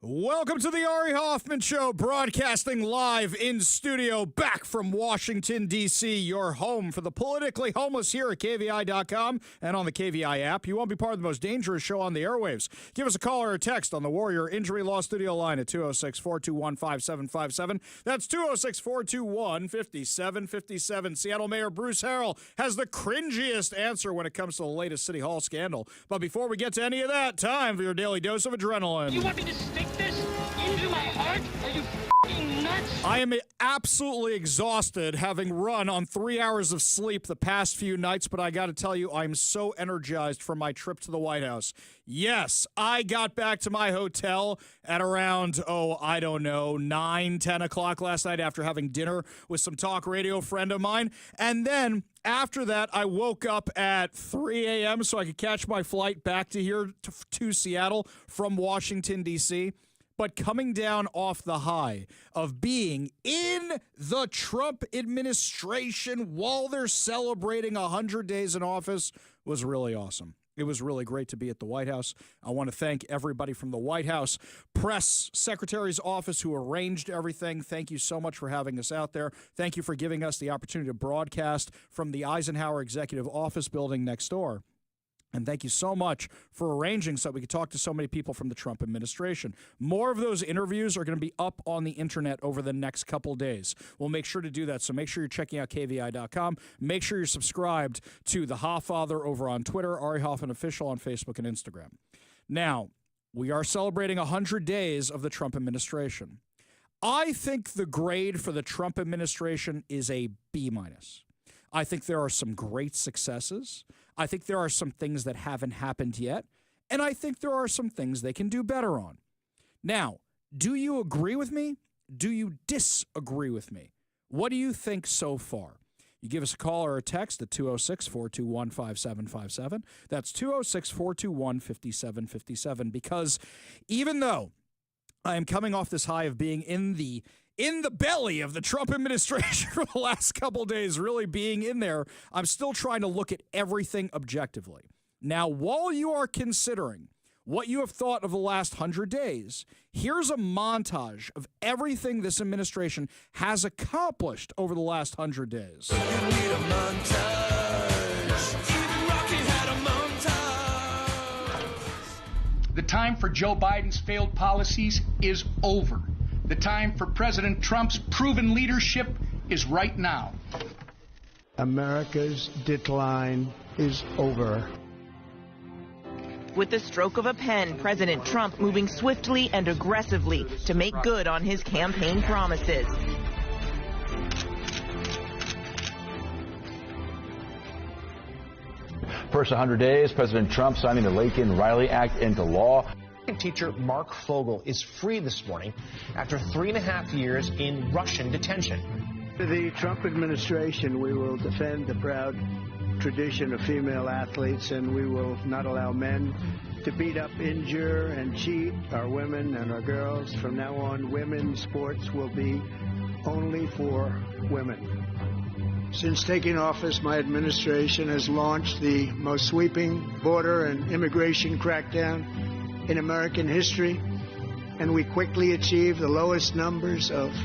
Welcome to the Ari Hoffman Show, broadcasting live in studio, back from Washington, D.C., your home for the politically homeless here at KVI.com and on the KVI app. You won't be part of the most dangerous show on the airwaves. Give us a call or a text on the Warrior Injury Law Studio line at 206-421-5757. That's 206-421-5757. Seattle Mayor Bruce Harrell has the cringiest answer when it comes to the latest City Hall scandal. But before we get to any of that, time for your daily dose of adrenaline. You want me to stick this into my heart? Are you f***ing nuts? I am absolutely exhausted, having run on 3 hours of sleep the past few nights, but I got to tell you, I'm so energized from my trip to the White House. Yes, I got back to my hotel at around, 9, 10 o'clock last night after having dinner with some talk radio friend of mine, and then after that, I woke up at 3 a.m. so I could catch my flight back to here to Seattle from Washington, D.C., but coming down off the high of being in the Trump administration while they're celebrating 100 days in office was really awesome. It was really great to be at the White House. I want to thank everybody from the White House press secretary's office who arranged everything. Thank you so much for having us out there. Thank you for giving us the opportunity to broadcast from the Eisenhower Executive Office building next door. And thank you so much for arranging so we could talk to so many people from the Trump administration. More of those interviews are going to be up on the internet over the next couple days. We'll make sure to do that. So make sure you're checking out KVI.com. Make sure you're subscribed to the Hofffather over on Twitter, Ari Hoffman Official on Facebook and Instagram. Now, we are celebrating 100 days of the Trump administration. I think the grade for the Trump administration is a B-. I think there are some great successes. I think there are some things that haven't happened yet. And I think there are some things they can do better on. Now, do you agree with me? Do you disagree with me? What do you think so far? You give us a call or a text at 206-421-5757. That's 206-421-5757. Because even though I am coming off this high of being in the belly of the Trump administration for the last couple of days, really being in there, I'm still trying to look at everything objectively. Now, while you are considering what you have thought of the last 100 days, here's a montage of everything this administration has accomplished over the last 100 days. You need a montage. Even Rocky had a montage. The time for Joe Biden's failed policies is over. The time for President Trump's proven leadership is right now. America's decline is over. With the stroke of a pen, President Trump moving swiftly and aggressively to make good on his campaign promises. First 100 days, President Trump signing the Laken-Riley Act into law. Teacher Mark Fogel is free this morning after 3.5 years in Russian detention. The Trump administration, we will defend the proud tradition of female athletes, and we will not allow men to beat up, injure, and cheat our women and our girls. From now on, women's sports will be only for women. Since taking office, my administration has launched the most sweeping border and immigration crackdown in American history, and we quickly achieved the lowest numbers of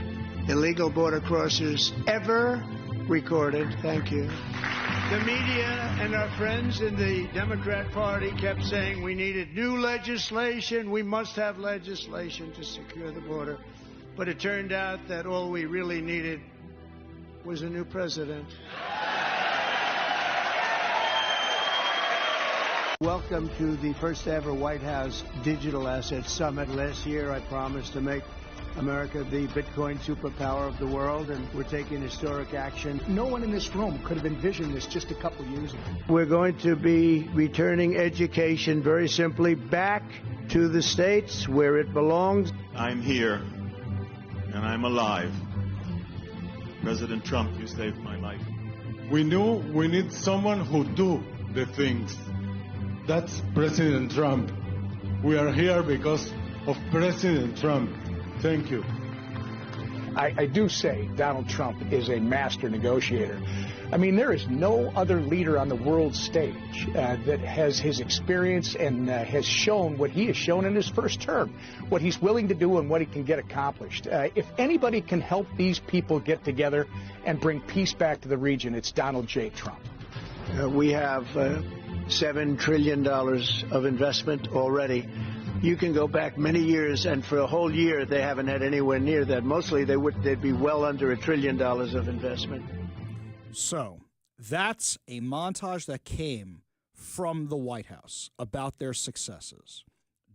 illegal border crossers ever recorded. Thank you. The media and our friends in the Democrat Party kept saying we needed new legislation. We must have legislation to secure the border. But it turned out that all we really needed was a new president. Welcome to the first ever White House Digital Assets Summit. Last year, I promised to make America the Bitcoin superpower of the world, and we're taking historic action. No one in this room could have envisioned this just a couple years ago. We're going to be returning education very simply back to the states where it belongs. I'm here, and I'm alive. President Trump, you saved my life. We knew we need someone who do the things. That's President Trump. We are here because of President Trump. Thank you. I do say Donald Trump is a master negotiator. I mean, there is no other leader on the world stage that has his experience and has shown what he has shown in his first term, what he's willing to do and what he can get accomplished. If anybody can help these people get together and bring peace back to the region, it's Donald J. Trump. We have $7 trillion of investment already. You can go back many years, and for a whole year, they haven't had anywhere near that. Mostly, they'd be well under $1 trillion of investment. So that's a montage that came from the White House about their successes.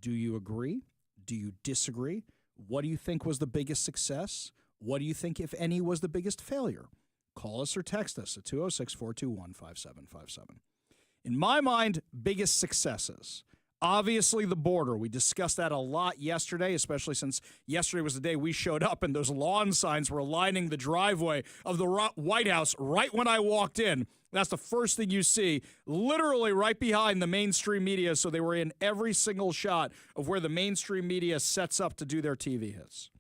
Do you agree? Do you disagree? What do you think was the biggest success? What do you think, if any, was the biggest failure? Call us or text us at 206-421-5757. In my mind, biggest successes. Obviously, the border. We discussed that a lot yesterday, especially since yesterday was the day we showed up and those lawn signs were lining the driveway of the White House right when I walked in. That's the first thing you see, literally right behind the mainstream media, so they were in every single shot of where the mainstream media sets up to do their TV hits.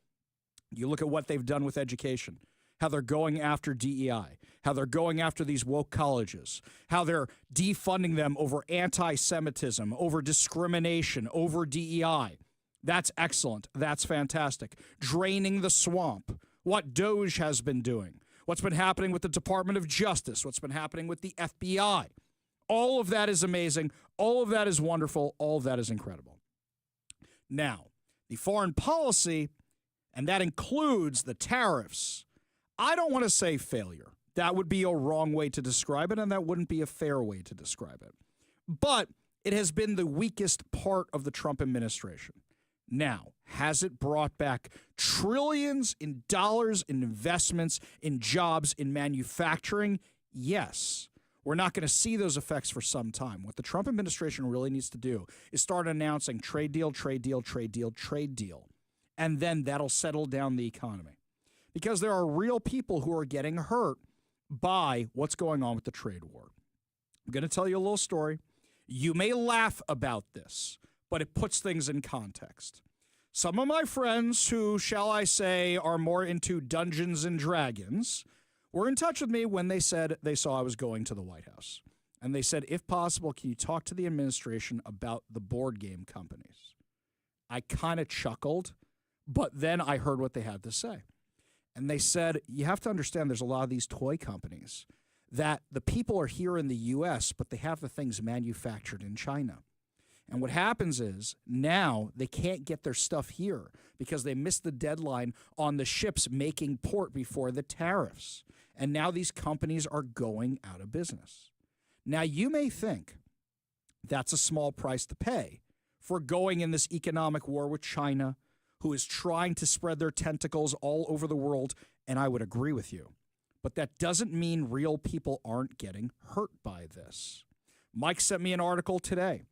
You look at what they've done with education, how they're going after DEI, how they're going after these woke colleges, how they're defunding them over anti-Semitism, over discrimination, over DEI. That's excellent. That's fantastic. Draining the swamp, what DOJ has been doing, what's been happening with the Department of Justice, what's been happening with the FBI. All of that is amazing. All of that is wonderful. All of that is incredible. Now, the foreign policy, and that includes the tariffs, I don't want to say failure. That would be a wrong way to describe it, and that wouldn't be a fair way to describe it. But it has been the weakest part of the Trump administration. Now, has it brought back trillions in dollars in investments, in jobs, in manufacturing? Yes. We're not going to see those effects for some time. What the Trump administration really needs to do is start announcing trade deal, trade deal, trade deal, trade deal. And then that'll settle down the economy. Because there are real people who are getting hurt by what's going on with the trade war. I'm going to tell you a little story. You may laugh about this, but it puts things in context. Some of my friends who, shall I say, are more into Dungeons and Dragons were in touch with me when they said they saw I was going to the White House. And they said, if possible, can you talk to the administration about the board game companies? I kind of chuckled, but then I heard what they had to say. And they said, you have to understand there's a lot of these toy companies that the people are here in the U.S., but they have the things manufactured in China. And what happens is now they can't get their stuff here because they missed the deadline on the ships making port before the tariffs. And now these companies are going out of business. Now, you may think that's a small price to pay for going in this economic war with China, who is trying to spread their tentacles all over the world, and I would agree with you. But that doesn't mean real people aren't getting hurt by this. Mike sent me an article today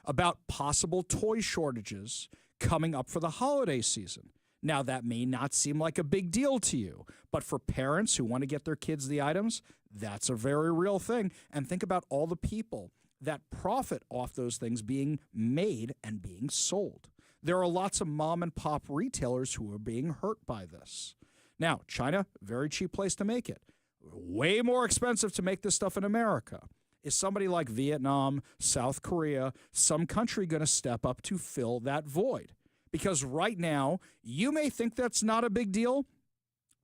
about possible toy shortages coming up for the holiday season. Now, that may not seem like a big deal to you, but for parents who want to get their kids the items, that's a very real thing. And think about all the people that profit off those things being made and being sold. There are lots of mom and pop retailers who are being hurt by this. Now, China, very cheap place to make it. Way more expensive to make this stuff in America. Is somebody like Vietnam, South Korea, some country going to step up to fill that void? Because right now, you may think that's not a big deal,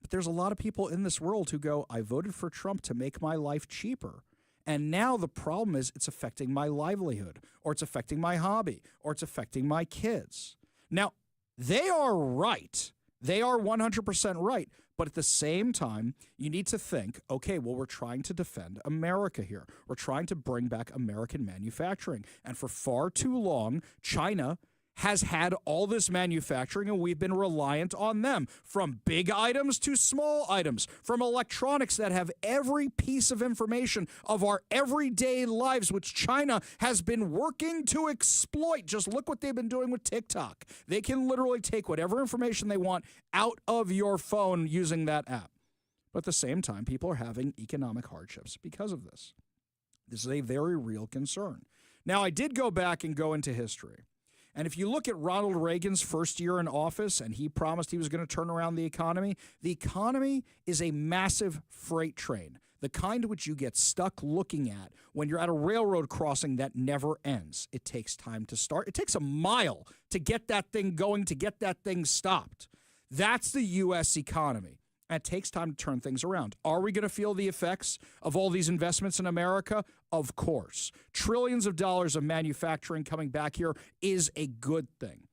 but there's a lot of people in this world who go, I voted for Trump to make my life cheaper. And now the problem is it's affecting my livelihood, or it's affecting my hobby, or it's affecting my kids. Now, they are right. They are 100% right. But at the same time, you need to think, okay, well, we're trying to defend America here. We're trying to bring back American manufacturing. And for far too long, China has had all this manufacturing, and we've been reliant on them, from big items to small items, from electronics that have every piece of information of our everyday lives, which China has been working to exploit. Just look what they've been doing with TikTok. They can literally take whatever information they want out of your phone using that app. But at the same time, people are having economic hardships because of this. This is a very real concern. Now, I did go back and go into history. And if you look at Ronald Reagan's first year in office, and he promised he was going to turn around the economy is a massive freight train, the kind which you get stuck looking at when you're at a railroad crossing that never ends. It takes time to start. It takes a mile to get that thing going, to get that thing stopped. That's the U.S. economy. And it takes time to turn things around. Are we going to feel the effects of all these investments in America? Of course. Trillions of dollars of manufacturing coming back here is a good thing.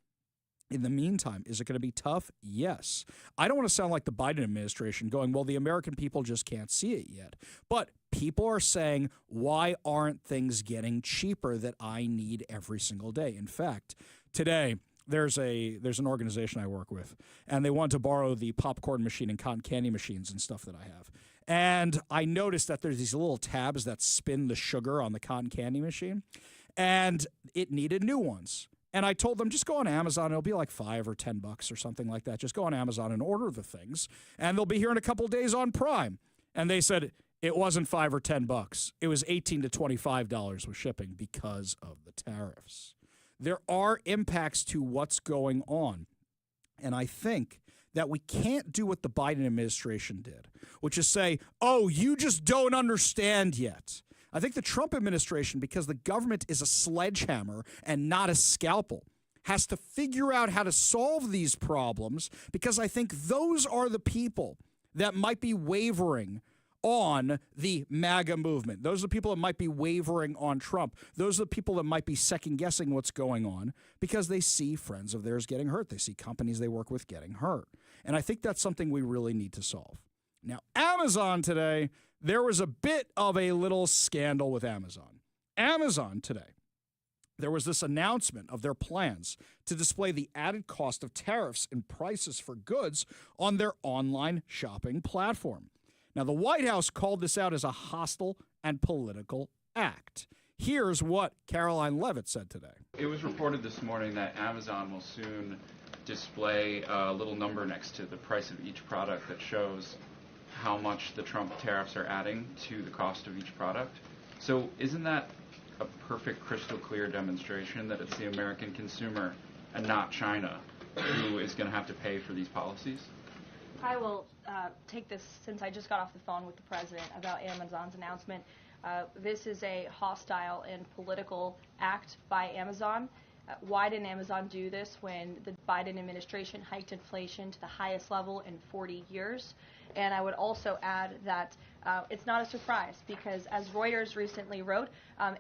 In the meantime, is it going to be tough? Yes. I don't want to sound like the Biden administration going, well, the American people just can't see it yet. But people are saying, why aren't things getting cheaper that I need every single day? In fact, today, there's an organization I work with, and they want to borrow the popcorn machine and cotton candy machines and stuff that I have. And I noticed that there's these little tabs that spin the sugar on the cotton candy machine, and it needed new ones. And I told them, just go on Amazon. It'll be like $5 or $10 or something like that. Just go on Amazon and order the things, and they'll be here in a couple days on Prime. And they said it wasn't $5 or $10. It was $18 to $25 with shipping because of the tariffs. There are impacts to what's going on. And I think that we can't do what the Biden administration did, which is say, oh, you just don't understand yet. I think the Trump administration, because the government is a sledgehammer and not a scalpel, has to figure out how to solve these problems, because I think those are the people that might be wavering on the MAGA movement. Those are the people that might be wavering on Trump. Those are the people that might be second-guessing what's going on because they see friends of theirs getting hurt. They see companies they work with getting hurt. And I think that's something we really need to solve. Now, Amazon today, there was a bit of a little scandal with Amazon. Amazon today, there was this announcement of their plans to display the added cost of tariffs and prices for goods on their online shopping platform. Now, the White House called this out as a hostile and political act. Here's what Caroline Leavitt said today. It was reported this morning that Amazon will soon display a little number next to the price of each product that shows how much the Trump tariffs are adding to the cost of each product. So isn't that a perfect, crystal clear demonstration that it's the American consumer and not China who is going to have to pay for these policies? I will take this, since I just got off the phone with the president about Amazon's announcement. This is a hostile and political act by Amazon. Why didn't Amazon do this when the Biden administration hiked inflation to the highest level in 40 years? And I would also add that it's not a surprise, because as Reuters recently wrote,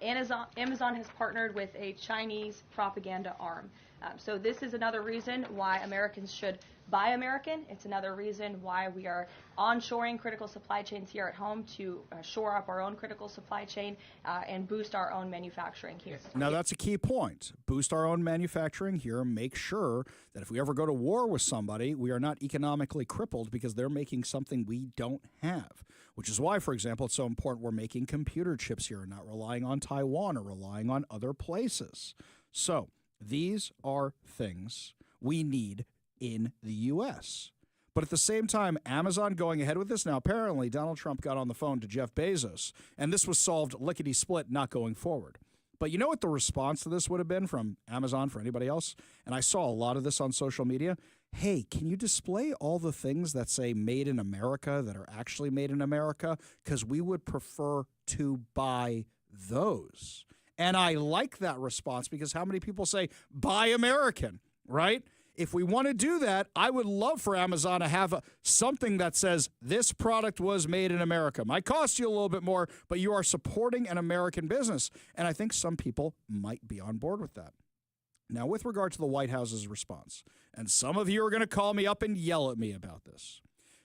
Amazon has partnered with a Chinese propaganda arm. So this is another reason why Americans should buy American. It's another reason why we are onshoring critical supply chains here at home to shore up our own critical supply chain and boost our own manufacturing here. Now, that's a key point. Boost our own manufacturing here. Make sure that if we ever go to war with somebody, we are not economically crippled because they're making something we don't have, which is why, for example, it's so important we're making computer chips here and not relying on Taiwan or relying on other places. So these are things we need in the U.S. But at the same time, Amazon going ahead with this. Now, apparently, Donald Trump got on the phone to Jeff Bezos, and this was solved lickety-split, not going forward. But you know what the response to this would have been from Amazon, for anybody else? And I saw a lot of this on social media. Hey, can you display all the things that say made in America that are actually made in America? Because we would prefer to buy those. And I like that response, because how many people say, buy American, right? If we want to do that, I would love for Amazon to have something that says this product was made in America. Might cost you a little bit more, but you are supporting an American business. And I think some people might be on board with that. Now, with regard to the White House's response, and some of you are going to call me up and yell at me about this.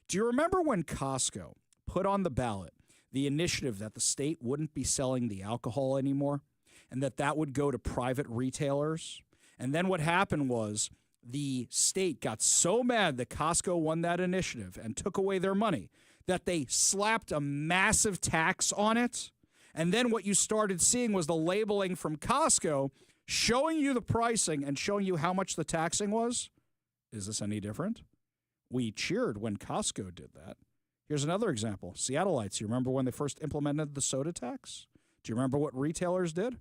Do you remember when Costco put on the ballot the initiative that the state wouldn't be selling the alcohol anymore, and that would go to private retailers? And then what happened was the state got so mad that Costco won that initiative and took away their money that they slapped a massive tax on it. And then what you started seeing was the labeling from Costco showing you the pricing and showing you how much the taxing was. Is this any different? We cheered when Costco did that. Here's another example. Seattleites, you remember when they first implemented the soda tax? Do you remember what retailers did?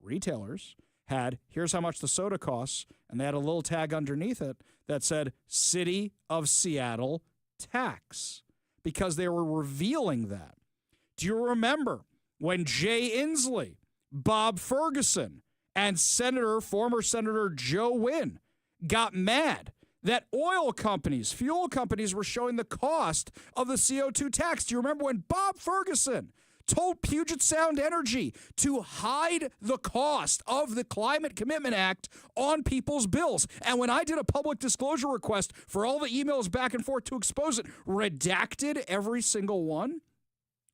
Retailers had, here's how much the soda costs, and they had a little tag underneath it that said, City of Seattle tax, because they were revealing that. Do you remember when Jay Inslee, Bob Ferguson, and former Senator Joe Wynn got mad that oil companies, fuel companies were showing the cost of the CO2 tax? Do you remember when Bob Ferguson told Puget Sound Energy to hide the cost of the Climate Commitment Act on people's bills? And when I did a public disclosure request for all the emails back and forth to expose it, redacted every single one?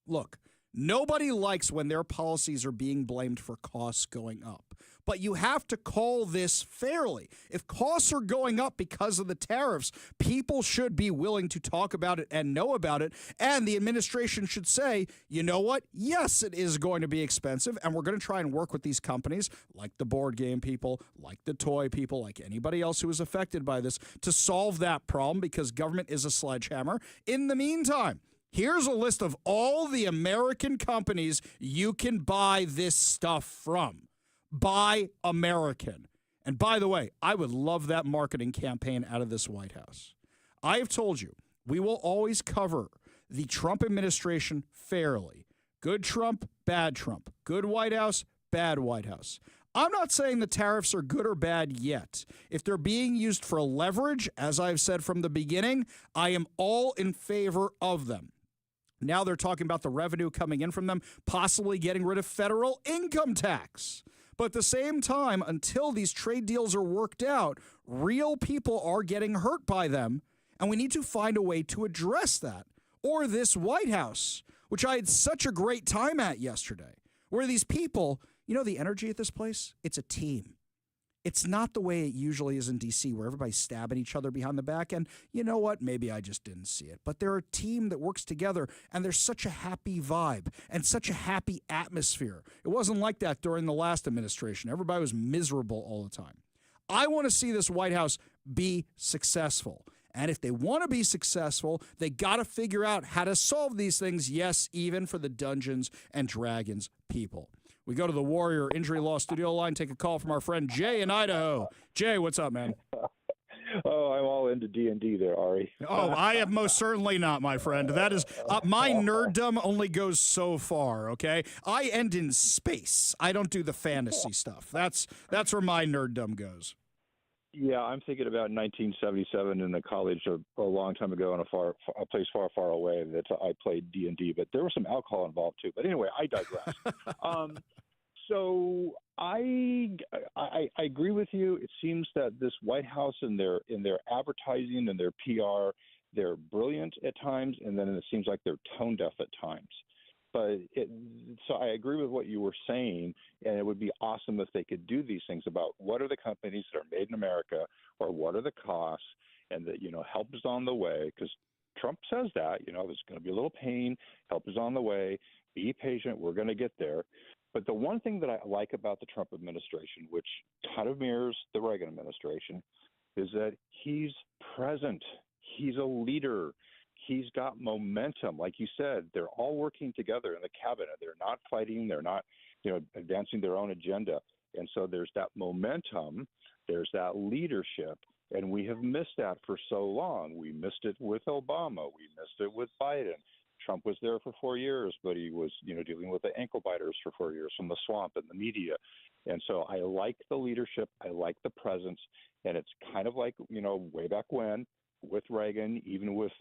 Look, nobody likes when their policies are being blamed for costs going up. But you have to call this fairly. If costs are going up because of the tariffs, people should be willing to talk about it and know about it. And the administration should say, you know what? Yes, it is going to be expensive. And we're going to try and work with these companies, like the board game people, like the toy people, like anybody else who is affected by this, to solve that problem, because government is a sledgehammer. In the meantime, here's a list of all the American companies you can buy this stuff from. Buy American. And by the way, I would love that marketing campaign out of this White House. I have told you, we will always cover the Trump administration fairly. Good Trump, bad Trump. Good White House, bad White House. I'm not saying the tariffs are good or bad yet. If they're being used for leverage, as I've said from the beginning, I am all in favor of them. Now they're talking about the revenue coming in from them, possibly getting rid of federal income tax. But at the same time, until these trade deals are worked out, real people are getting hurt by them, and we need to find a way to address that. Or this White House, which I had such a great time at yesterday, where these people, you know, the energy at this place, it's a team. It's not the way it usually is in D.C., where everybody's stabbing each other behind the back. And you know what? Maybe I just didn't see it. But they're a team that works together, and there's such a happy vibe and such a happy atmosphere. It wasn't like that during the last administration. Everybody was miserable all the time. I want to see this White House be successful. And if they want to be successful, they got to figure out how to solve these things, yes, even for the Dungeons and Dragons people. We go to the Warrior Injury Law studio line, take a call from our friend Jay in Idaho. Jay, what's up, man? Oh, I'm all into D&D there, Ari. Oh, I am most certainly not, my friend. That is, my nerddom only goes so far, okay? I end in space. I don't do the fantasy stuff. That's where my nerddom goes. Yeah, I'm thinking about 1977 in a college a long time ago in a place far, far away that I played D&D, but there was some alcohol involved too. But anyway, I digress. So I agree with you. It seems that this White House and their advertising and their PR, they're brilliant at times, and then it seems like they're tone deaf at times. But so I agree with what you were saying, and it would be awesome if they could do these things about what are the companies that are made in America, or what are the costs, and that, you know, help is on the way, because Trump says that, you know, there's going to be a little pain, help is on the way, be patient, we're going to get there. But the one thing that I like about the Trump administration, which kind of mirrors the Reagan administration, is that he's present, he's a leader. He's got momentum. Like you said, they're all working together in the cabinet. They're not fighting. They're not, you know, advancing their own agenda. And so there's that momentum. There's that leadership. And we have missed that for so long. We missed it with Obama. We missed it with Biden. Trump was there for 4 years, but he was, you know, dealing with the ankle biters for 4 years from the swamp and the media. And so I like the leadership. I like the presence. And it's kind of like, you know, way back when, with Reagan, even with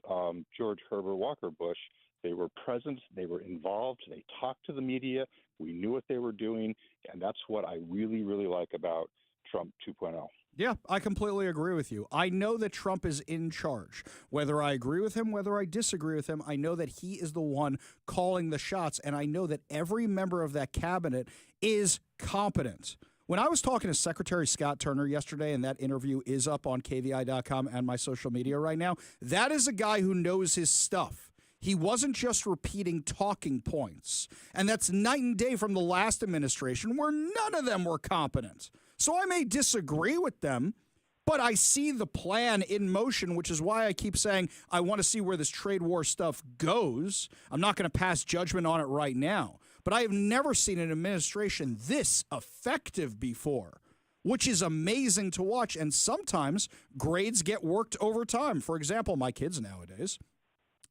George Herbert Walker Bush, they were present, they were involved, they talked to the media, we knew what they were doing, and that's what I really, really like about Trump 2.0. Yeah, I completely agree with you. I know that Trump is in charge. Whether I agree with him, whether I disagree with him, I know that he is the one calling the shots, and I know that every member of that cabinet is competent. When I was talking to Secretary Scott Turner yesterday, and that interview is up on KVI.com and my social media right now, that is a guy who knows his stuff. He wasn't just repeating talking points. And that's night and day from the last administration, where none of them were competent. So I may disagree with them, but I see the plan in motion, which is why I keep saying I want to see where this trade war stuff goes. I'm not going to pass judgment on it right now. But I have never seen an administration this effective before which is amazing to watch. And sometimes grades get worked over time. For example, my kids nowadays,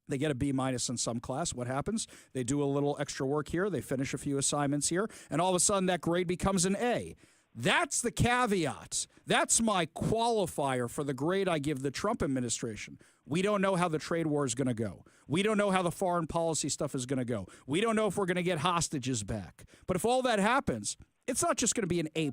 they get a B- in some class. What happens? They do a little extra work here. They finish a few assignments here. And all of a sudden, that grade becomes an A. That's the caveat. That's my qualifier for the grade I give the Trump administration. We don't know how the trade war is going to go. We don't know how the foreign policy stuff is going to go. We don't know if we're going to get hostages back. But if all that happens, it's not just going to be an A+.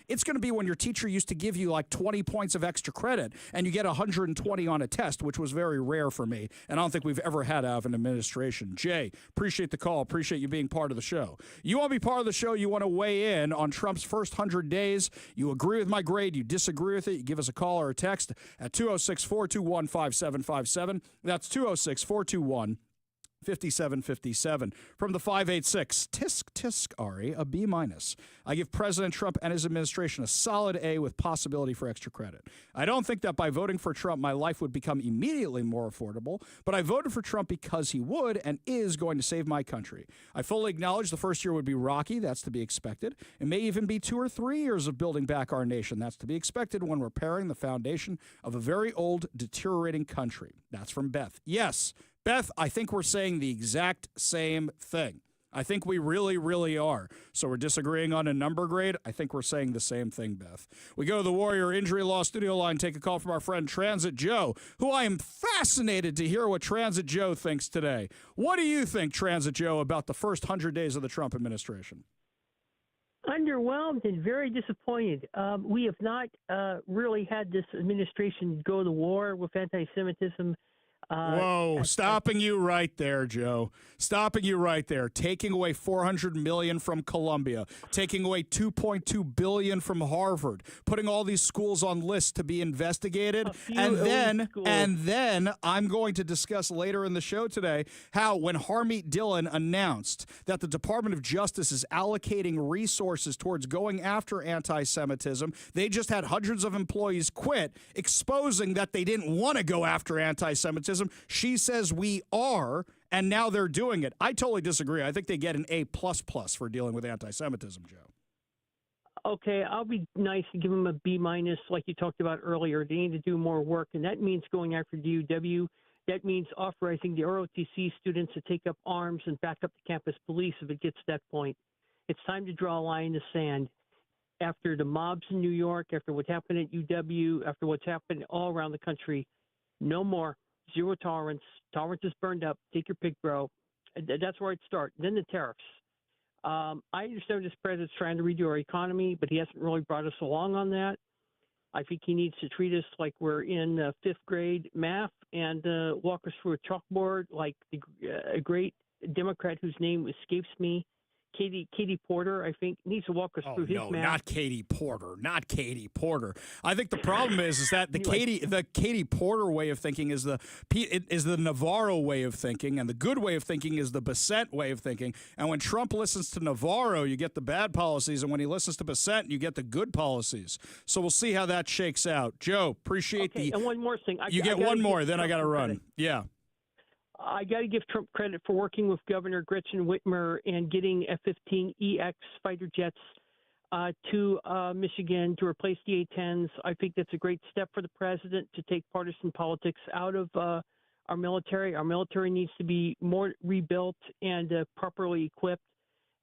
It's going to be when your teacher used to give you like 20 points of extra credit and you get 120 on a test, which was very rare for me. And I don't think we've ever had out of an administration. Jay, appreciate the call. Appreciate you being part of the show. You want to be part of the show? You want to weigh in on Trump's first 100 days? You agree with my grade? You disagree with it? You give us a call or a text at 206-421-5757. That's 206-421-5757. From the 586, tisk, Ari, a B-. I give President Trump and his administration a solid A with possibility for extra credit. I don't think that by voting for Trump, my life would become immediately more affordable, but I voted for Trump because he would and is going to save my country. I fully acknowledge the first year would be rocky. That's to be expected. It may even be 2 or 3 years of building back our nation. That's to be expected when repairing the foundation of a very old, deteriorating country. That's from Beth. Yes, Beth, I think we're saying the exact same thing. I think we really, really are. So we're disagreeing on a number grade. I think we're saying the same thing, Beth. We go to the Warrior Injury Law studio line, take a call from our friend Transit Joe, who I am fascinated to hear what Transit Joe thinks today. What do you think, Transit Joe, about the first 100 days of the Trump administration? Underwhelmed and very disappointed. We have not really had this administration go to war with anti-Semitism. Whoa, stopping you right there, Joe. Stopping you right there. Taking away $400 million from Columbia, taking away $2.2 billion from Harvard, putting all these schools on lists to be investigated. And then I'm going to discuss later in the show today how when Harmeet Dillon announced that the Department of Justice is allocating resources towards going after anti-Semitism, they just had hundreds of employees quit, exposing that they didn't want to go after anti-Semitism. She says we are, and now they're doing it. I totally disagree. I think they get an A++ for dealing with anti-Semitism, Joe. Okay, I'll be nice and give them a B- like you talked about earlier. They need to do more work, and that means going after DUW. That means authorizing the ROTC students to take up arms and back up the campus police if it gets to that point. It's time to draw a line in the sand. After the mobs in New York, after what happened at UW, after what's happened all around the country, no more. Zero tolerance. Tolerance is burned up. Take your pick, bro. That's where I'd start. Then the tariffs. I understand this president's trying to redo our economy, but he hasn't really brought us along on that. I think he needs to treat us like we're in fifth grade math and walk us through a chalkboard like a great Democrat whose name escapes me, Katie Porter, I think, needs to walk us through his math. Not Katie Porter. Not Katie Porter. I think the problem is that the Katie Porter way of thinking is the Navarro way of thinking, and the good way of thinking is the Bessent way of thinking. And when Trump listens to Navarro, you get the bad policies, and when he listens to Bessent, you get the good policies. So we'll see how that shakes out. Joe, appreciate and one more thing. You get one more, then I got to run. Yeah. I got to give Trump credit for working with Governor Gretchen Whitmer and getting F-15EX fighter jets to Michigan to replace the A-10s. I think that's a great step for the president to take partisan politics out of our military. Our military needs to be more rebuilt and properly equipped.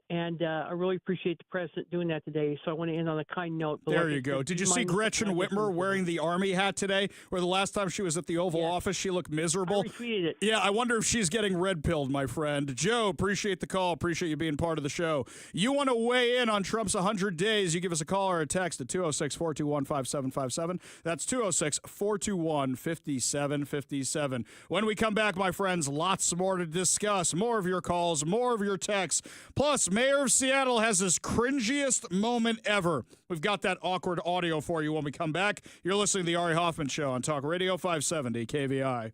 And I really appreciate the president doing that today. So I want to end on a kind note. There you go. Did you see Gretchen Whitmer wearing the Army hat today? Where the last time she was at the Oval Office, she looked miserable. I retweeted it. Yeah, I wonder if she's getting red-pilled, my friend. Joe, appreciate the call. Appreciate you being part of the show. You want to weigh in on Trump's 100 days, you give us a call or a text at 206-421-5757. That's 206-421-5757. When we come back, my friends, lots more to discuss. More of your calls, more of your texts. Plus, Mayor of Seattle has his cringiest moment ever. We've got that awkward audio for you when we come back. You're listening to the Ari Hoffman Show on Talk Radio 570 KVI.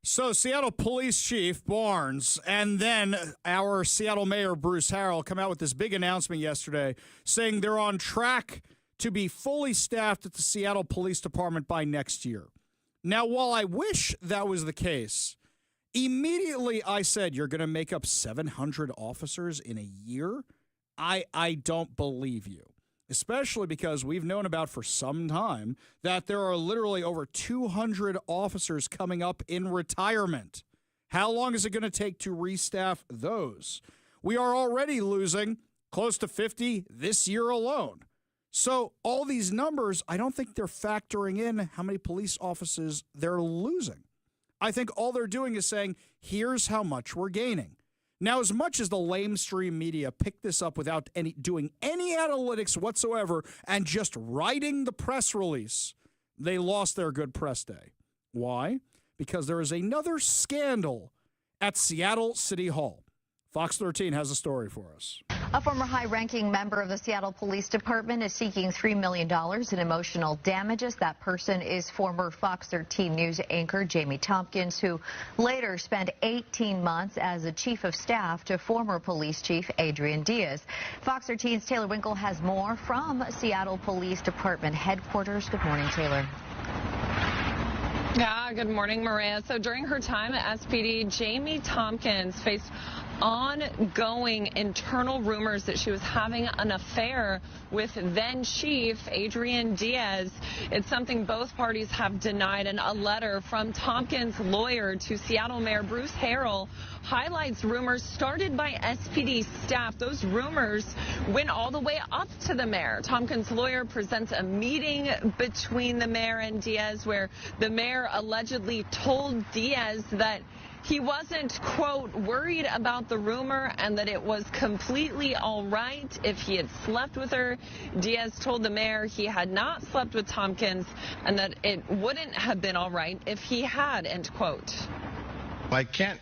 So Seattle Police Chief Barnes and then our Seattle Mayor Bruce Harrell come out with this big announcement yesterday saying they're on track to be fully staffed at the Seattle Police Department by next year. Now, while I wish that was the case, immediately I said, you're going to make up 700 officers in a year? I don't believe you. Especially because we've known about for some time that there are literally over 200 officers coming up in retirement. How long is it going to take to restaff those? We are already losing close to 50 this year alone. So all these numbers, I don't think they're factoring in how many police officers they're losing. I think all they're doing is saying, here's how much we're gaining. Now, as much as the lamestream media picked this up without doing any analytics whatsoever and just writing the press release, they lost their good press day. Why? Because there is another scandal at Seattle City Hall. Fox 13 has a story for us. A former high-ranking member of the Seattle Police Department is seeking $3 million in emotional damages. That person is former Fox 13 News anchor Jamie Tompkins, who later spent 18 months as a chief of staff to former police chief Adrian Diaz. Fox 13's Taylor Winkle has more from Seattle Police Department headquarters. Good morning, Taylor. Yeah, good morning, Maria. So during her time at SPD, Jamie Tompkins faced ongoing internal rumors that she was having an affair with then Chief Adrian Diaz. It's something both parties have denied, and a letter from Tompkins' lawyer to Seattle Mayor Bruce Harrell highlights rumors started by SPD staff. Those rumors went all the way up to the mayor. Tompkins' lawyer presents a meeting between the mayor and Diaz where the mayor allegedly told Diaz that he wasn't, quote, worried about the rumor and that it was completely all right if he had slept with her. Diaz told the mayor he had not slept with Tompkins and that it wouldn't have been all right if he had, end quote. I can't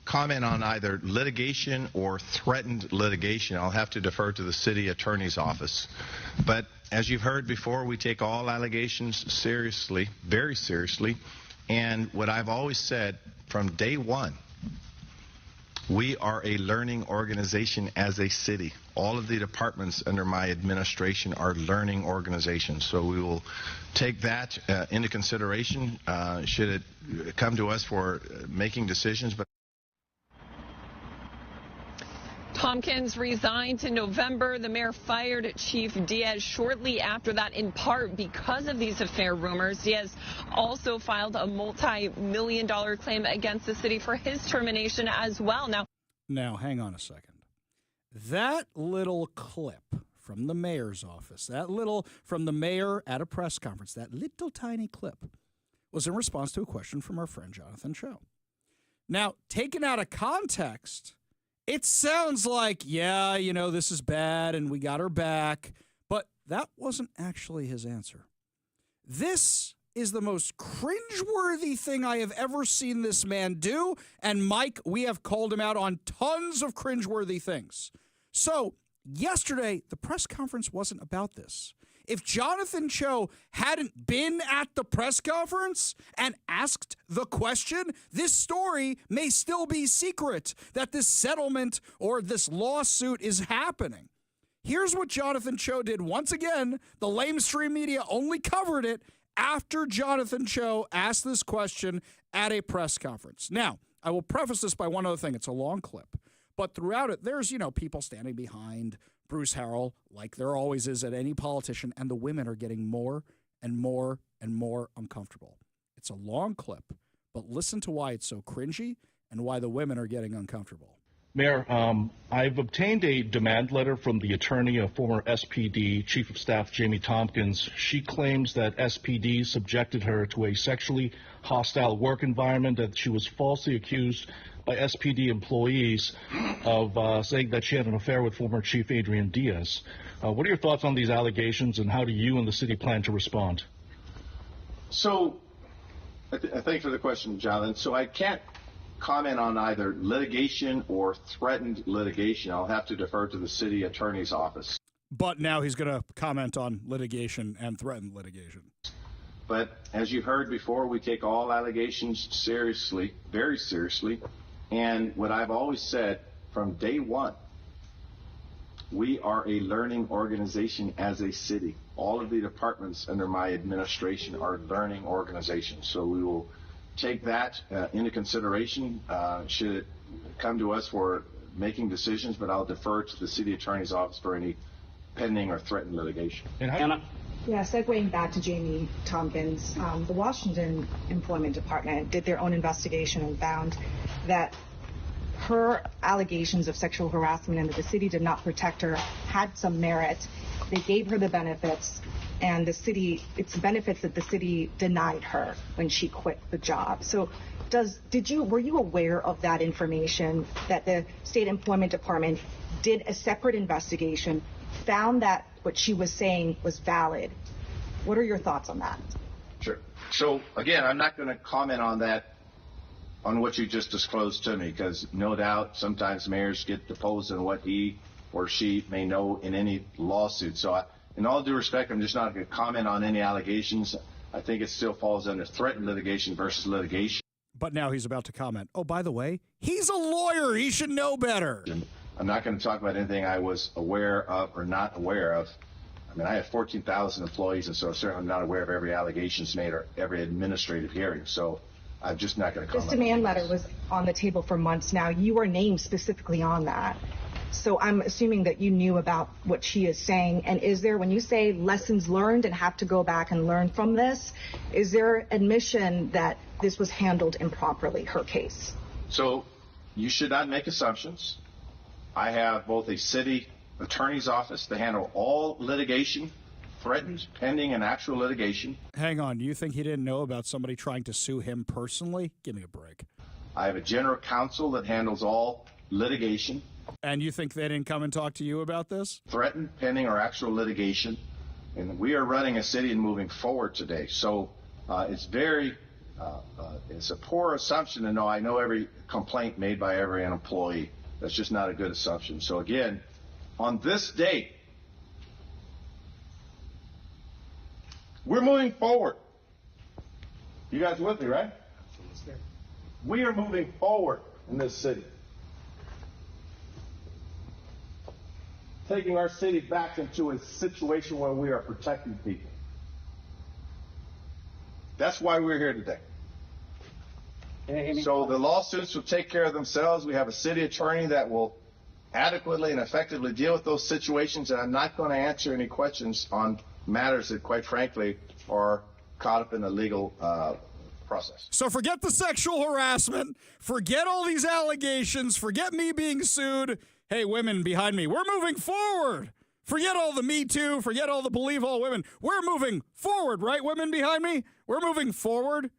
comment on either litigation or threatened litigation. I'll have to defer to the city attorney's office. But as you've heard before, we take all allegations seriously, very seriously. And what I've always said from day one, we are a learning organization as a city. All of the departments under my administration are learning organizations. So we will take that into consideration should it come to us for making decisions. But Tompkins resigned in November. The mayor fired Chief Diaz shortly after that, in part because of these affair rumors. Diaz also filed a multi-million-dollar claim against the city for his termination as well. Now, hang on a second. That little clip from the mayor's office, that little from the mayor at a press conference, that little tiny clip was in response to a question from our friend Jonathan Cho. Now, taken out of context, it sounds like, yeah, you know, this is bad and we got her back, but that wasn't actually his answer. This is the most cringeworthy thing I have ever seen this man do, and Mike, we have called him out on tons of cringeworthy things. So yesterday, the press conference wasn't about this. If Jonathan Cho hadn't been at the press conference and asked the question, this story may still be secret that this settlement or this lawsuit is happening. Here's what Jonathan Cho did. Once again, the lamestream media only covered it after Jonathan Cho asked this question at a press conference. Now, I will preface this by one other thing. It's a long clip. But throughout it, there's, people standing behind Bruce Harrell, like there always is at any politician, and the women are getting more and more and more uncomfortable. It's a long clip, but listen to why it's so cringy and why the women are getting uncomfortable. Mayor, I've obtained a demand letter from the attorney of former SPD Chief of Staff Jamie Tompkins. She claims that SPD subjected her to a sexually hostile work environment, that she was falsely accused by SPD employees of saying that she had an affair with former Chief Adrian Diaz. What are your thoughts on these allegations, and how do you and the city plan to respond? So, thank you for the question, Jonathan. So I can't comment on either litigation or threatened litigation. I'll have to defer to the city attorney's office. But now he's going to comment on litigation and threatened litigation. But as you've heard before, we take all allegations seriously, very seriously. And what I've always said from day one, we are a learning organization as a city. All of the departments under my administration are learning organizations. So we will take that into consideration should it come to us for making decisions, but I'll defer to the city attorney's office for any pending or threatened litigation. Anna? Yeah, segueing back to Jamie Tompkins, the Washington Employment Department did their own investigation and found that her allegations of sexual harassment and that the city did not protect her had some merit. They gave her the benefits, and it's benefits that the city denied her when she quit the job. So were you aware of that information, that the State Employment Department did a separate investigation, found that what she was saying was valid? What are your thoughts on that? Sure. So again, I'm not going to comment on that, on what you just disclosed to me, because no doubt sometimes mayors get deposed on what he or she may know in any lawsuit. So in all due respect, I'm just not going to comment on any allegations. I think it still falls under threatened litigation versus litigation. But now he's about to comment. Oh, by the way, he's a lawyer. He should know better. I'm not going to talk about anything I was aware of or not aware of. I mean, I have 14,000 employees, and so certainly I'm not aware of every allegations made or every administrative hearing. So I'm just not going to comment. This demand letter was on the table for months now. You were named specifically on that. So I'm assuming that you knew about what she is saying. And is there, when you say lessons learned and have to go back and learn from this, is there admission that this was handled improperly, her case? So you should not make assumptions. I have both a city attorney's office to handle all litigation, threatened, pending, and actual litigation. Hang on. Do you think he didn't know about somebody trying to sue him personally? Give me a break. I have a general counsel that handles all litigation. And you think they didn't come and talk to you about this? Threatened, pending, or actual litigation. And we are running a city and moving forward today. So it's a poor assumption to know I know every complaint made by every employee. That's just not a good assumption. So again, on this date, we're moving forward. You guys with me, right? We are moving forward in this city. Taking our city back into a situation where we are protecting people. That's why we're here today. So the lawsuits will take care of themselves. We have a city attorney that will adequately and effectively deal with those situations, and I'm not going to answer any questions on matters that, quite frankly, are caught up in the legal process. So forget the sexual harassment, forget all these allegations, forget me being sued. Hey, women behind me, we're moving forward. Forget all the Me Too, forget all the Believe All Women. We're moving forward, right, women behind me? We're moving forward.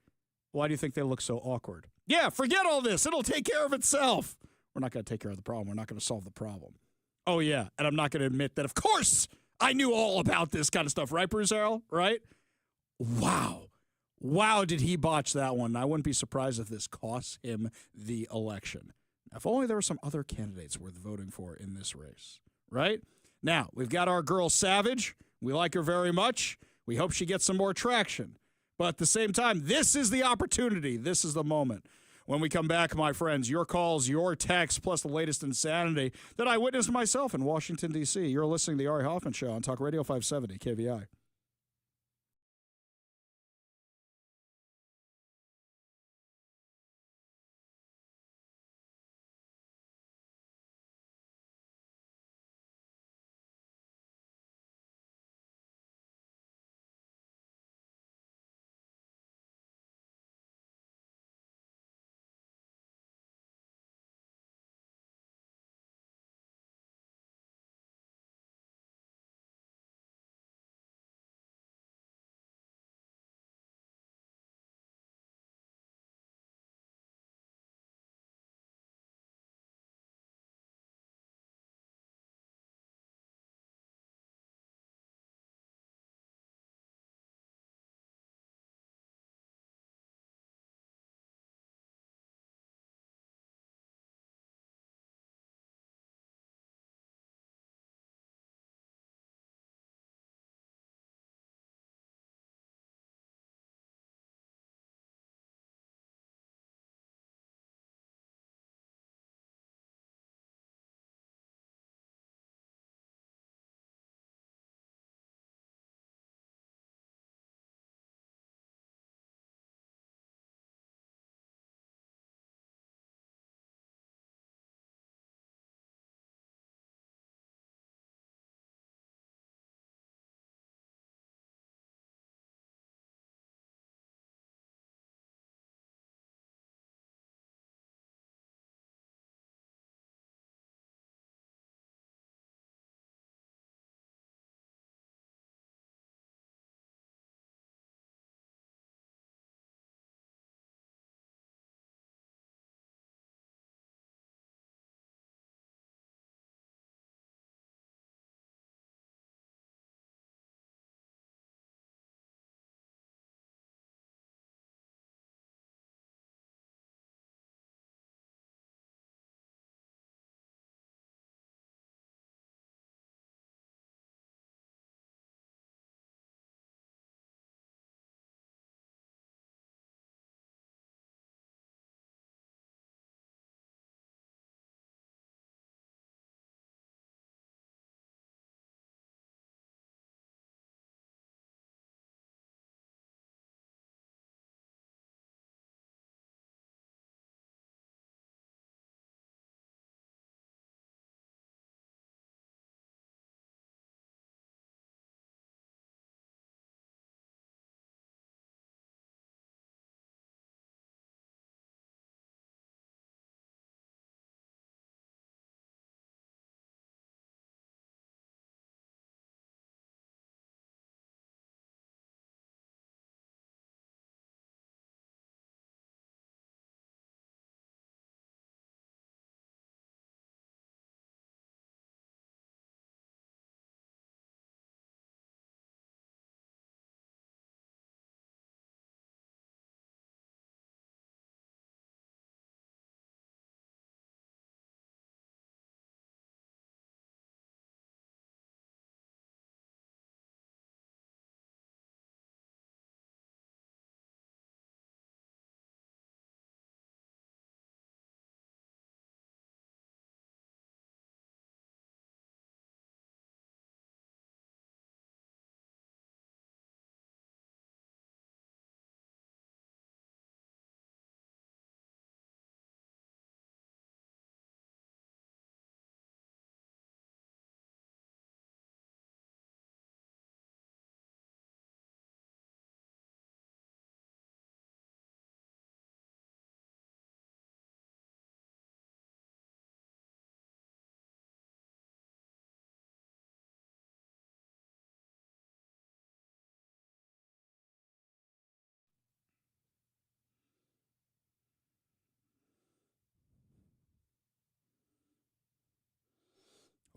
Why do you think they look so awkward? Yeah, forget all this. It'll take care of itself. We're not going to take care of the problem. We're not going to solve the problem. Oh, yeah, and I'm not going to admit that, of course, I knew all about this kind of stuff, right, Bruce Harrell? Right? Wow. Wow, did he botch that one. I wouldn't be surprised if this costs him the election. If only there were some other candidates worth voting for in this race, right? Now, we've got our girl Savage. We like her very much. We hope she gets some more traction. But at the same time, this is the opportunity. This is the moment. When we come back, my friends, your calls, your texts, plus the latest insanity that I witnessed myself in Washington, D.C. You're listening to the Ari Hoffman Show on Talk Radio 570 KVI.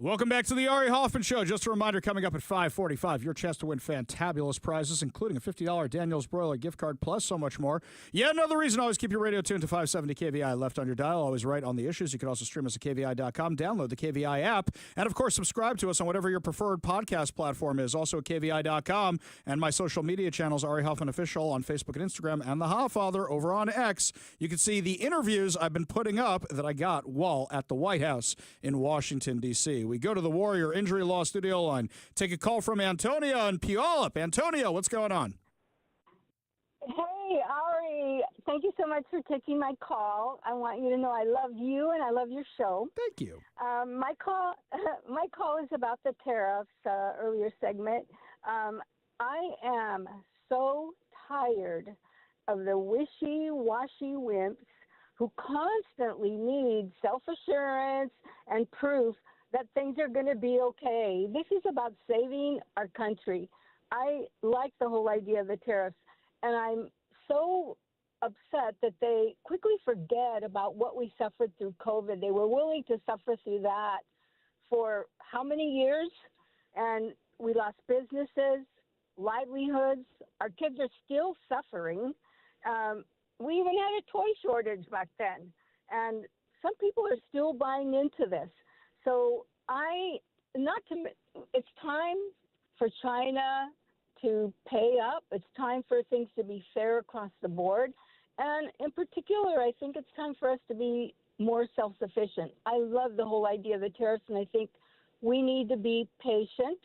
Welcome back to the Ari Hoffman Show. Just a reminder, coming up at 5:45, your chance to win fantabulous prizes, including a $50 Daniel's Broiler gift card, plus so much more. Yet another reason to always keep your radio tuned to 570 KVI left on your dial, always right on the issues. You can also stream us at KVI.com, download the KVI app, and of course, subscribe to us on whatever your preferred podcast platform is, also at KVI.com, and my social media channels, Ari Hoffman Official on Facebook and Instagram, and The Hofffather over on X. You can see the interviews I've been putting up that I got while at the White House in Washington, D.C. We go to the Warrior Injury Law studio line. Take a call from Antonia and Puyallup. Antonia, what's going on? Hey, Ari. Thank you so much for taking my call. I want you to know I love you and I love your show. Thank you. My call is about the tariffs, earlier segment. I am so tired of the wishy-washy wimps who constantly need self-assurance and proof that things are going to be okay. This is about saving our country. I like the whole idea of the tariffs, and I'm so upset that they quickly forget about what we suffered through COVID. They were willing to suffer through that for how many years? And we lost businesses, livelihoods. Our kids are still suffering. We even had a toy shortage back then, and some people are still buying into this. So it's time for China to pay up. It's time for things to be fair across the board. And in particular, I think it's time for us to be more self-sufficient. I love the whole idea of the tariffs, and I think we need to be patient,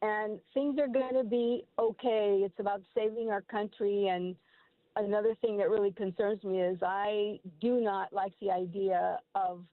and things are going to be okay. It's about saving our country. And another thing that really concerns me is I do not like the idea of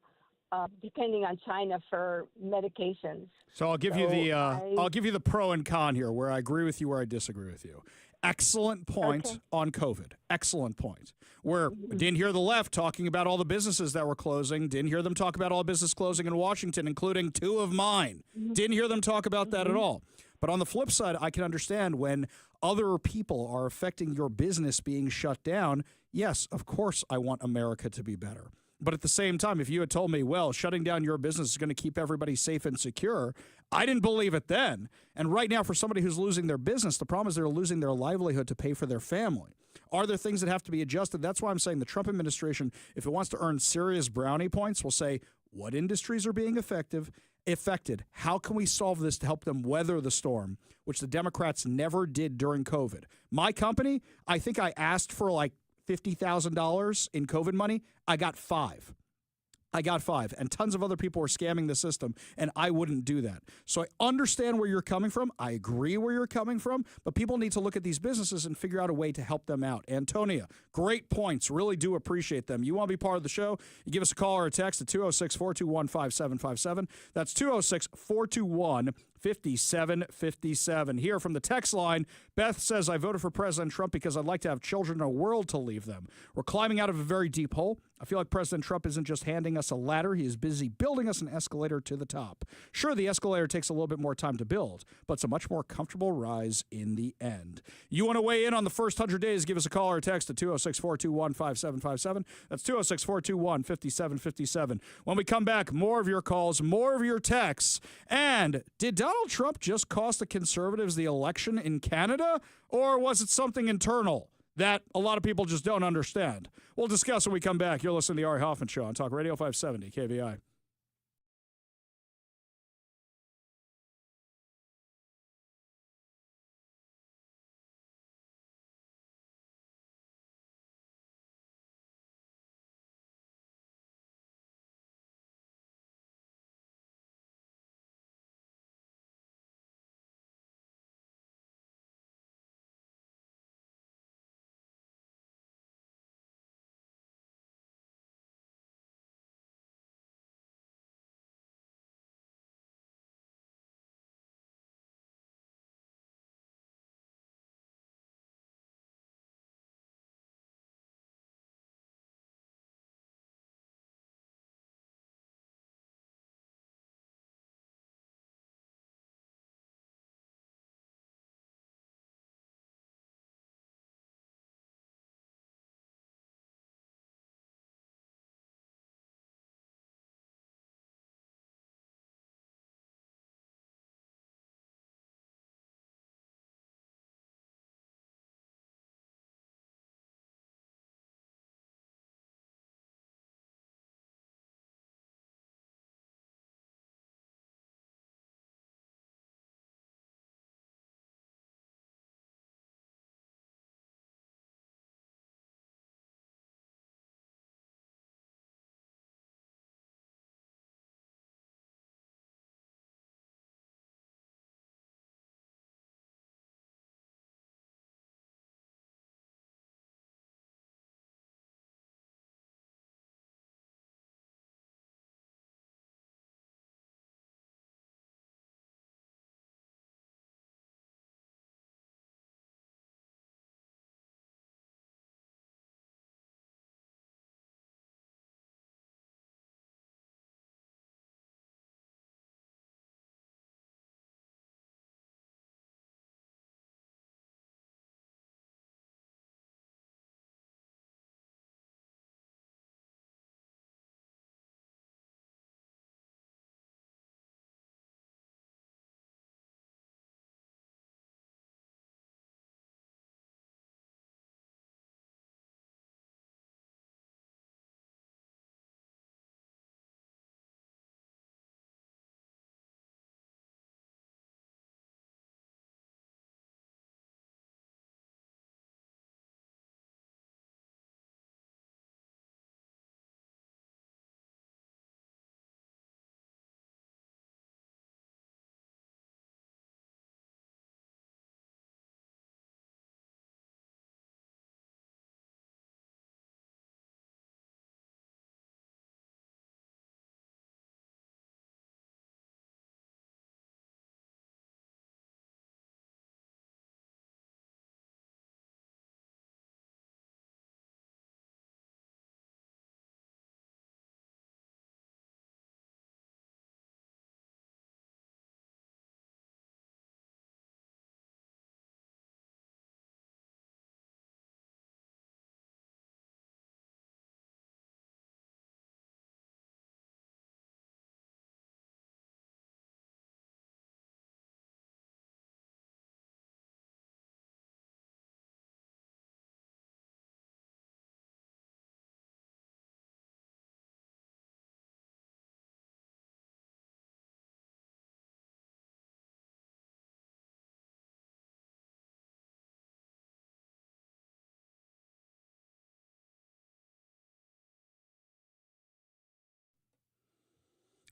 depending on China for medications. So I'll give you the pro and con here, where I agree with you, where I disagree with you. Excellent point on COVID. Excellent point. Where didn't hear the left talking about all the businesses that were closing. Didn't hear them talk about all business closing in Washington, including 2 of mine. Didn't hear them talk about that at all. But on the flip side, I can understand when other people are affecting your business being shut down. Yes, of course, I want America to be better. But at the same time, if you had told me, well, shutting down your business is going to keep everybody safe and secure, I didn't believe it then. And right now, for somebody who's losing their business, the problem is they're losing their livelihood to pay for their family. Are there things that have to be adjusted? That's why I'm saying the Trump administration, if it wants to earn serious brownie points, will say, what industries are being affected? How can we solve this to help them weather the storm, which the Democrats never did during COVID? My company, I think I asked for like $50,000 in COVID money. I got 5. And tons of other people were scamming the system, and I wouldn't do that. So I understand where you're coming from. I agree where you're coming from, but people need to look at these businesses and figure out a way to help them out. Antonia, great points. Really do appreciate them. You want to be part of the show? You give us a call or a text at 206-421-5757. That's 206-421-5757. Here from the text line, Beth says, I voted for President Trump because I'd like to have children and a world to leave them. We're climbing out of a very deep hole. I feel like President Trump isn't just handing us a ladder. He is busy building us an escalator to the top. Sure, the escalator takes a little bit more time to build, but it's a much more comfortable rise in the end. You want to weigh in on the first 100 days, give us a call or a text at 206-421-5757. That's 206-421-5757. When we come back, more of your calls, more of your texts. And did Donald Trump just cost the conservatives the election in Canada, or was it something internal that a lot of people just don't understand? We'll discuss when we come back. You're listening to the Ari Hoffman Show on Talk Radio 570 KVI.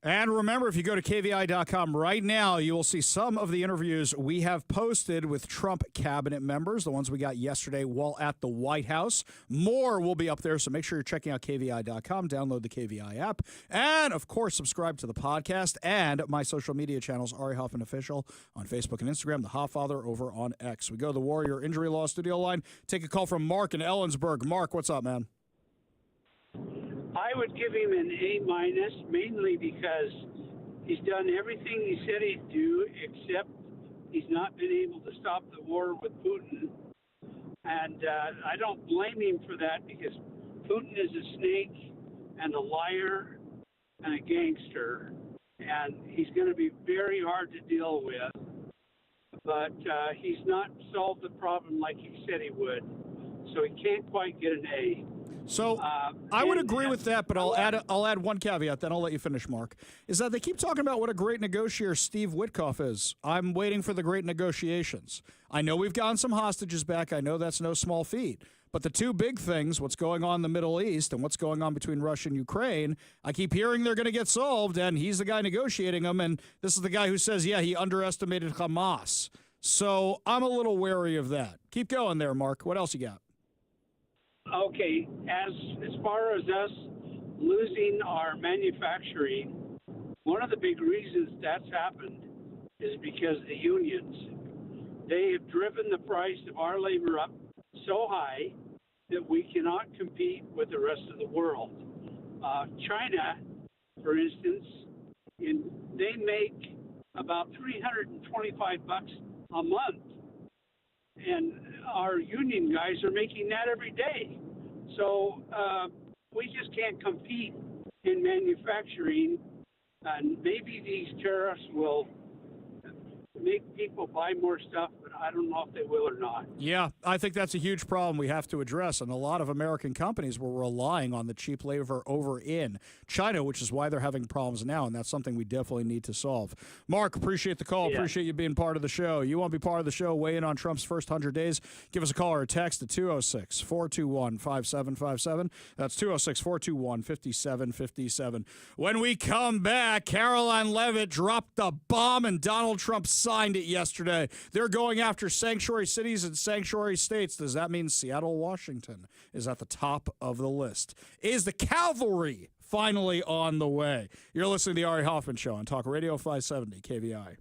And remember, if you go to KVI.com right now, you will see some of the interviews we have posted with Trump cabinet members, the ones we got yesterday while at the White House. More will be up there, so make sure you're checking out KVI.com, download the KVI app, and, of course, subscribe to the podcast and my social media channels, Ari Hoffman Official on Facebook and Instagram, The Hofffather over on X. We go to the Warrior Injury Law studio line. Take a call from Mark in Ellensburg. Mark, what's up, man? I would give him an A-, mainly because he's done everything he said he'd do, except he's not been able to stop the war with Putin. And I don't blame him for that, because Putin is a snake and a liar and a gangster, and he's going to be very hard to deal with. But he's not solved the problem like he said he would, so he can't quite get an A. So I would agree with that, but I'll add one caveat, then I'll let you finish, Mark, is that they keep talking about what a great negotiator Steve Witkoff is. I'm waiting for the great negotiations. I know we've gotten some hostages back. I know that's no small feat. But the two big things, what's going on in the Middle East and what's going on between Russia and Ukraine, I keep hearing they're going to get solved, and he's the guy negotiating them, and this is the guy who says, yeah, he underestimated Hamas. So I'm a little wary of that. Keep going there, Mark. What else you got? Okay, as far as us losing our manufacturing, one of the big reasons that's happened is because the unions. They have driven the price of our labor up so high that we cannot compete with the rest of the world. China, for instance, they make about $325 a month. And our union guys are making that every day. So we just can't compete in manufacturing. And maybe these tariffs will make people buy more stuff, but I don't know if they will or not. Yeah, I think that's a huge problem we have to address, and a lot of American companies were relying on the cheap labor over in China, which is why they're having problems now, and that's something we definitely need to solve. Mark, appreciate the call. Yeah. Appreciate you being part of the show. You want to be part of the show, weigh in on Trump's first 100 days, give us a call or a text at 206-421-5757. That's 206-421-5757. When we come back, Caroline Leavitt dropped the bomb, and Donald Trump signed it yesterday. They're going after sanctuary cities and sanctuary states. Does that mean Seattle, Washington is at the top of the list? Is the cavalry finally on the way? You're listening to the Ari Hoffman Show on Talk Radio 570 KVI.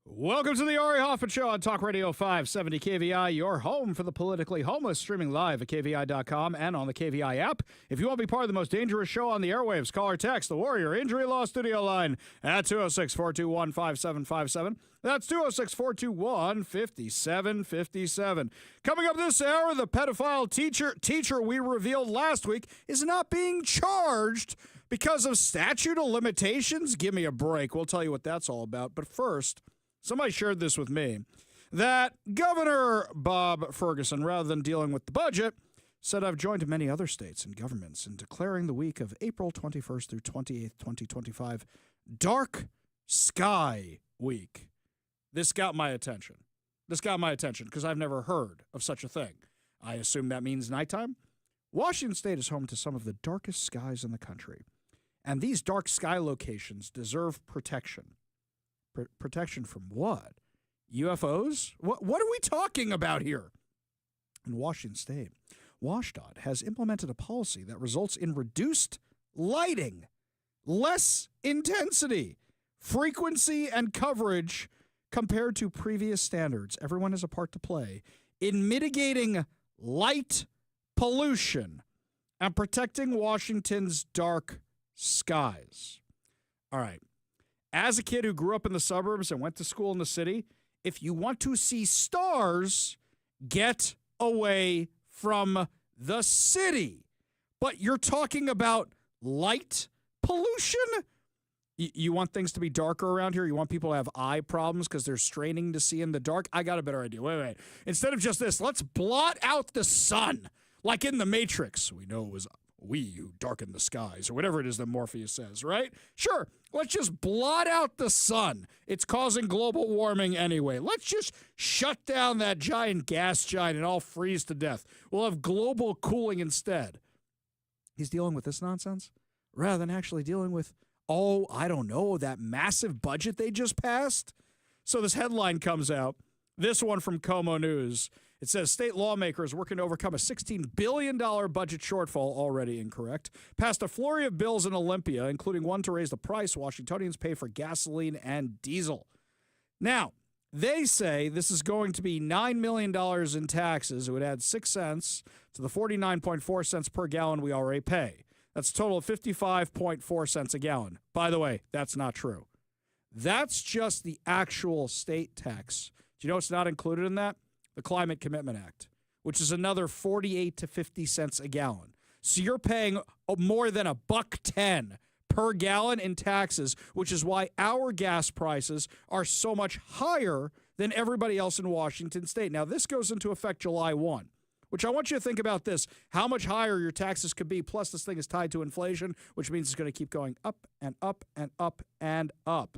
Welcome to the Ari Hoffman Show on Talk Radio 570 KVI, your home for the politically homeless, streaming live at KVI.com and on the KVI app. If you want to be part of the most dangerous show on the airwaves, call or text the Warrior Injury Law Studio line at 206-421-5757. That's 206-421-5757. Coming up this hour, the pedophile teacher we revealed last week is not being charged because of statute of limitations. Give me a break. We'll tell you what that's all about. But first, somebody shared this with me, that Governor Bob Ferguson, rather than dealing with the budget, said, I've joined many other states and governments in declaring the week of April 21st through 28th, 2025, Dark Sky Week. This got my attention. Because I've never heard of such a thing. I assume that means nighttime. Washington State is home to some of the darkest skies in the country. And these dark sky locations deserve protection. Protection from what? UFOs? What are we talking about here? In Washington State, WashDOT has implemented a policy that results in reduced lighting, less intensity, frequency, and coverage compared to previous standards. Everyone has a part to play in mitigating light pollution and protecting Washington's dark skies. All right. As a kid who grew up in the suburbs and went to school in the city, if you want to see stars, get away from the city. But you're talking about light pollution? You want things to be darker around here? You want people to have eye problems because they're straining to see in the dark? I got a better idea. Wait. Instead of just this, let's blot out the sun. Like in The Matrix. We know it was we who darkened the skies, or whatever it is that Morpheus says, right? Sure, let's just blot out the sun. It's causing global warming anyway. Let's just shut down that giant gas giant and all freeze to death. We'll have global cooling instead. He's dealing with this nonsense rather than actually dealing with, I don't know, that massive budget they just passed. So this headline comes out, this one from Como News. It says state lawmakers working to overcome a $16 billion budget shortfall, already incorrect, passed a flurry of bills in Olympia, including one to raise the price Washingtonians pay for gasoline and diesel. Now, they say this is going to be $9 million in taxes. It would add 6 cents to the 49.4 cents per gallon we already pay. That's a total of 55.4 cents a gallon. By the way, that's not true. That's just the actual state tax. Do you know what's not included in that? The Climate Commitment Act, which is another 48 to 50 cents a gallon. So you're paying more than $1.10 per gallon in taxes, which is why our gas prices are so much higher than everybody else in Washington State. Now, this goes into effect July 1, which I want you to think about this, how much higher your taxes could be, plus this thing is tied to inflation, which means it's going to keep going up and up and up and up.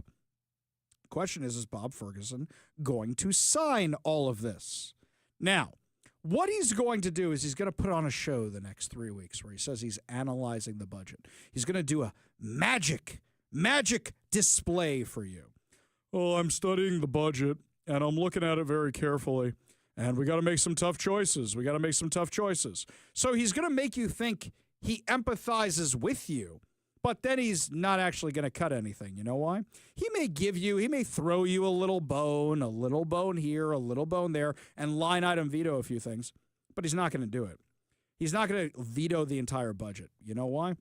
Question is Bob Ferguson going to sign all of this? Now, what he's going to do is he's going to put on a show the next 3 weeks where he says he's analyzing the budget. He's going to do a magic display for you. Oh, I'm studying the budget, and I'm looking at it very carefully, and we got to make some tough choices. So he's going to make you think he empathizes with you. But then he's not actually going to cut anything. You know why? He may throw you a little bone here, a little bone there, and line item veto a few things. But he's not going to do it. He's not going to veto the entire budget. You know why?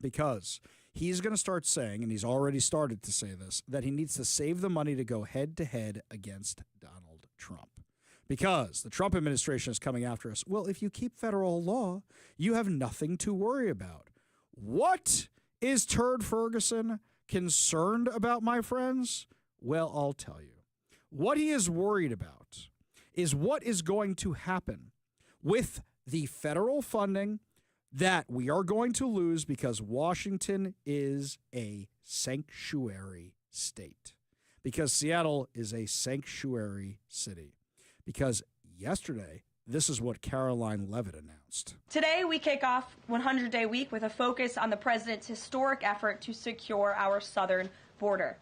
Because he's going to start saying, and he's already started to say this, that he needs to save the money to go head-to-head against Donald Trump. Because the Trump administration is coming after us. Well, if you keep federal law, you have nothing to worry about. What is Turd Ferguson concerned about, my friends? Well, I'll tell you. What he is worried about is what is going to happen with the federal funding that we are going to lose because Washington is a sanctuary state. Because Seattle is a sanctuary city. Because yesterday, this is what Caroline Levitt announced. Today, we kick off 100-day week with a focus on the president's historic effort to secure our southern border.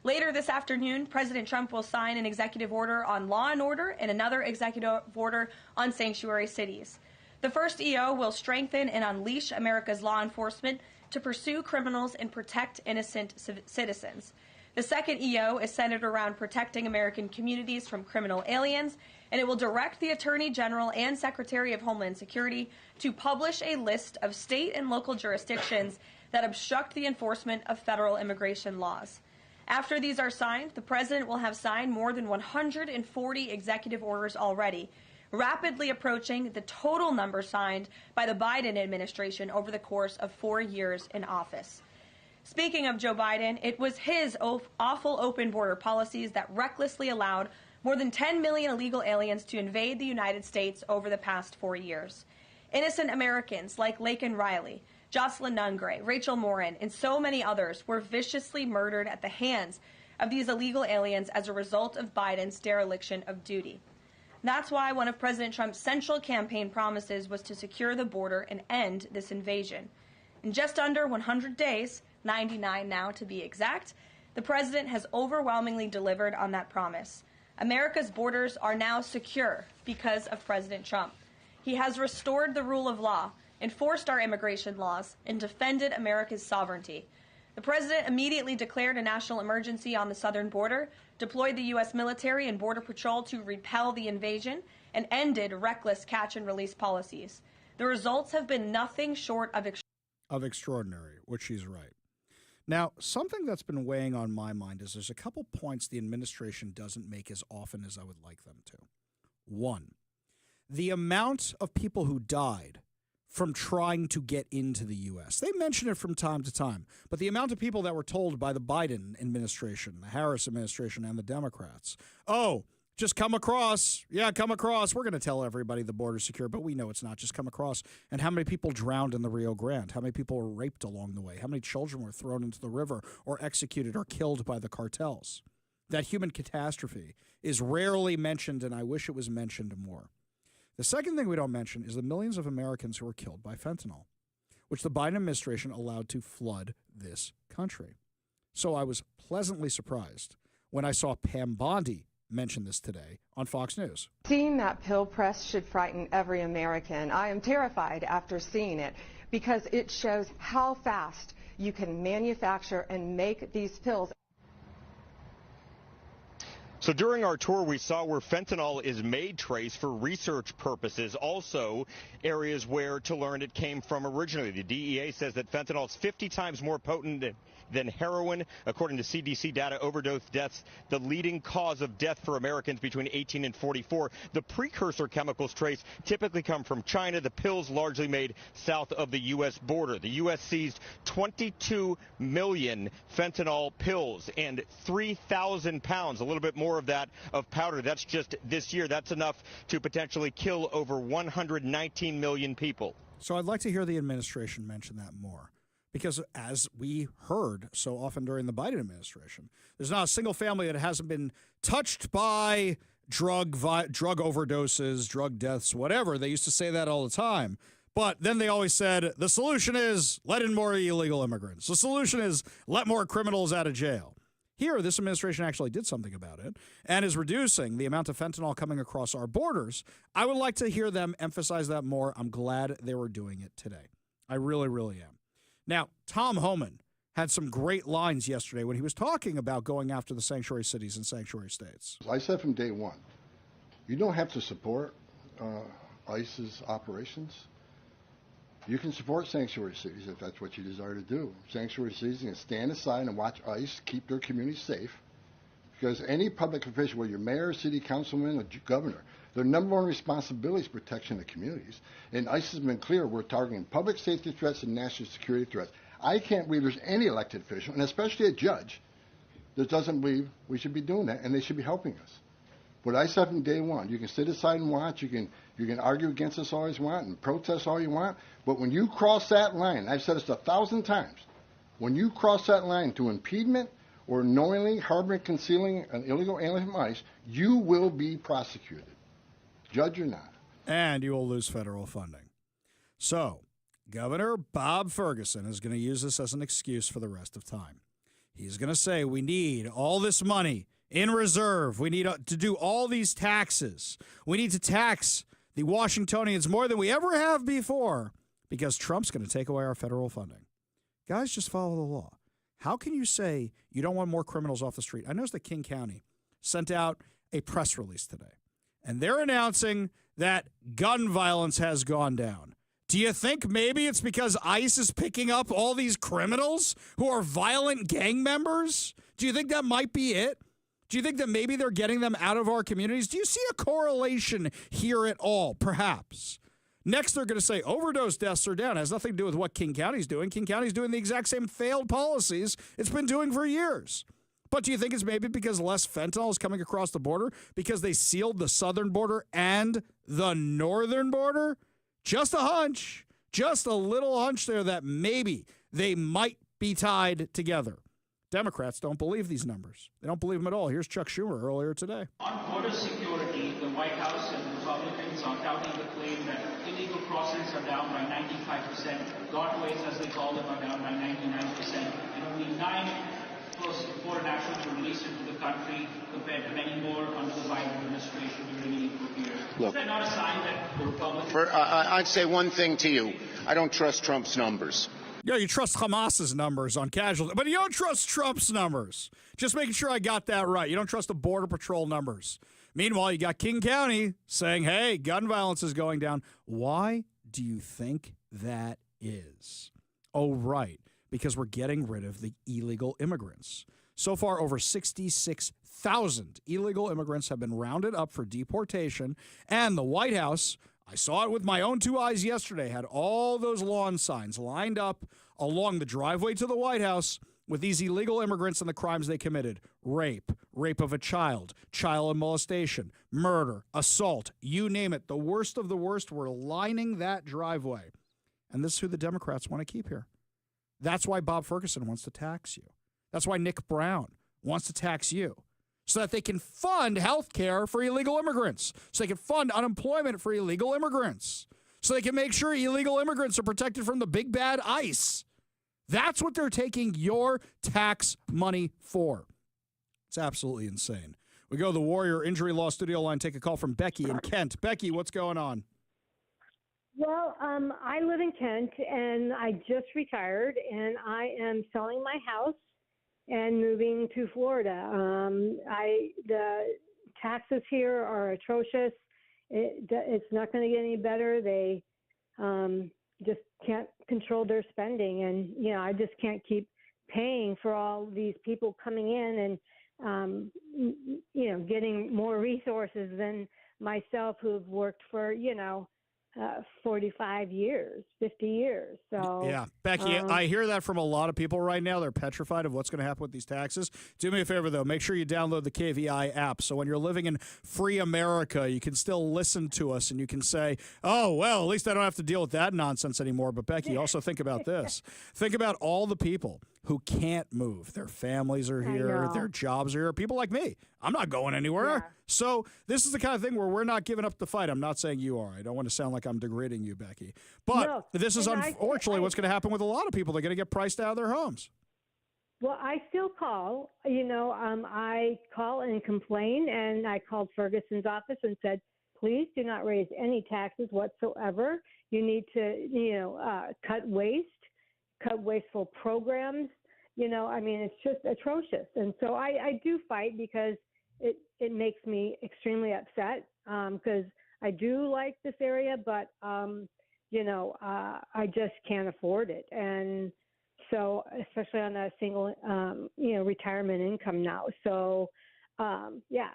Later this afternoon, President Trump will sign an executive order on law and order and another executive order on sanctuary cities. The first EO will strengthen and unleash America's law enforcement to pursue criminals and protect innocent citizens. The second EO is centered around protecting American communities from criminal aliens, and it will direct the Attorney General and Secretary of Homeland Security to publish a list of state and local jurisdictions that obstruct the enforcement of federal immigration laws. After these are signed, the President will have signed more than 140 executive orders already, rapidly approaching the total number signed by the Biden administration over the course of 4 years in office. Speaking of Joe Biden, it was his awful open border policies that recklessly allowed more than 10 million illegal aliens to invade the United States over the past 4 years. Innocent Americans like Laken Riley, Jocelyn Nungray, Rachel Morin, and so many others were viciously murdered at the hands of these illegal aliens as a result of Biden's dereliction of duty. That's why one of President Trump's central campaign promises was to secure the border and end this invasion. In just under 100 days, 99 now to be exact, the president has overwhelmingly delivered on that promise. America's borders are now secure because of President Trump. He has restored the rule of law, enforced our immigration laws, and defended America's sovereignty. The president immediately declared a national emergency on the southern border, deployed the U.S. military and Border Patrol to repel the invasion, and ended reckless catch-and-release policies. The results have been nothing short of extraordinary, which she's right. Now, something that's been weighing on my mind is there's a couple points the administration doesn't make as often as I would like them to. One, the amount of people who died from trying to get into the U.S. They mention it from time to time, but the amount of people that were told by the Biden administration, the Harris administration, and the Democrats, oh, just come across. Yeah, come across. We're going to tell everybody the border's secure, but we know it's not. Just come across. And how many people drowned in the Rio Grande? How many people were raped along the way? How many children were thrown into the river or executed or killed by the cartels? That human catastrophe is rarely mentioned, and I wish it was mentioned more. The second thing we don't mention is the millions of Americans who were killed by fentanyl, which the Biden administration allowed to flood this country. So I was pleasantly surprised when I saw Pam Bondi mention this today on Fox News. Seeing that pill press should frighten every American. I am terrified after seeing it because it shows how fast you can manufacture and make these pills. So during our tour, we saw where fentanyl is made, Trace, for research purposes. Also, areas where to learn it came from originally. The DEA says that fentanyl is 50 times more potent than heroin. According to CDC data, overdose deaths, the leading cause of death for Americans between 18 and 44. The precursor chemicals, Trace, typically come from China. The pills largely made south of the U.S. border. The U.S. seized 22 million fentanyl pills and 3,000 pounds, a little bit more of that, of powder. That's just this year. That's enough to potentially kill over 119 million people. So I'd like to hear the administration mention that more. Because as we heard so often during the Biden administration, there's not a single family that hasn't been touched by drug overdoses, drug deaths, whatever. They used to say that all the time. But then they always said, the solution is let in more illegal immigrants. The solution is let more criminals out of jail. Here, this administration actually did something about it and is reducing the amount of fentanyl coming across our borders. I would like to hear them emphasize that more. I'm glad they were doing it today. I really, really am. Now, Tom Hoffman had some great lines yesterday when he was talking about going after the sanctuary cities and sanctuary states. I said from day one, you don't have to support ICE's operations. You can support sanctuary cities if that's what you desire to do. Sanctuary cities can stand aside and watch ICE keep their communities safe, because any public official, whether you're mayor, city councilman, or governor, their number one responsibility is protection of communities. And ICE has been clear, we're targeting public safety threats and national security threats. I can't believe there's any elected official, and especially a judge, that doesn't believe we should be doing that, and they should be helping us. What I said from day one, you can sit aside and watch, you can argue against us all you want and protest all you want, but when you cross that line, I've said this 1,000 times, when you cross that line to impediment or knowingly harboring, concealing an illegal alien from ICE, you will be prosecuted, judge or not. And you will lose federal funding. So, Governor Bob Ferguson is going to use this as an excuse for the rest of time. He's going to say, we need all this money in reserve. We need to do all these taxes. We need to tax the Washingtonians more than we ever have before because Trump's going to take away our federal funding. Guys, just follow the law. How can you say you don't want more criminals off the street? I noticed that King County sent out a press release today, and they're announcing that gun violence has gone down. Do you think maybe it's because ICE is picking up all these criminals who are violent gang members? Do you think that might be it? Do you think that maybe they're getting them out of our communities? Do you see a correlation here at all, perhaps? Next, they're going to say overdose deaths are down. It has nothing to do with what King County's doing. King County's doing the exact same failed policies it's been doing for years. But do you think it's maybe because less fentanyl is coming across the border because they sealed the southern border and the northern border? Just a hunch, just a little hunch there that maybe they might be tied together. Democrats don't believe these numbers. They don't believe them at all. Here's Chuck Schumer earlier today. On border security, the White House and the Republicans are touting the claim that illegal crossings are down by 95%, guardways, as they call them, are down by 99%, and only 9 border nationals were released into the country compared to many more under the Biden administration during the years. Is that not a sign that the Republicans... I'd say one thing to you. I don't trust Trump's numbers. Yeah, you trust Hamas's numbers on casualties, but you don't trust Trump's numbers. Just making sure I got that right. You don't trust the Border Patrol numbers. Meanwhile, you got King County saying, hey, gun violence is going down. Why do you think that is? Oh, right, because we're getting rid of the illegal immigrants. So far, over 66,000 illegal immigrants have been rounded up for deportation, and the White House, I saw it with my own 2 eyes yesterday, had all those lawn signs lined up along the driveway to the White House with these illegal immigrants and the crimes they committed. Rape of a child molestation, murder, assault, you name it. The worst of the worst were lining that driveway. And this is who the Democrats want to keep here. That's why Bob Ferguson wants to tax you. That's why Nick Brown wants to tax you. So that they can fund health care for illegal immigrants. So they can fund unemployment for illegal immigrants. So they can make sure illegal immigrants are protected from the big bad ICE. That's what they're taking your tax money for. It's absolutely insane. We go to the Warrior Injury Law Studio line, take a call from Becky in Kent. Becky, what's going on? Well, I live in Kent, and I just retired, and I am selling my house and moving to Florida. The taxes here are atrocious. It's not going to get any better. They just can't control their spending, and I just can't keep paying for all these people coming in and getting more resources than myself, who've worked for 45 years, 50 years. So yeah, Becky, I hear that from a lot of people right now. They're petrified of what's going to happen with these taxes. Do me a favor, though. Make sure you download the KVI app. So when you're living in free America, you can still listen to us and you can say, oh, well, at least I don't have to deal with that nonsense anymore. But Becky, also think about this. Think about all the people who can't move. Their families are here. Their jobs are here. People like me. I'm not going anywhere. Yeah. So this is the kind of thing where we're not giving up the fight. I'm not saying you are. I don't want to sound like I'm degrading you, Becky. But this is unfortunately what's going to happen with a lot of people. They're going to get priced out of their homes. Well, I still call. I call and complain, and I called Ferguson's office and said, please do not raise any taxes whatsoever. You need to, cut wasteful programs. It's just atrocious. And so I do fight because it makes me extremely upset because I do like this area, but, I just can't afford it. And so, especially on a single, retirement income now. So, yeah.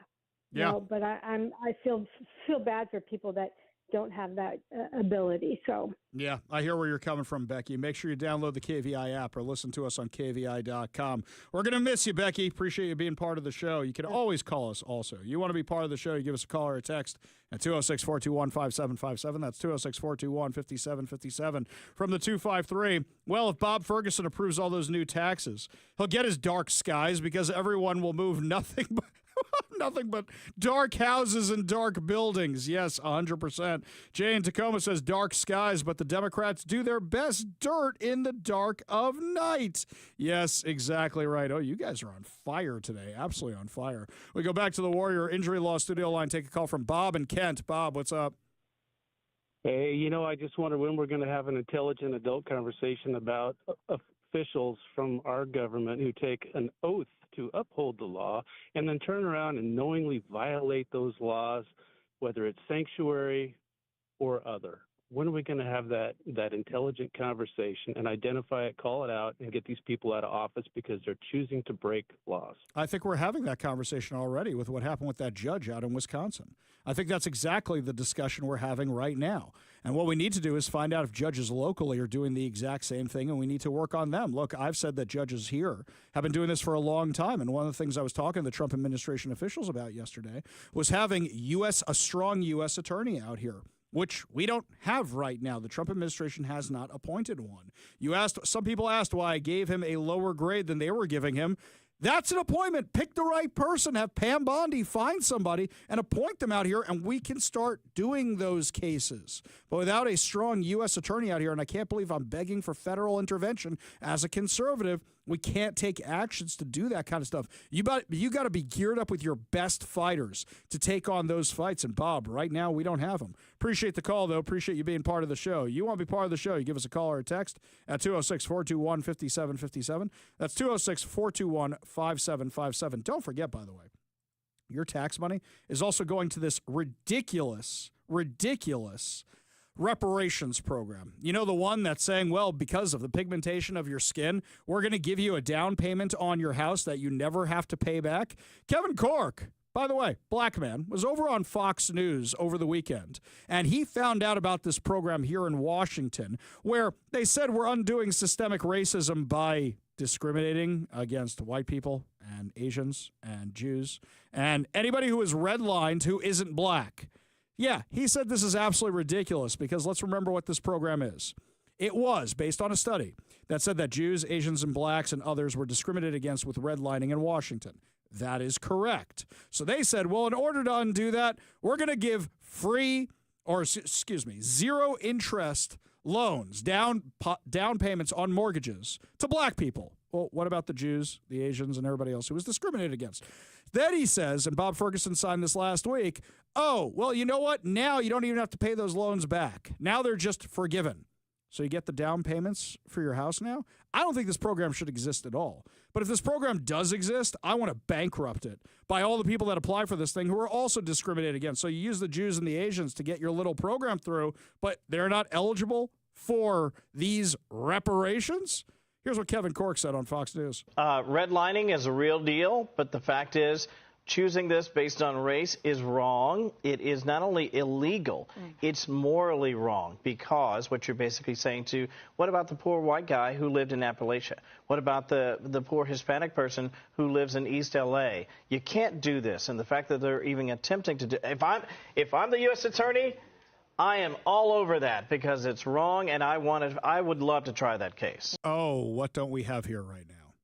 But I feel bad for people that don't have that ability. So yeah, I hear where you're coming from, Becky. Make sure you download the KVI app or listen to us on KVI.com. We're going to miss you, Becky. Appreciate you being part of the show. You can always call us also. You want to be part of the show, you give us a call or a text at 206-421-5757. That's 206-421-5757 from the 253. Well, if Bob Ferguson approves all those new taxes, he'll get his dark skies because everyone will move nothing but dark houses and dark buildings. Yes, 100%. Jay in Tacoma says dark skies, but the Democrats do their best dirt in the dark of night. Yes, exactly right. Oh, you guys are on fire today. Absolutely on fire. We go back to the Warrior Injury Law Studio line. Take a call from Bob in Kent. Bob, what's up? Hey, I just wonder when we're going to have an intelligent adult conversation about officials from our government who take an oath to uphold the law and then turn around and knowingly violate those laws, whether it's sanctuary or other. When are we going to have that intelligent conversation and identify it, call it out, and get these people out of office because they're choosing to break laws? I think we're having that conversation already with what happened with that judge out in Wisconsin. I think that's exactly the discussion we're having right now. And what we need to do is find out if judges locally are doing the exact same thing, and we need to work on them. Look, I've said that judges here have been doing this for a long time, and one of the things I was talking to the Trump administration officials about yesterday was having a strong U.S. attorney out here, which we don't have right now. The Trump administration has not appointed one. Some people asked why I gave him a lower grade than they were giving him. That's an appointment. Pick the right person. Have Pam Bondi find somebody and appoint them out here, and we can start doing those cases. But without a strong U.S. attorney out here, and I can't believe I'm begging for federal intervention as a conservative, we can't take actions to do that kind of stuff. You got to be geared up with your best fighters to take on those fights. And, Bob, right now we don't have them. Appreciate the call, though. Appreciate you being part of the show. You want to be part of the show, you give us a call or a text at 206-421-5757. That's 206-421-5757. Don't forget, by the way, your tax money is also going to this ridiculous reparations program. You know, the one that's saying, well, because of the pigmentation of your skin, we're going to give you a down payment on your house that you never have to pay back. Kevin Corke, by the way, black man, was over on Fox News over the weekend, and he found out about this program here in Washington where they said we're undoing systemic racism by discriminating against white people and Asians and Jews and anybody who is redlined who isn't black. Yeah, he said this is absolutely ridiculous because let's remember what this program is. It was based on a study that said that Jews, Asians, and blacks and others were discriminated against with redlining in Washington. That is correct. So they said, well, in order to undo that, we're going to give zero interest loans, down payments on mortgages to black people. Well, what about the Jews, the Asians, and everybody else who was discriminated against? Then he says, and Bob Ferguson signed this last week, oh, well, you know what? Now you don't even have to pay those loans back. Now they're just forgiven. So you get the down payments for your house now? I don't think this program should exist at all. But if this program does exist, I want to bankrupt it by all the people that apply for this thing who are also discriminated against. So you use the Jews and the Asians to get your little program through, but they're not eligible for these reparations? Here's what Kevin Corke said on Fox News. Redlining is a real deal, but the fact is choosing this based on race is wrong. It is not only illegal, it's morally wrong because what you're basically saying to, what about the poor white guy who lived in Appalachia? What about the poor Hispanic person who lives in East L.A.? You can't do this. And the fact that they're even attempting to do, if I'm the U.S. attorney, I am all over that because it's wrong, and I would love to try that case. Oh, what don't we have here right now?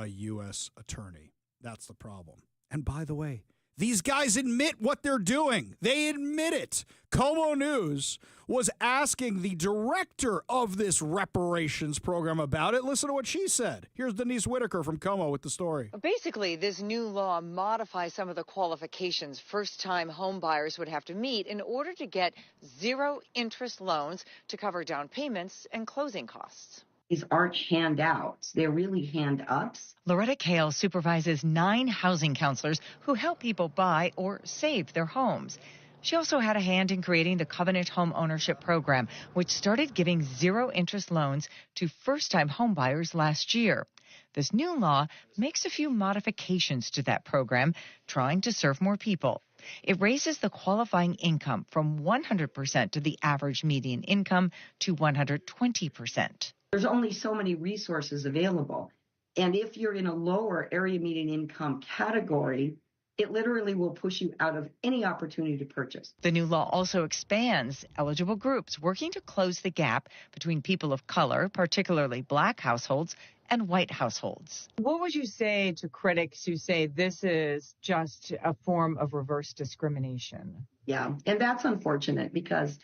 A U.S. attorney. That's the problem. And by the way, these guys admit what they're doing. They admit it. Como News was asking the director of this reparations program about it. Listen to what she said. Here's Denise Whitaker from Como with the story. Basically, this new law modifies some of the qualifications first-time home buyers would have to meet in order to get zero interest loans to cover down payments and closing costs. These aren't handouts. They're really hand-ups. Loretta Kale supervises 9 housing counselors who help people buy or save their homes. She also had a hand in creating the Covenant Home Ownership Program, which started giving zero-interest loans to first-time homebuyers last year. This new law makes a few modifications to that program, trying to serve more people. It raises the qualifying income from 100% of the average median income to 120%. There's only so many resources available. And if you're in a lower area median income category, it literally will push you out of any opportunity to purchase. The new law also expands eligible groups working to close the gap between people of color, particularly black households, and white households. What would you say to critics who say this is just a form of reverse discrimination? Yeah, and that's unfortunate because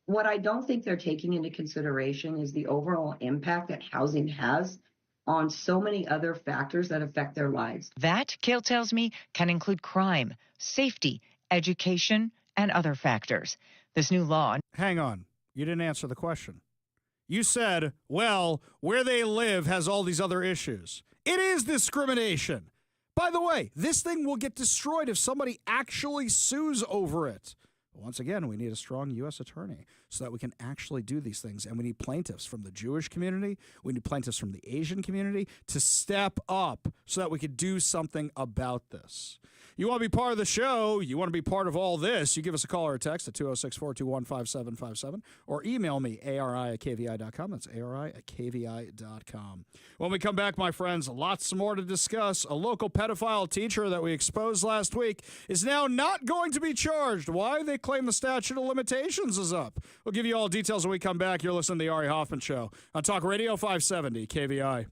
what I don't think they're taking into consideration is the overall impact that housing has on so many other factors that affect their lives. That, Kale tells me, can include crime, safety, education, and other factors. This new law... Hang on. You didn't answer the question. You said, well, where they live has all these other issues. It is discrimination. By the way, this thing will get destroyed if somebody actually sues over it. But once again, we need a strong U.S. attorney so that we can actually do these things. And we need plaintiffs from the Jewish community. We need plaintiffs from the Asian community to step up so that we could do something about this. You want to be part of the show, you want to be part of all this, you give us a call or a text at 206-421-5757 or email me, ari@kvi.com. That's ari@kvi.com. When we come back, my friends, lots more to discuss. A local pedophile teacher that we exposed last week is now not going to be charged. Why? They claim the statute of limitations is up. We'll give you all details when we come back. You're listening to the Ari Hoffman Show on Talk Radio 570 KVI.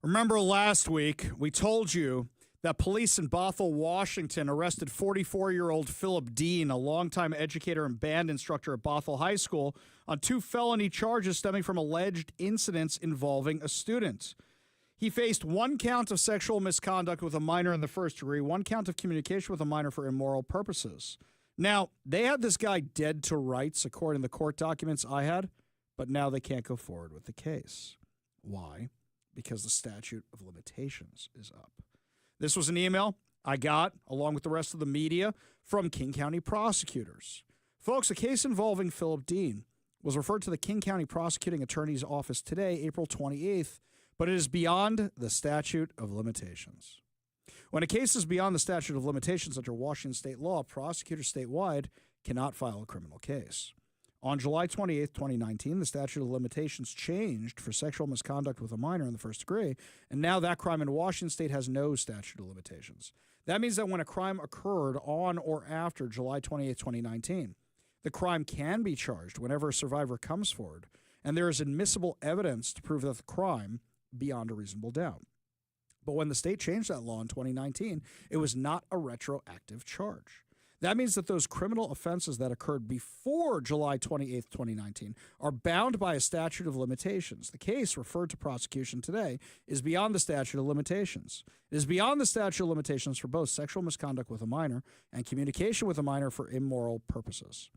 Remember last week, we told you that police in Bothell, Washington arrested 44-year-old Philip Dean, a longtime educator and band instructor at Bothell High School, on 2 felony charges stemming from alleged incidents involving a student. He faced 1 count of sexual misconduct with a minor in the first degree, 1 count of communication with a minor for immoral purposes. Now, they had this guy dead to rights, according to the court documents I had, but now they can't go forward with the case. Why? Because the statute of limitations is up. This was an email I got, along with the rest of the media, from King County prosecutors. Folks, a case involving Philip Dean was referred to the King County Prosecuting Attorney's Office today, April 28th, but it is beyond the statute of limitations. When a case is beyond the statute of limitations under Washington state law, prosecutors statewide cannot file a criminal case. On July 28, 2019, the statute of limitations changed for sexual misconduct with a minor in the first degree, and now that crime in Washington state has no statute of limitations. That means that when a crime occurred on or after July 28, 2019, the crime can be charged whenever a survivor comes forward, and there is admissible evidence to prove that the crime beyond a reasonable doubt. But when the state changed that law in 2019, it was not a retroactive charge. That means that those criminal offenses that occurred before July 28, 2019 are bound by a statute of limitations. The case referred to prosecution today is beyond the statute of limitations. It is beyond the statute of limitations for both sexual misconduct with a minor and communication with a minor for immoral purposes.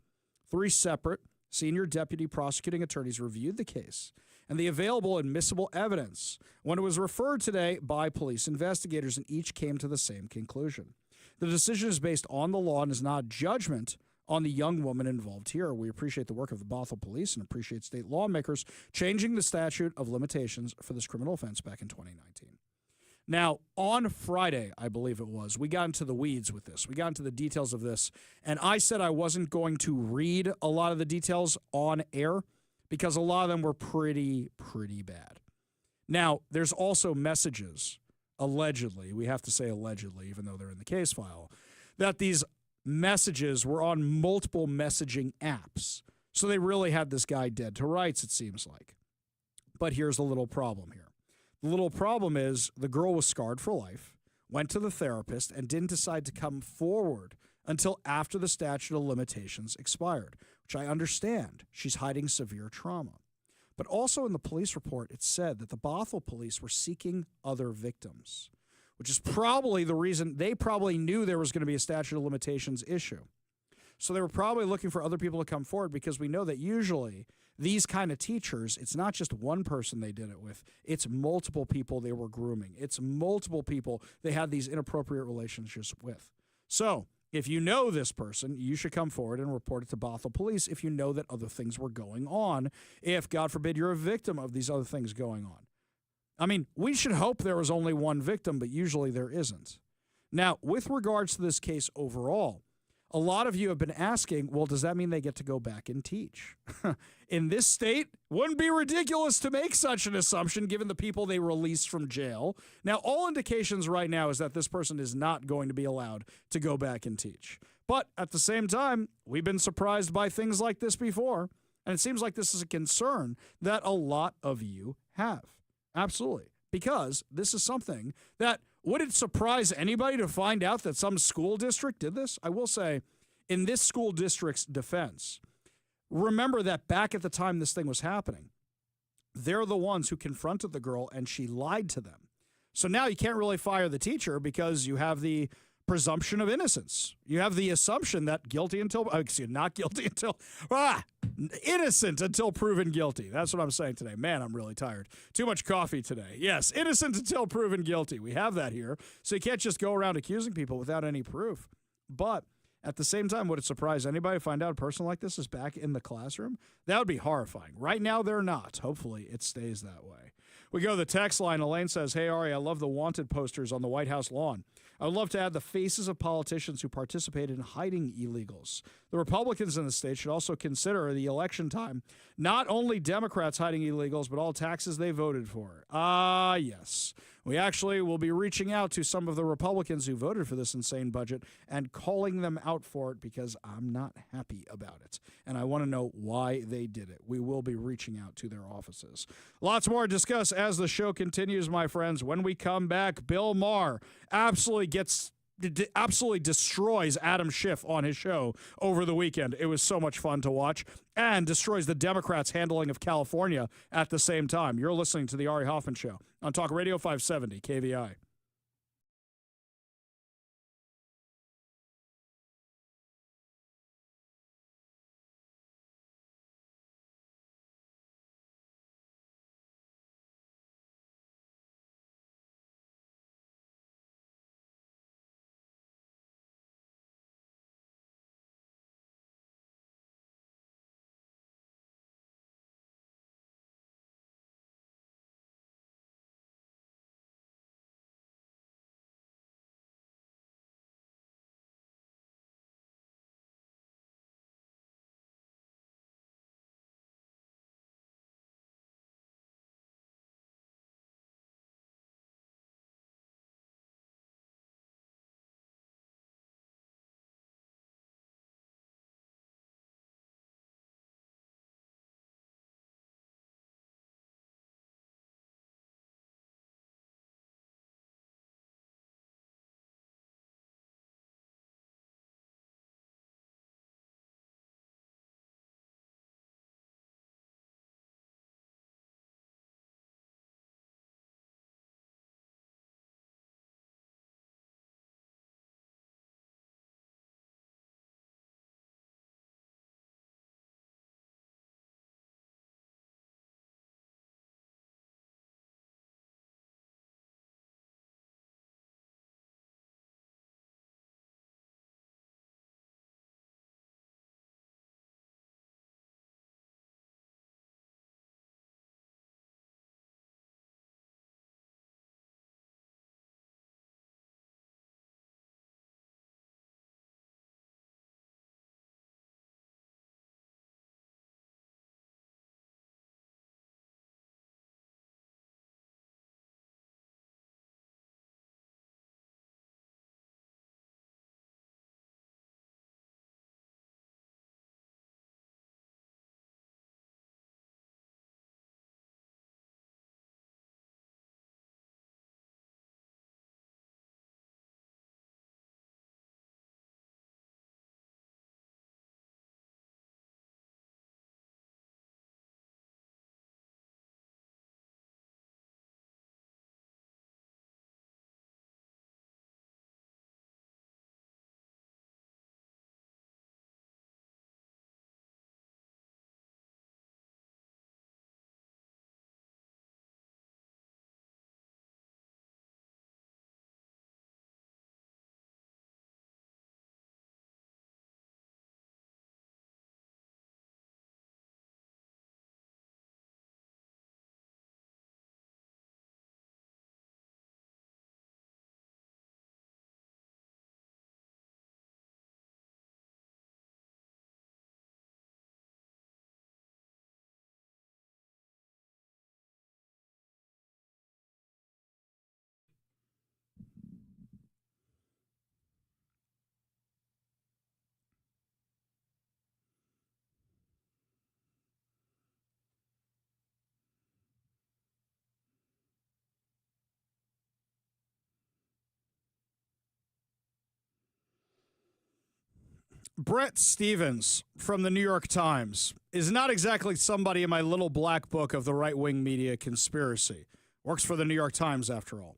3 separate senior deputy prosecuting attorneys reviewed the case and the available admissible evidence when it was referred today by police investigators, and each came to the same conclusion. The decision is based on the law and is not judgment on the young woman involved here. We appreciate the work of the Bothell Police and appreciate state lawmakers changing the statute of limitations for this criminal offense back in 2019. Now, on Friday, I believe it was, we got into the weeds with this. We got into the details of this, and I said I wasn't going to read a lot of the details on air because a lot of them were pretty bad. Now, there's also messages, allegedly, we have to say allegedly, even though they're in the case file, that these messages were on multiple messaging apps. So they really had this guy dead to rights, it seems like. But here's a little problem here. The little problem is the girl was scarred for life, went to the therapist, and didn't decide to come forward until after the statute of limitations expired, which I understand. She's hiding severe trauma. But also in the police report, it said that the Bothell police were seeking other victims, which is probably the reason they probably knew there was going to be a statute of limitations issue. So they were probably looking for other people to come forward because we know that usually these kind of teachers, it's not just one person they did it with. It's multiple people they were grooming. It's multiple people they had these inappropriate relationships with. So if you know this person, you should come forward and report it to Bothell Police if you know that other things were going on, if, God forbid, you're a victim of these other things going on. I mean, we should hope there was only one victim, but usually there isn't. Now, with regards to this case overall, a lot of you have been asking, well, does that mean they get to go back and teach? In this state, wouldn't be ridiculous to make such an assumption given the people they released from jail. Now, all indications right now is that this person is not going to be allowed to go back and teach. But at the same time, we've been surprised by things like this before, and it seems like this is a concern that a lot of you have. Absolutely. Because this is something that, would it surprise anybody to find out that some school district did this? I will say, in this school district's defense, remember that back at the time this thing was happening, they're the ones who confronted the girl and she lied to them. So now you can't really fire the teacher because you have the presumption of innocence. You have the assumption that innocent until proven guilty. That's what I'm saying today. Man, I'm really tired. Too much coffee today. Yes, innocent until proven guilty. We have that here. So you can't just go around accusing people without any proof. But at the same time, would it surprise anybody to find out a person like this is back in the classroom? That would be horrifying. Right now, they're not. Hopefully, it stays that way. We go to the text line. Elaine says, hey, Ari, I love the wanted posters on the White House lawn. I would love to add the faces of politicians who participated in hiding illegals. The Republicans in the state should also consider the election time, not only Democrats hiding illegals, but all taxes they voted for. Yes. We actually will be reaching out to some of the Republicans who voted for this insane budget and calling them out for it because I'm not happy about it. And I want to know why they did it. We will be reaching out to their offices. Lots more to discuss as the show continues, my friends. When we come back, Bill Maher absolutely destroys Adam Schiff on his show over the weekend. It was so much fun to watch, and destroys the Democrats' handling of California at the same time. You're listening to the Ari Hoffman Show on Talk Radio 570 KVI. Brett Stevens from the New York Times is not exactly somebody in my little black book of the right-wing media conspiracy. Works for the New York Times, after all.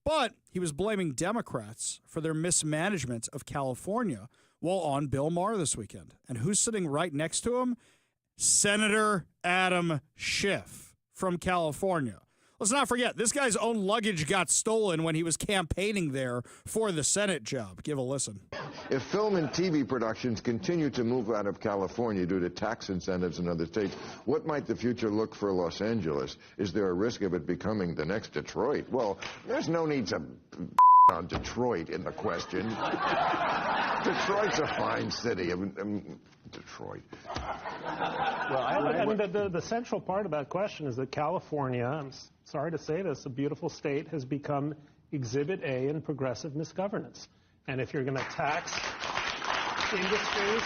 But he was blaming Democrats for their mismanagement of California while on Bill Maher this weekend. And who's sitting right next to him? Senator Adam Schiff from California. Let's not forget, this guy's own luggage got stolen when he was campaigning there for the Senate job. Give a listen. If film and TV productions continue to move out of California due to tax incentives in other states, what might the future look for Los Angeles? Is there a risk of it becoming the next Detroit? Well, there's no need to on Detroit in the question. Detroit's a fine city. Detroit. Well, I mean, the central part of that question is that California, I'm sorry to say this, a beautiful state, has become Exhibit A in progressive misgovernance. And if you're going to tax industries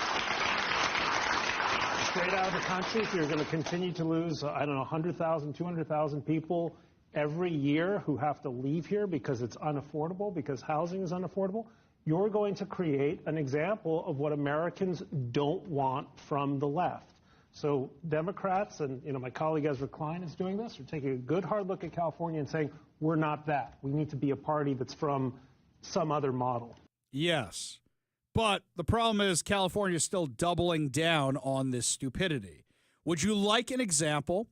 straight out of the country, if you're going to continue to lose, 100,000, 200,000 people every year who have to leave here because it's unaffordable, because housing is unaffordable, you're going to create an example of what Americans don't want from the left. So Democrats, and my colleague Ezra Klein is doing this, are taking a good hard look at California and saying, we're not that. We need to be a party that's from some other model. Yes. But the problem is California is still doubling down on this stupidity. Would you like an example?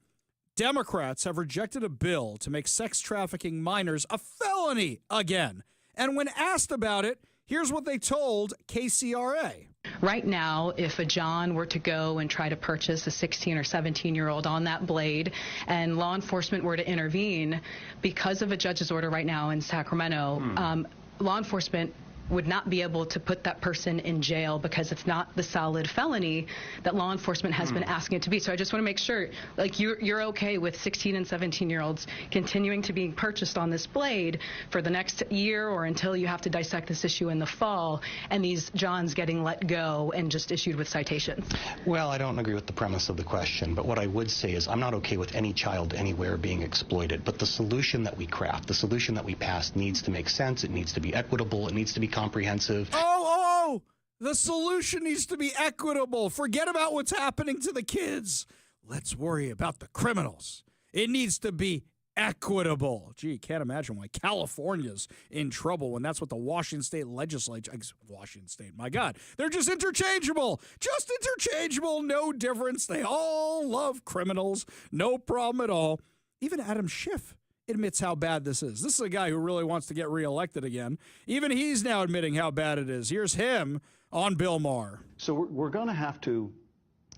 Democrats have rejected a bill to make sex trafficking minors a felony again. And when asked about it, here's what they told KCRA. Right now, if a John were to go and try to purchase a 16 or 17-year-old on that blade and law enforcement were to intervene, because of a judge's order right now in Sacramento, law enforcement would not be able to put that person in jail because it's not the solid felony that law enforcement has been asking it to be. So I just want to make sure, like, you're okay with 16 and 17-year-olds continuing to be purchased on this blade for the next year or until you have to dissect this issue in the fall, and these Johns getting let go and just issued with citations? Well, I don't agree with the premise of the question, but what I would say is I'm not okay with any child anywhere being exploited, but the solution that we craft, the solution that we pass needs to make sense, it needs to be equitable, it needs to be comprehensive. Oh, the solution needs to be equitable. Forget about what's happening to the kids. Let's worry about the criminals. It needs to be equitable. Gee, can't imagine why California's in trouble when that's what the Washington State legislature, Washington State, my God, they're just interchangeable. Just interchangeable, no difference. They all love criminals, no problem at all. Even Adam Schiff admits how bad this is. This is a guy who really wants to get reelected again. Even he's now admitting how bad it is. Here's him on Bill Maher. So we're going to have to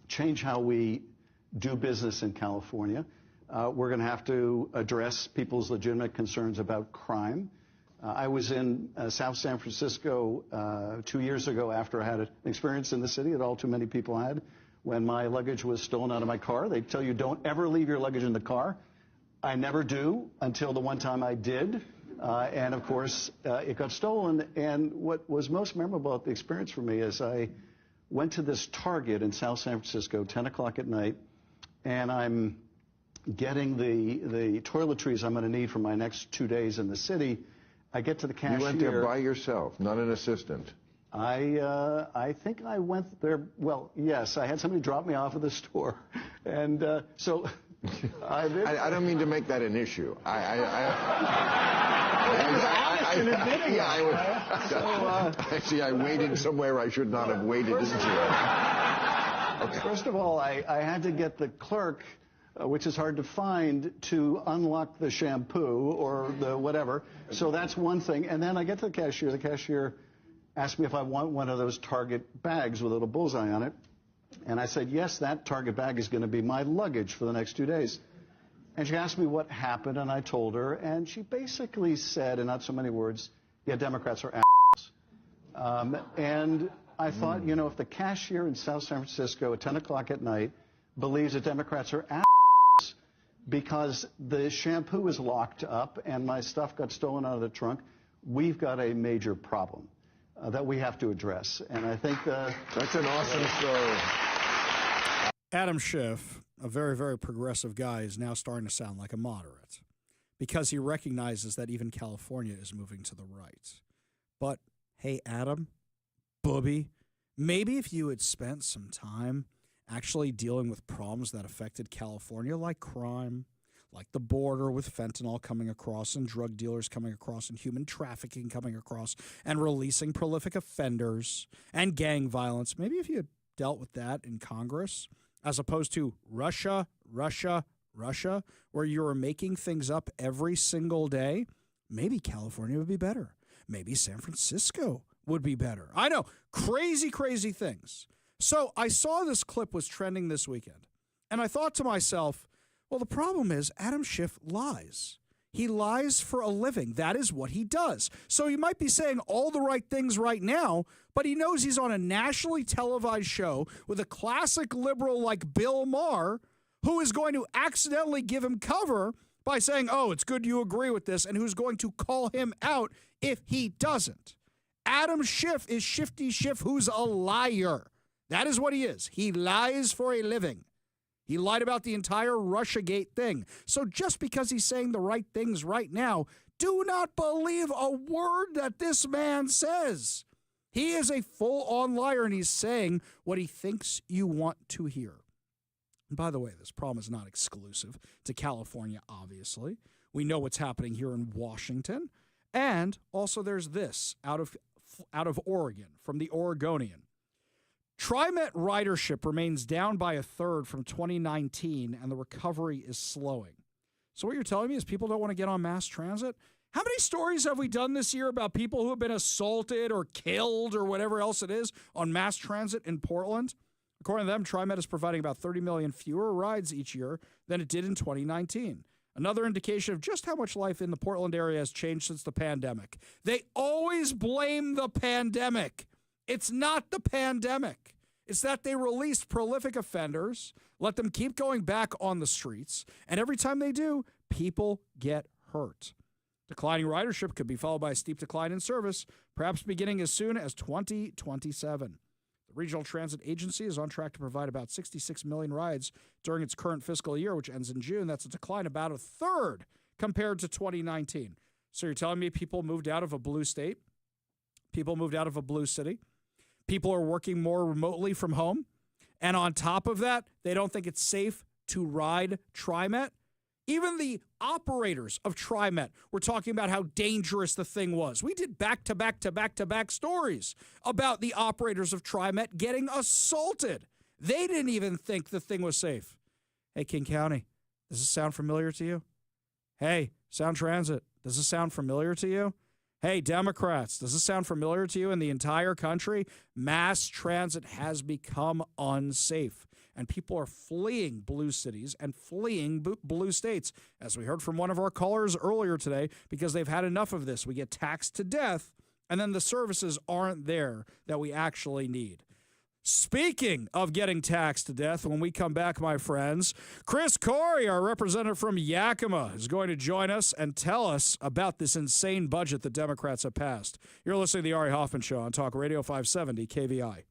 change how we do business in California. We're going to have to address people's legitimate concerns about crime. I was in South San Francisco 2 years ago after I had an experience in the city that all too many people had when my luggage was stolen out of my car. They tell you don't ever leave your luggage in the car. I never do until the one time I did. And, of course, it got stolen. And what was most memorable about the experience for me is I went to this Target in South San Francisco, 10 o'clock at night, and I'm getting the toiletries I'm going to need for my next 2 days in the city. I get to the cashier. You went there by yourself, not an assistant. I think I went there. Well, yes, I had somebody drop me off at the store. And so... I don't mean to make that an issue. Actually, I waited somewhere I should not have waited. First of all, I had to get the clerk, which is hard to find, to unlock the shampoo or the whatever. So that's one thing. And then I get to the cashier. The cashier asked me if I want one of those Target bags with a little bullseye on it. And I said, yes, that Target bag is going to be my luggage for the next 2 days. And she asked me what happened, and I told her, and she basically said, in not so many words, yeah, Democrats are assholes. And I thought, if the cashier in South San Francisco at 10 o'clock at night believes that Democrats are assholes because the shampoo is locked up and my stuff got stolen out of the trunk, we've got a major problem that we have to address. And I think that's an awesome story. Adam Schiff, a very, very progressive guy, is now starting to sound like a moderate because he recognizes that even California is moving to the right. But, hey, Adam, Booby, maybe if you had spent some time actually dealing with problems that affected California, like crime, like the border with fentanyl coming across and drug dealers coming across and human trafficking coming across and releasing prolific offenders and gang violence. Maybe if you had dealt with that in Congress as opposed to Russia, where you were making things up every single day, maybe California would be better. Maybe San Francisco would be better. I know, crazy, crazy things. So I saw this clip was trending this weekend, and I thought to myself, well, the problem is Adam Schiff lies. He lies for a living. That is what he does. So he might be saying all the right things right now, but he knows he's on a nationally televised show with a classic liberal like Bill Maher, who is going to accidentally give him cover by saying, oh, it's good you agree with this, and who's going to call him out if he doesn't. Adam Schiff is Shifty Schiff, who's a liar. That is what he is. He lies for a living. He lied about the entire Russiagate thing. So just because he's saying the right things right now, do not believe a word that this man says. He is a full-on liar, and he's saying what he thinks you want to hear. And by the way, this problem is not exclusive to California, obviously. We know what's happening here in Washington. And also there's this out of Oregon, from the Oregonian. TriMet ridership remains down by a third from 2019, and the recovery is slowing. So what you're telling me is people don't want to get on mass transit? How many stories have we done this year about people who have been assaulted or killed or whatever else it is on mass transit in Portland? According to them, TriMet is providing about 30 million fewer rides each year than it did in 2019. Another indication of just how much life in the Portland area has changed since the pandemic. They always blame the pandemic. It's not the pandemic. It's that they released prolific offenders, let them keep going back on the streets, and every time they do, people get hurt. Declining ridership could be followed by a steep decline in service, perhaps beginning as soon as 2027. The Regional Transit Agency is on track to provide about 66 million rides during its current fiscal year, which ends in June. That's a decline about a third compared to 2019. So you're telling me people moved out of a blue state? People moved out of a blue city? People are working more remotely from home? And on top of that, they don't think it's safe to ride TriMet? Even the operators of TriMet were talking about how dangerous the thing was. We did back-to-back stories about the operators of TriMet getting assaulted. They didn't even think the thing was safe. Hey, King County, does this sound familiar to you? Hey, Sound Transit, does this sound familiar to you? Hey, Democrats, does this sound familiar to you? In the entire country, mass transit has become unsafe, and people are fleeing blue cities and fleeing blue states, as we heard from one of our callers earlier today, because they've had enough of this. We get taxed to death, and then the services aren't there that we actually need. Speaking of getting taxed to death, when we come back, my friends, Chris Corey, our representative from Yakima, is going to join us and tell us about this insane budget the Democrats have passed. You're listening to the Ari Hoffman Show on Talk Radio 570 KVI.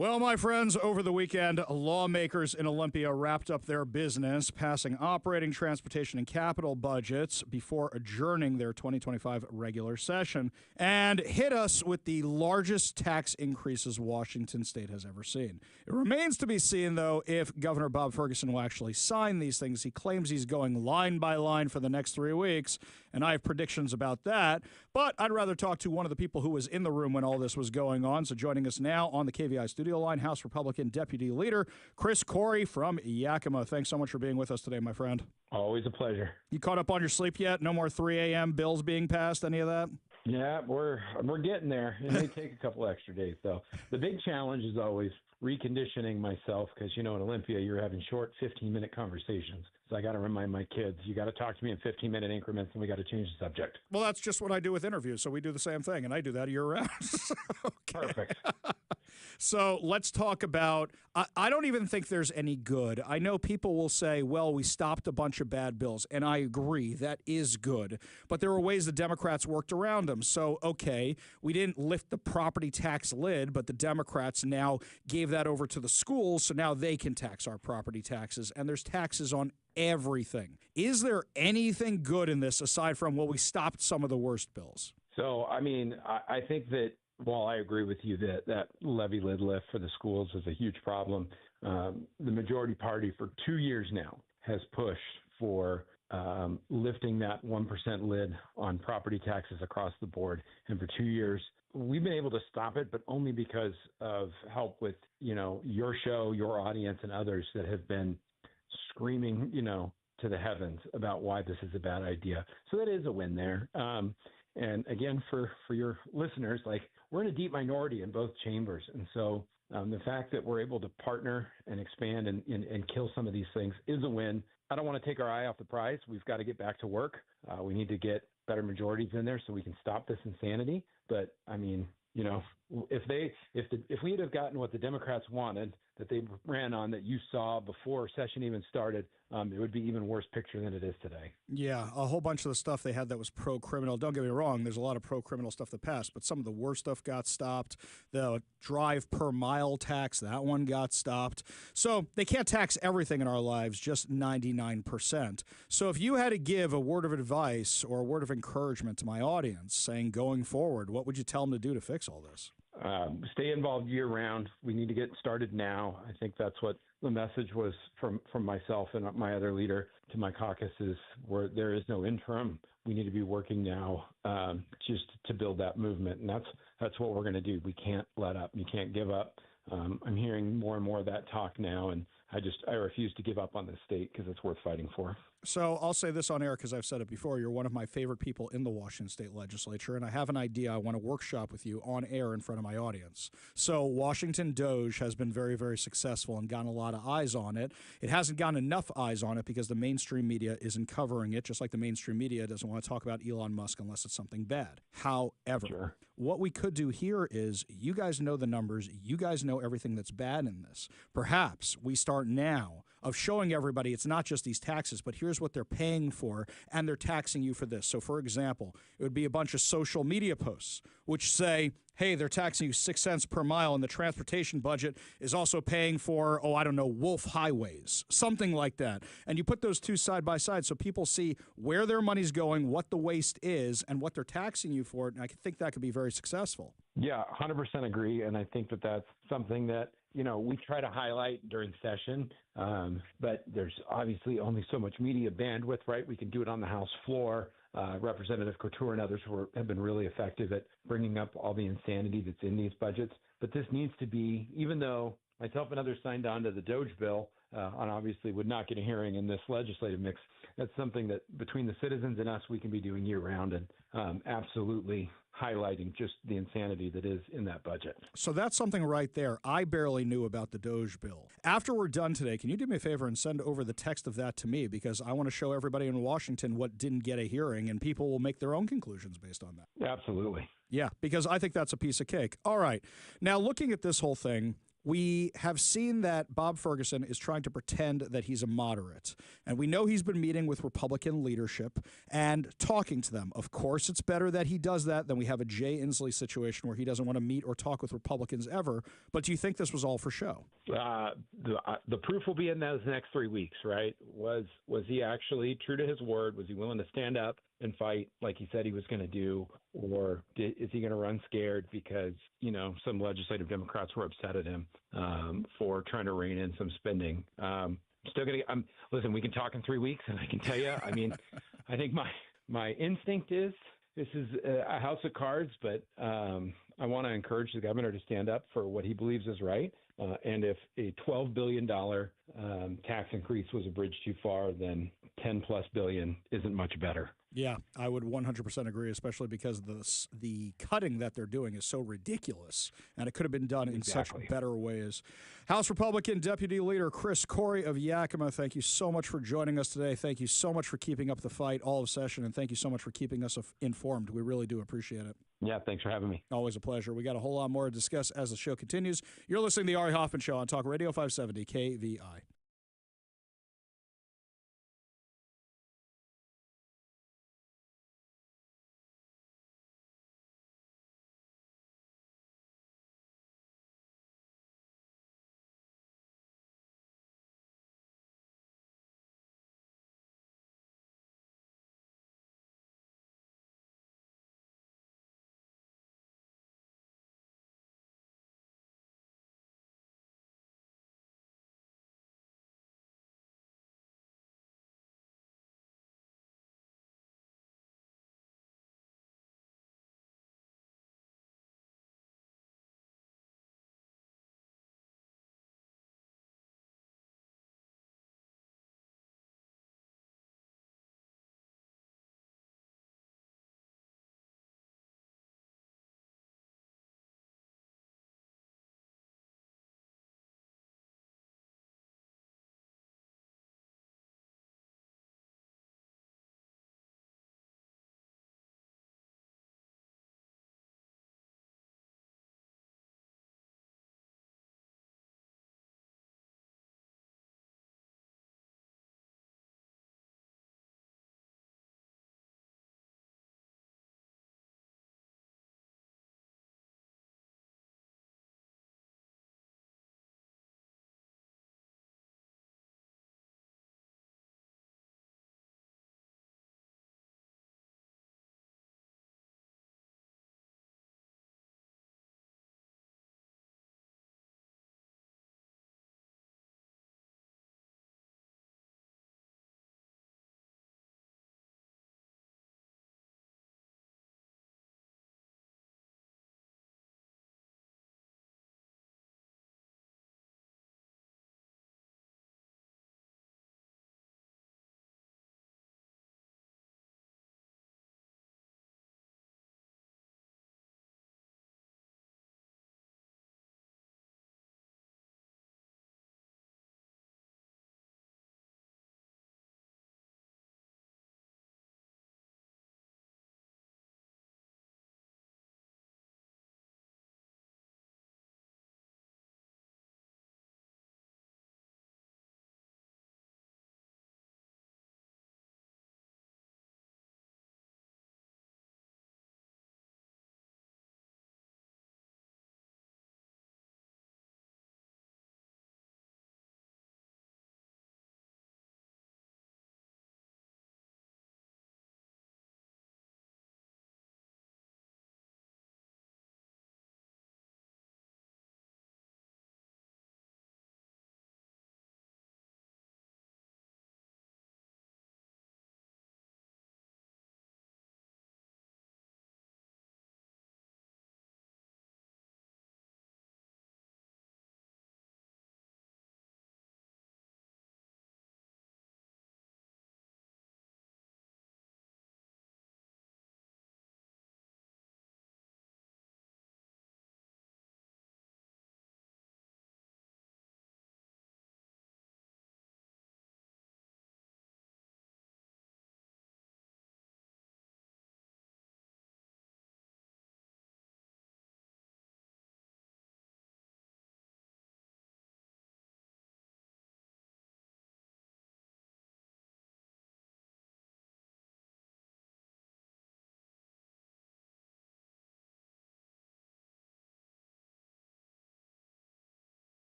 Well, my friends, over the weekend, lawmakers in Olympia wrapped up their business, passing operating, transportation, and capital budgets before adjourning their 2025 regular session, and hit us with the largest tax increases Washington State has ever seen. It remains to be seen, though, if Governor Bob Ferguson will actually sign these things. He claims he's going line by line for the next 3 weeks, and I have predictions about that. But I'd rather talk to one of the people who was in the room when all this was going on. So joining us now on the KVI studio line, House Republican Deputy Leader Chris Corey from Yakima. Thanks so much for being with us today, my friend. Always a pleasure. You caught up on your sleep yet? No more 3 a.m. bills being passed, any of that? Yeah, we're getting there. It may take a couple extra days, though. The big challenge is always reconditioning myself because, in Olympia, you're having short 15-minute conversations. So I got to remind my kids, you got to talk to me in 15-minute increments, and we got to change the subject. Well, that's just what I do with interviews, so we do the same thing, and I do that year-round. Okay. Perfect. So let's talk about, I don't even think there's any good. I know people will say, well, we stopped a bunch of bad bills, and I agree, that is good. But there were ways the Democrats worked around them. So, okay, we didn't lift the property tax lid, but the Democrats now gave that over to the schools, so now they can tax our property taxes, and there's taxes on everything. Is there anything good in this aside from, well, we stopped some of the worst bills? So, I think that while I agree with you that levy lid lift for the schools is a huge problem, the majority party for 2 years now has pushed for lifting that 1% lid on property taxes across the board. And for 2 years, we've been able to stop it, but only because of help with, your show, your audience, and others that have been screaming, to the heavens about why this is a bad idea. So that is a win there. And again, for your listeners, we're in a deep minority in both chambers. And so the fact that we're able to partner and expand and kill some of these things is a win. I don't want to take our eye off the prize. We've got to get back to work. We need to get better majorities in there so we can stop this insanity. But if we had gotten what the Democrats wanted, that they ran on, that you saw before session even started, it would be even worse picture than it is today. Yeah, a whole bunch of the stuff they had that was pro-criminal. Don't get me wrong, there's a lot of pro-criminal stuff that passed, but some of the worst stuff got stopped. The drive per mile tax, that one got stopped. So they can't tax everything in our lives, just 99%. So if you had to give a word of advice or a word of encouragement to my audience saying going forward, what would you tell them to do to fix all this? Stay involved year-round. We need to get started now. I think that's what the message was from myself and my other leader to my caucuses, where there is no interim. We need to be working now just to build that movement, and that's what we're going to do. We can't let up. You can't give up. I'm hearing more and more of that talk now, and I refuse to give up on this state because it's worth fighting for. So I'll say this on air because I've said it before. You're one of my favorite people in the Washington State Legislature, and I have an idea I want to workshop with you on air in front of my audience. So Washington Doge has been very, very successful and gotten a lot of eyes on it. It hasn't gotten enough eyes on it because the mainstream media isn't covering it, just like the mainstream media doesn't want to talk about Elon Musk unless it's something bad. However, what we could do here is you guys know the numbers. You guys know everything that's bad in this. Perhaps we start now of showing everybody it's not just these taxes, but here's what they're paying for, and they're taxing you for this. So, for example, it would be a bunch of social media posts which say, hey, they're taxing you 6 cents per mile, and the transportation budget is also paying for, wolf highways, something like that. And you put those two side by side so people see where their money's going, what the waste is, and what they're taxing you for it. And I think that could be very successful. Yeah, 100% agree. And I think that that's something that, we try to highlight during session, but there's obviously only so much media bandwidth, right? We can do it on the House floor. Representative Couture and others have been really effective at bringing up all the insanity that's in these budgets. But this needs to be, even though myself and others signed on to the Doge bill, and obviously would not get a hearing in this legislative mix, that's something that between the citizens and us, we can be doing year-round and absolutely highlighting just the insanity that is in that budget. So that's something right there. I barely knew about the Doge bill. After we're done today, can you do me a favor and send over the text of that to me? Because I want to show everybody in Washington what didn't get a hearing, and people will make their own conclusions based on that. Absolutely. Yeah, because I think that's a piece of cake. All right. Now, looking at this whole thing, we have seen that Bob Ferguson is trying to pretend that he's a moderate. And we know he's been meeting with Republican leadership and talking to them. Of course, it's better that he does that than we have a Jay Inslee situation where he doesn't want to meet or talk with Republicans ever. But do you think this was all for show? The proof will be in those next 3 weeks, right? Was he actually true to his word? Was he willing to stand up and fight like he said he was going to do? Or is he going to run scared because, some legislative Democrats were upset at him for trying to rein in some spending? Listen, we can talk in 3 weeks, and I can tell you, I think my instinct is this is a house of cards, but I want to encourage the governor to stand up for what he believes is right. And if a $12 billion tax increase was a bridge too far, then 10+ billion isn't much better. Yeah, I would 100% agree, especially because the cutting that they're doing is so ridiculous, and it could have been done in such better ways. House Republican Deputy Leader Chris Corey of Yakima, thank you so much for joining us today. Thank you so much for keeping up the fight all of session, and thank you so much for keeping us informed. We really do appreciate it. Yeah, thanks for having me. Always a pleasure. We got a whole lot more to discuss as the show continues. You're listening to the Ari Hoffman Show on Talk Radio 570 KVI.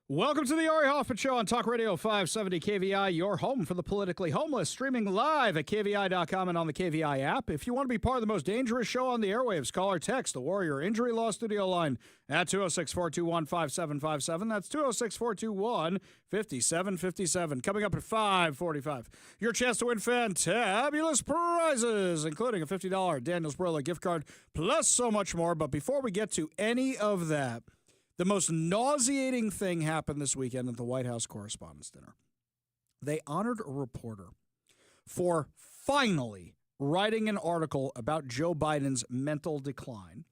Welcome to the Ari Hoffman Show on Talk Radio 570 KVI, your home for the politically homeless, streaming live at KVI.com and on the KVI app. If you want to be part of the most dangerous show on the airwaves, call or text the Warrior Injury Law Studio line at 206-421-5757. That's 206-421-5757. Coming up at 5:45, your chance to win fantabulous prizes, including a $50 Daniel's Barilla gift card, plus so much more. But before we get to any of that, the most nauseating thing happened this weekend at the White House Correspondents' Dinner. They honored a reporter for finally writing an article about Joe Biden's mental decline.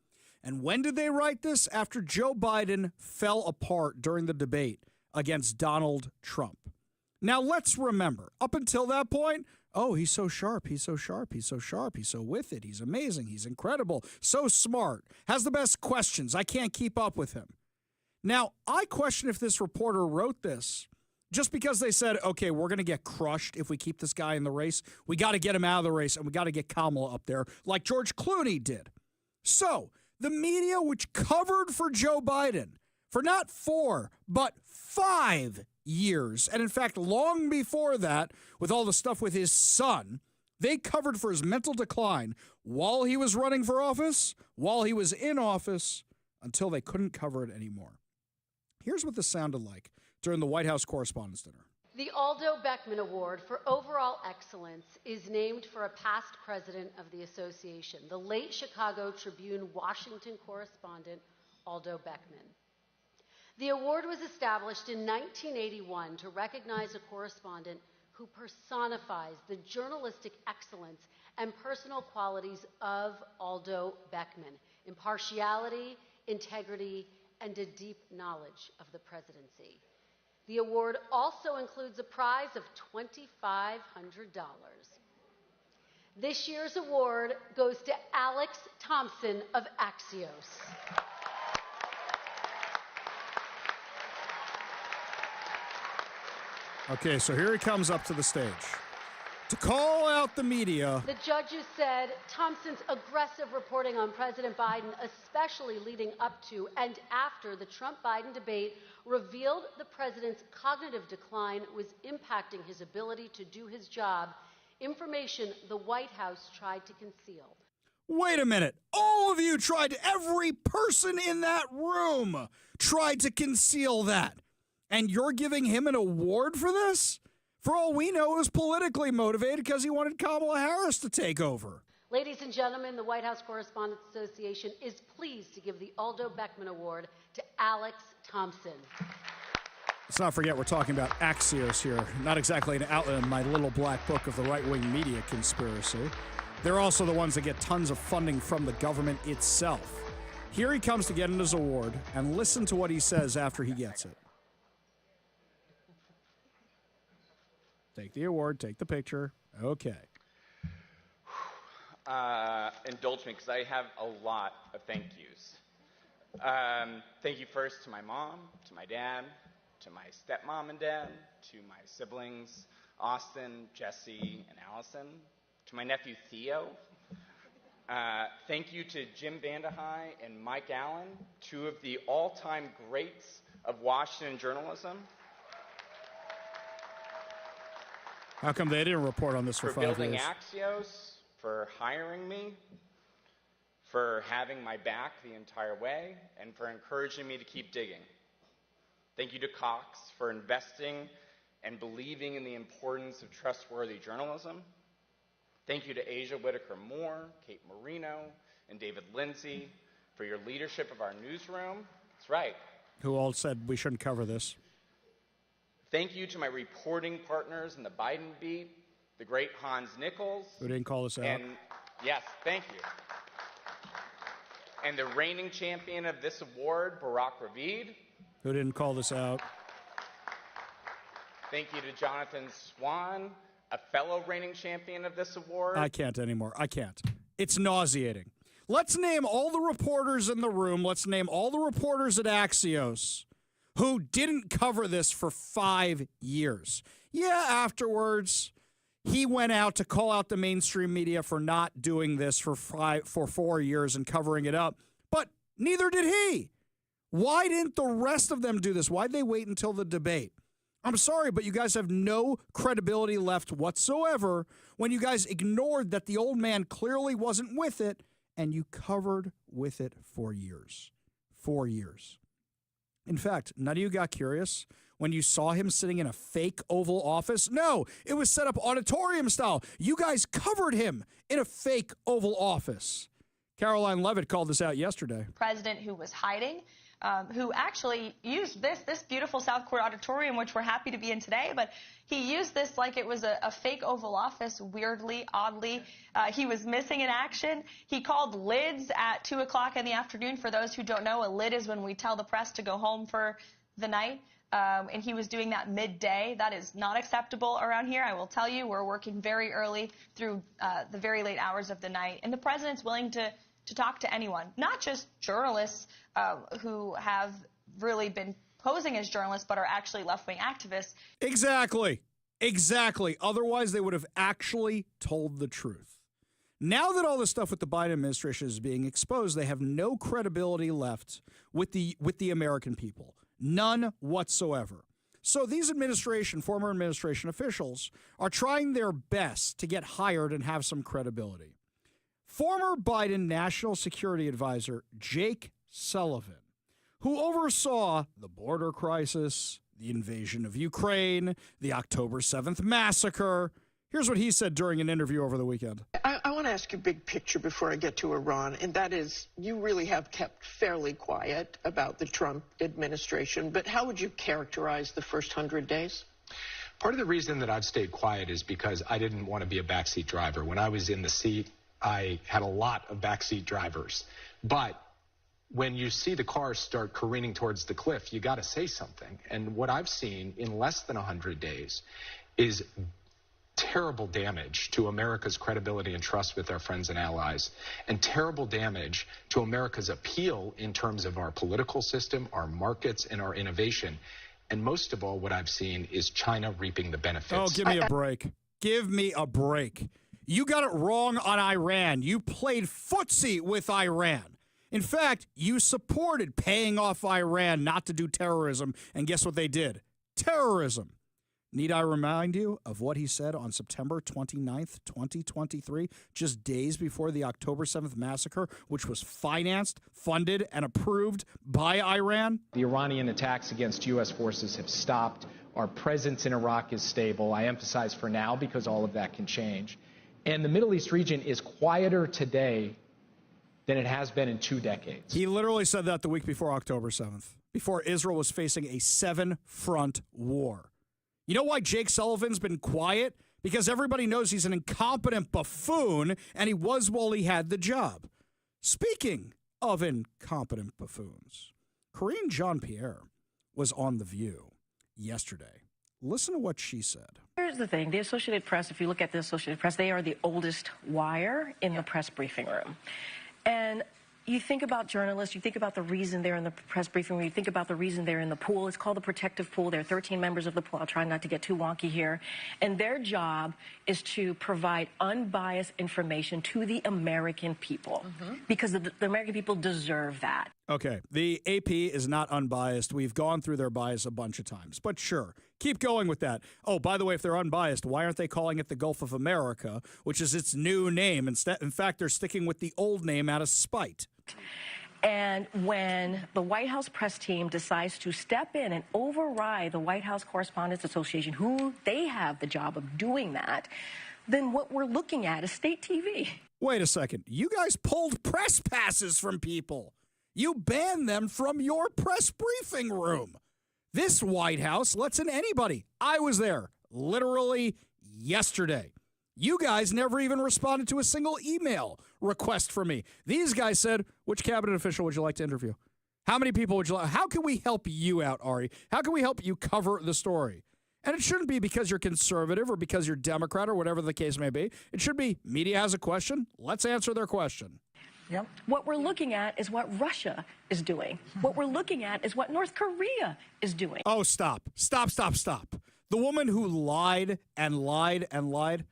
And when did they write this? After Joe Biden fell apart during the debate against Donald Trump. Now, let's remember, up until that point, oh, he's so sharp, he's so sharp, he's so sharp, he's so with it, he's amazing, he's incredible, so smart, has the best questions, I can't keep up with him. Now, I question if this reporter wrote this just because they said, okay, we're going to get crushed if we keep this guy in the race. We got to get him out of the race, and we got to get Kamala up there like George Clooney did. So the media, which covered for Joe Biden for not 4, but 5 years, and in fact, long before that, with all the stuff with his son, they covered for his mental decline while he was running for office, while he was in office, until they couldn't cover it anymore. Here's what this sounded like during the White House Correspondents' Dinner. The Aldo Beckman Award for Overall Excellence is named for a past president of the association, the late Chicago Tribune Washington correspondent Aldo Beckman. The award was established in 1981 to recognize a correspondent who personifies the journalistic excellence and personal qualities of Aldo Beckman: impartiality, integrity, and a deep knowledge of the presidency. The award also includes a prize of $2,500. This year's award goes to Alex Thompson of Axios. Okay, so here he comes up to the stage to call out the media. The judges said Thompson's aggressive reporting on President Biden, especially leading up to and after the Trump-Biden debate, revealed the president's cognitive decline was impacting his ability to do his job, information the White House tried to conceal. Wait a minute. All of you every person in that room tried to conceal that. And you're giving him an award for this? For all we know, it was politically motivated because he wanted Kamala Harris to take over. Ladies and gentlemen, the White House Correspondents Association is pleased to give the Aldo Beckman Award to Alex Thompson. Let's not forget we're talking about Axios here, not exactly an outlet in my little black book of the right-wing media conspiracy. They're also the ones that get tons of funding from the government itself. Here he comes to get his award, and listen to what he says after he gets it. Take the award, take the picture. Okay. Indulge me, because I have a lot of thank yous. Thank you first to my mom, to my dad, to my stepmom and dad, to my siblings, Austin, Jesse, and Allison, to my nephew Theo. Thank you to Jim Vandehei and Mike Allen, two of the all-time greats of Washington journalism. How come they didn't report on this for 5 years? For building Axios, for hiring me, for having my back the entire way, and for encouraging me to keep digging. Thank you to Cox for investing and believing in the importance of trustworthy journalism. Thank you to Asia Whitaker Moore, Kate Marino, and David Lindsay for your leadership of our newsroom. That's right. Who all said we shouldn't cover this. Thank you to my reporting partners in the Biden beat, the great Hans Nichols. Who didn't call us out. And yes, thank you. And the reigning champion of this award, Barack Ravid. Who didn't call this out. Thank you to Jonathan Swan, a fellow reigning champion of this award. I can't anymore. I can't. It's nauseating. Let's name all the reporters in the room. Let's name all the reporters at Axios who didn't cover this for 5 years. Yeah, afterwards, he went out to call out the mainstream media for not doing this for 4 years and covering it up. But neither did he. Why didn't the rest of them do this? Why'd they wait until the debate? I'm sorry, but you guys have no credibility left whatsoever when you guys ignored that the old man clearly wasn't with it, and you covered with it for years. 4 years. In fact, none of you got curious when you saw him sitting in a fake Oval Office? No, it was set up auditorium style. You guys covered him in a fake Oval Office. Caroline Levitt called this out yesterday. President who was hiding, who actually used this beautiful South Court auditorium, which we're happy to be in today, but he used this like it was a fake Oval Office, weirdly, oddly. He was missing in action. He called lids at 2 o'clock in the afternoon. For those who don't know, a lid is when we tell the press to go home for the night. And he was doing that midday. That is not acceptable around here. I will tell you, we're working very early through the very late hours of the night. And the president's willing to talk to anyone, not just journalists who have really been posing as journalists but are actually left-wing activists. Exactly. Otherwise, they would have actually told the truth. Now that all this stuff with the Biden administration is being exposed, they have no credibility left with the American people. None whatsoever. So these former administration officials are trying their best to get hired and have some credibility. Former Biden National Security Advisor Jake Sullivan, who oversaw the border crisis, the invasion of Ukraine, the October 7th massacre. Here's what he said during an interview over the weekend. I want to ask you big picture before I get to Iran, and that is, you really have kept fairly quiet about the Trump administration, but how would you characterize the first 100 days? Part of the reason that I've stayed quiet is because I didn't want to be a backseat driver. When I was in the seat, I had a lot of backseat drivers. But when you see the cars start careening towards the cliff, you got to say something. And what I've seen in less than 100 days is terrible damage to America's credibility and trust with our friends and allies, and terrible damage to America's appeal in terms of our political system, our markets, and our innovation. And most of all, what I've seen is China reaping the benefits. Oh, give me a break. Give me a break. You got it wrong on Iran. You played footsie with Iran. In fact, you supported paying off Iran not to do terrorism, and guess what they did? Terrorism. Need I remind you of what he said on September 29th, 2023, just days before the October 7th massacre, which was financed, funded, and approved by Iran? The Iranian attacks against U.S. forces have stopped. Our presence in Iraq is stable. I emphasize for now because all of that can change. And the Middle East region is quieter today than it has been in 2 decades. He literally said that the week before October 7th, before Israel was facing a 7-front war. You know why Jake Sullivan's been quiet? Because everybody knows he's an incompetent buffoon, and he was while he had the job. Speaking of incompetent buffoons, Karine Jean-Pierre was on The View yesterday. Listen to what she said. Here's the thing. The Associated Press, if you look at the Associated Press, they are the oldest wire in the press briefing room. And you think about journalists, you think about the reason they're in the press briefing room, you think about the reason they're in the pool. It's called the protective pool. There are 13 members of the pool. I'll try not to get too wonky here. And their job is to provide unbiased information to the American people, because the American people deserve that. Okay, the AP is not unbiased. We've gone through their bias a bunch of times, but sure, keep going with that. Oh, by the way, if they're unbiased, why aren't they calling it the Gulf of America, which is its new name? In fact, they're sticking with the old name out of spite. And when the White House press team decides to step in and override the White House Correspondents Association, who they have the job of doing that, then what we're looking at is state TV. Wait a second. You guys pulled press passes from people. You banned them from your press briefing room. This White House lets in anybody. I was there literally yesterday. You guys never even responded to a single email request from me. These guys said, which cabinet official would you like to interview? How many people would you like? How can we help you out, Ari? How can we help you cover the story? And it shouldn't be because you're conservative or because you're Democrat or whatever the case may be. It should be media has a question. Let's answer their question. Yep. What we're looking at is what Russia is doing. What we're looking at is what North Korea is doing. Oh, stop. Stop. The woman who lied and lied and lied.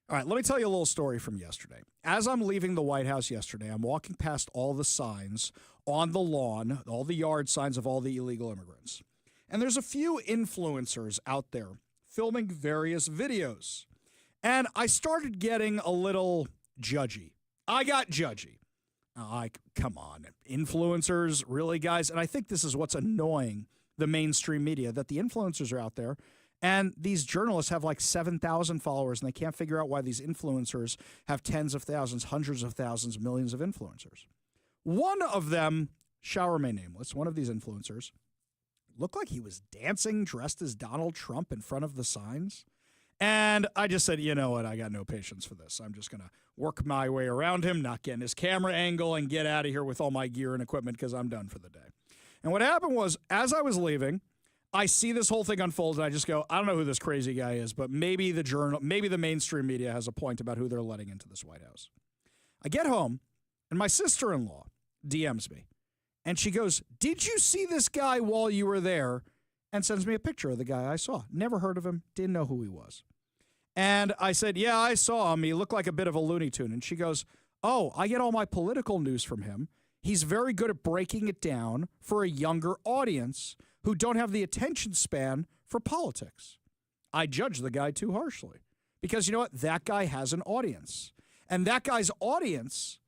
All right, let me tell you a little story from yesterday. As I'm leaving the White House yesterday, I'm walking past all the signs on the lawn, all the yard signs of all the illegal immigrants. And there's a few influencers out there filming various videos. And I started getting a little judgy. I got judgy. Come on, influencers, really, guys? And I think this is what's annoying the mainstream media, that the influencers are out there, and these journalists have like 7,000 followers, and they can't figure out why these influencers have tens of thousands, hundreds of thousands, millions of influencers. One of them, shall remain nameless, one of these influencers, looked like he was dancing dressed as Donald Trump in front of the signs. And I just said, you know what, I got no patience for this. I'm just going to work my way around him, not get in his camera angle, and get out of here with all my gear and equipment because I'm done for the day. And what happened was, as I was leaving, I see this whole thing unfold, and I just go, I don't know who this crazy guy is, but maybe the mainstream media has a point about who they're letting into this White House. I get home, and my sister-in-law DMs me, and she goes, did you see this guy while you were there? And sends me a picture of the guy I saw. Never heard of him, didn't know who he was. And I said, yeah, I saw him. He looked like a bit of a Looney Tune. And she goes, oh, I get all my political news from him. He's very good at breaking it down for a younger audience who don't have the attention span for politics. I judge the guy too harshly because, you know what? That guy has an audience. And that guy's audience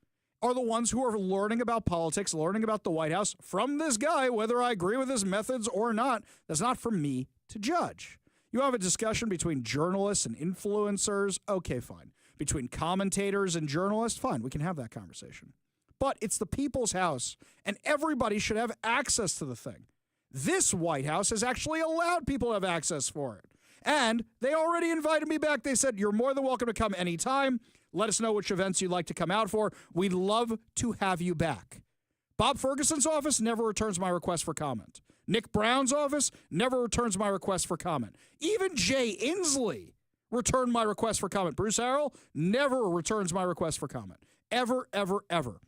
are the ones who are learning about politics, learning about the White House from this guy, whether I agree with his methods or not. That's not for me to judge. You have a discussion between journalists and influencers, okay, fine. Between commentators and journalists, fine, we can have that conversation. But it's the people's house, and everybody should have access to the thing. This White House has actually allowed people to have access for it. And they already invited me back. They said, you're more than welcome to come anytime. Let us know which events you'd like to come out for. We'd love to have you back. Bob Ferguson's office never returns my request for comment. Nick Brown's office never returns my request for comment. Even Jay Inslee returned my request for comment. Bruce Harrell never returns my request for comment. Ever, ever, ever.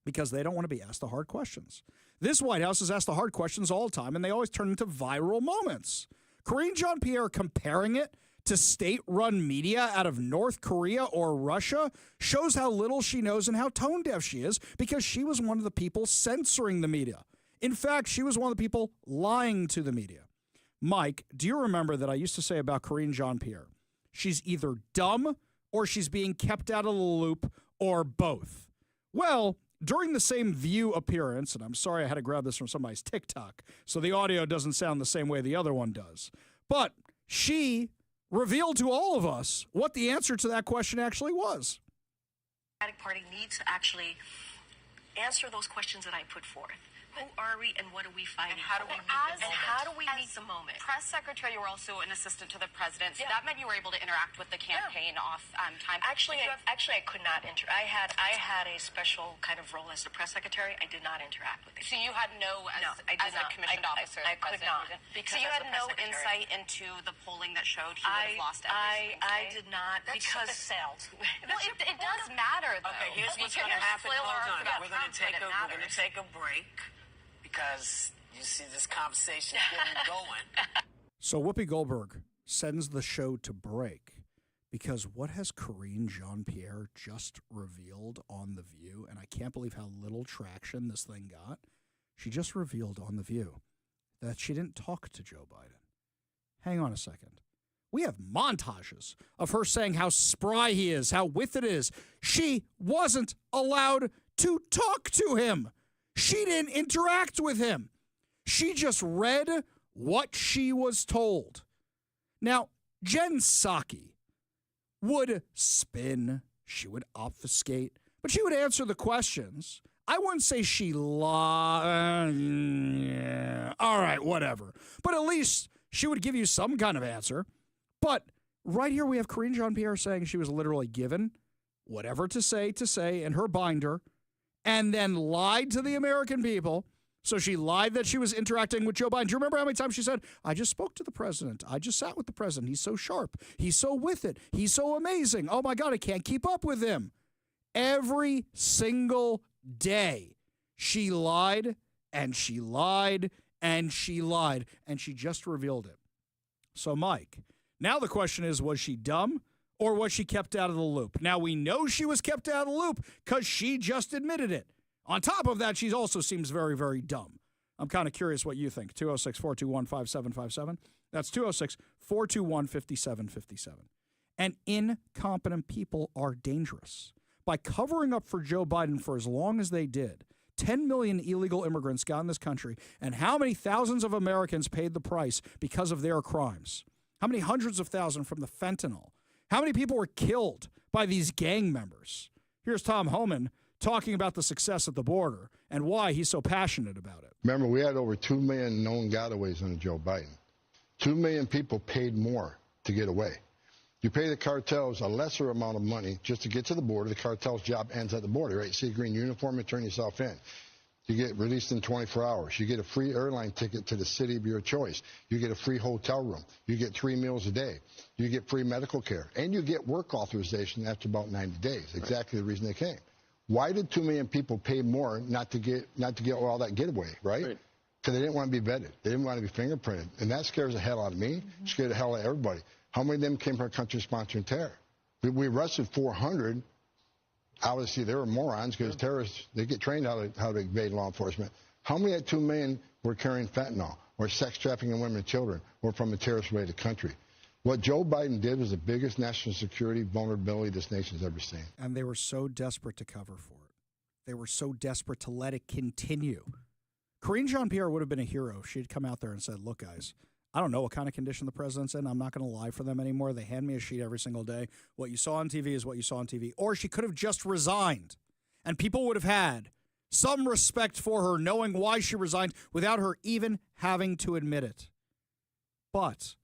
Because they don't want to be asked the hard questions. This White House is asked the hard questions all the time, and they always turn into viral moments. Karine Jean-Pierre comparing it to state-run media out of North Korea or Russia shows how little she knows and how tone-deaf she is, because she was one of the people censoring the media. In fact, she was one of the people lying to the media. Mike, do you remember that I used to say about Karine Jean-Pierre? She's either dumb or she's being kept out of the loop or both. Well, during the same View appearance, and I'm sorry I had to grab this from somebody's TikTok, so the audio doesn't sound the same way the other one does, but she revealed to all of us what the answer to that question actually was. The Democratic Party needs to actually answer those questions that I put forth. Who are we and what are we fighting? And how do we meet the moment? Press secretary, you were also an assistant to the president, so that meant you were able to interact with the campaign off time. Actually, I could not I had a special kind of role as the press secretary. I did not interact with it. So you had as a commissioned officer. I could not. So you had no insight into the polling that showed he would have lost every single I did not, because the sales. Well, it does matter, though. Okay, here's what's going to happen. Hold on. We're going to take a break. Because you see this conversation getting going. So Whoopi Goldberg sends the show to break because what has Karine Jean-Pierre just revealed on The View? And I can't believe how little traction this thing got. She just revealed on The View that she didn't talk to Joe Biden. Hang on a second. We have montages of her saying how spry he is, how with it is. She wasn't allowed to talk to him. She didn't interact with him. She just read what she was told. Now, Jen Psaki would spin. She would obfuscate. But she would answer the questions. I wouldn't say she lied. Yeah, all right, whatever. But at least she would give you some kind of answer. But right here we have Karine Jean-Pierre saying she was literally given whatever to say in her binder, and then lied to the American people. So she lied that she was interacting with Joe Biden. Do you remember how many times she said, I just spoke to the president. I just sat with the president. He's so sharp. He's so with it. He's so amazing. Oh, my God, I can't keep up with him. Every single day, she lied, and she lied, and she lied, and she just revealed it. So, Mike, now the question is, was she dumb? Or was she kept out of the loop? Now, we know she was kept out of the loop because she just admitted it. On top of that, she also seems very, very dumb. I'm kind of curious what you think. 206-421-5757. That's 206-421-5757. And incompetent people are dangerous. By covering up for Joe Biden for as long as they did, 10 million illegal immigrants got in this country, and how many thousands of Americans paid the price because of their crimes? How many hundreds of thousands from the fentanyl? How many people were killed by these gang members? Here's Tom Hoffman talking about the success at the border and why he's so passionate about it. Remember, we had over 2 million known gotaways under Joe Biden. 2 million people paid more to get away. You pay the cartels a lesser amount of money just to get to the border. The cartel's job ends at the border, right? See a green uniform and turn yourself in. You get released in 24 hours. You get a free airline ticket to the city of your choice. You get a free hotel room. You get 3 meals a day. You get free medical care. And you get work authorization after about 90 days, exactly the reason they came. Why did 2 million people pay more not to get all that getaway, right? Because they didn't want to be vetted. They didn't want to be fingerprinted. And that scares the hell out of me, scared the hell out of everybody. How many of them came from a country sponsoring terror? We arrested 400. Obviously, they were morons because terrorists, they get trained how to evade law enforcement. How many of that 2 million were carrying fentanyl or sex trafficking women and children or from a terrorist-related country? What Joe Biden did was the biggest national security vulnerability this nation's ever seen. And they were so desperate to cover for it. They were so desperate to let it continue. Karine Jean-Pierre would have been a hero if she'd come out there and said, look, guys, I don't know what kind of condition the president's in. I'm not going to lie for them anymore. They hand me a sheet every single day. What you saw on TV is what you saw on TV. Or she could have just resigned, and people would have had some respect for her, knowing why she resigned without her even having to admit it. But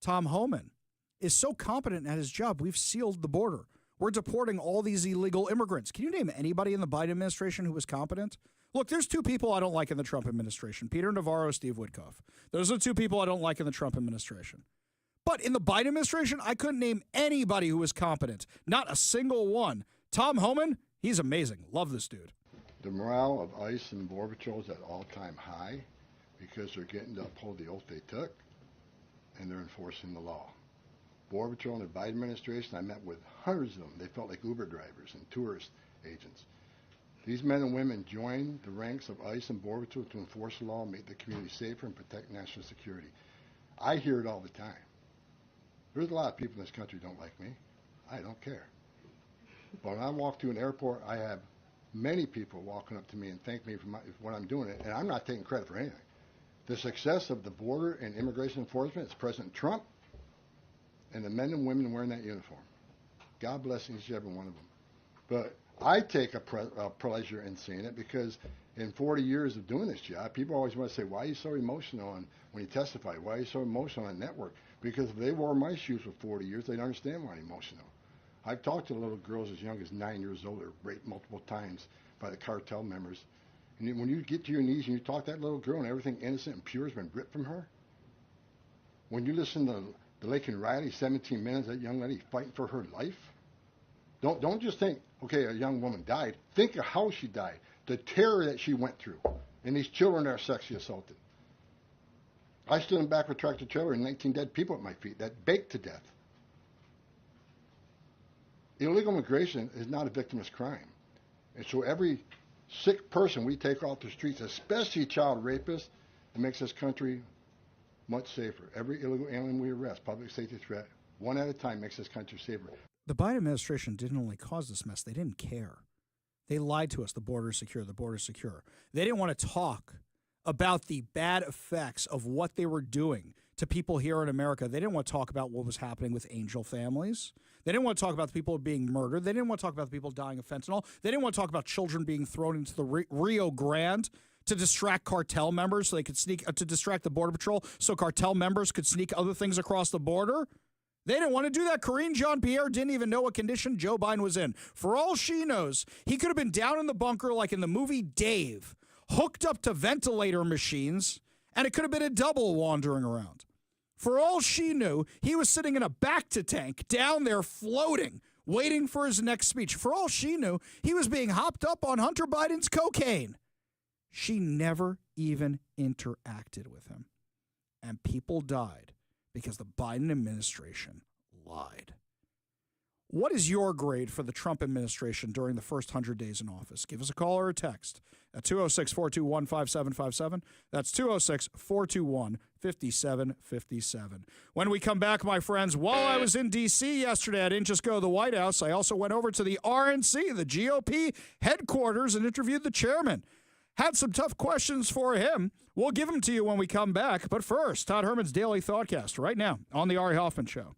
Tom Hoffman is so competent at his job, we've sealed the border. We're deporting all these illegal immigrants. Can you name anybody in the Biden administration who was competent? Look, there's 2 people I don't like in the Trump administration, Peter Navarro, Steve Witkoff. Those are 2 people I don't like in the Trump administration. But in the Biden administration, I couldn't name anybody who was competent. Not a single one. Tom Hoffman, he's amazing. Love this dude. The morale of ICE and Border Patrol is at all-time high because they're getting to uphold the oath they took, and they're enforcing the law. Border Patrol and the Biden administration, I met with hundreds of them. They felt like Uber drivers and tourist agents. These men and women join the ranks of ICE and Border Patrol to enforce the law, make the community safer, and protect national security. I hear it all the time. There's a lot of people in this country who don't like me. I don't care. But when I walk through an airport, I have many people walking up to me and thank me for what I'm doing, and I'm not taking credit for anything. The success of the border and immigration enforcement is President Trump and the men and women wearing that uniform. God bless each and every one of them. But I take a pleasure in seeing it because in 40 years of doing this job, people always want to say, why are you so emotional when you testify? Why are you so emotional on network? Because if they wore my shoes for 40 years, they'd understand why I'm emotional. I've talked to little girls as young as 9 years old that were raped multiple times by the cartel members. And when you get to your knees and you talk to that little girl and everything innocent and pure has been ripped from her, when you listen to the Lake and Riley, 17 minutes, that young lady fighting for her life, don't just think, okay, a young woman died. Think of how she died, the terror that she went through, and these children that are sexually assaulted. I stood in the back of a tractor trailer and 19 dead people at my feet that baked to death. Illegal immigration is not a victimless crime. And so every sick person we take off the streets, especially child rapists, it makes this country much safer. Every illegal alien we arrest, public safety threat, one at a time, makes this country safer. The Biden administration didn't only cause this mess, they didn't care. They lied to us, the border is secure, the border is secure. They didn't want to talk about the bad effects of what they were doing to people here in America. They didn't want to talk about what was happening with angel families. They didn't want to talk about the people being murdered. They didn't want to talk about the people dying of fentanyl. They didn't want to talk about children being thrown into the Rio Grande to distract cartel members so they could sneak, to distract the Border Patrol so cartel members could sneak other things across the border. They didn't want to do that. Karine Jean-Pierre didn't even know what condition Joe Biden was in. For all she knows, he could have been down in the bunker like in the movie Dave, hooked up to ventilator machines, and it could have been a double wandering around. For all she knew, he was sitting in a back-to-tank down there floating, waiting for his next speech. For all she knew, he was being hopped up on Hunter Biden's cocaine. She never even interacted with him. And people died because the Biden administration lied. What is your grade for the Trump administration during the first 100 days in office? Give us a call or a text at 206-421-5757. That's 206-421-5757. When we come back, my friends, while I was in D.C. yesterday, I didn't just go to the White House. I also went over to the RNC, the GOP headquarters, and interviewed the chairman. Had some tough questions for him. We'll give them to you when we come back. But first, Todd Herman's Daily Thoughtcast right now on the Ari Hoffman Show.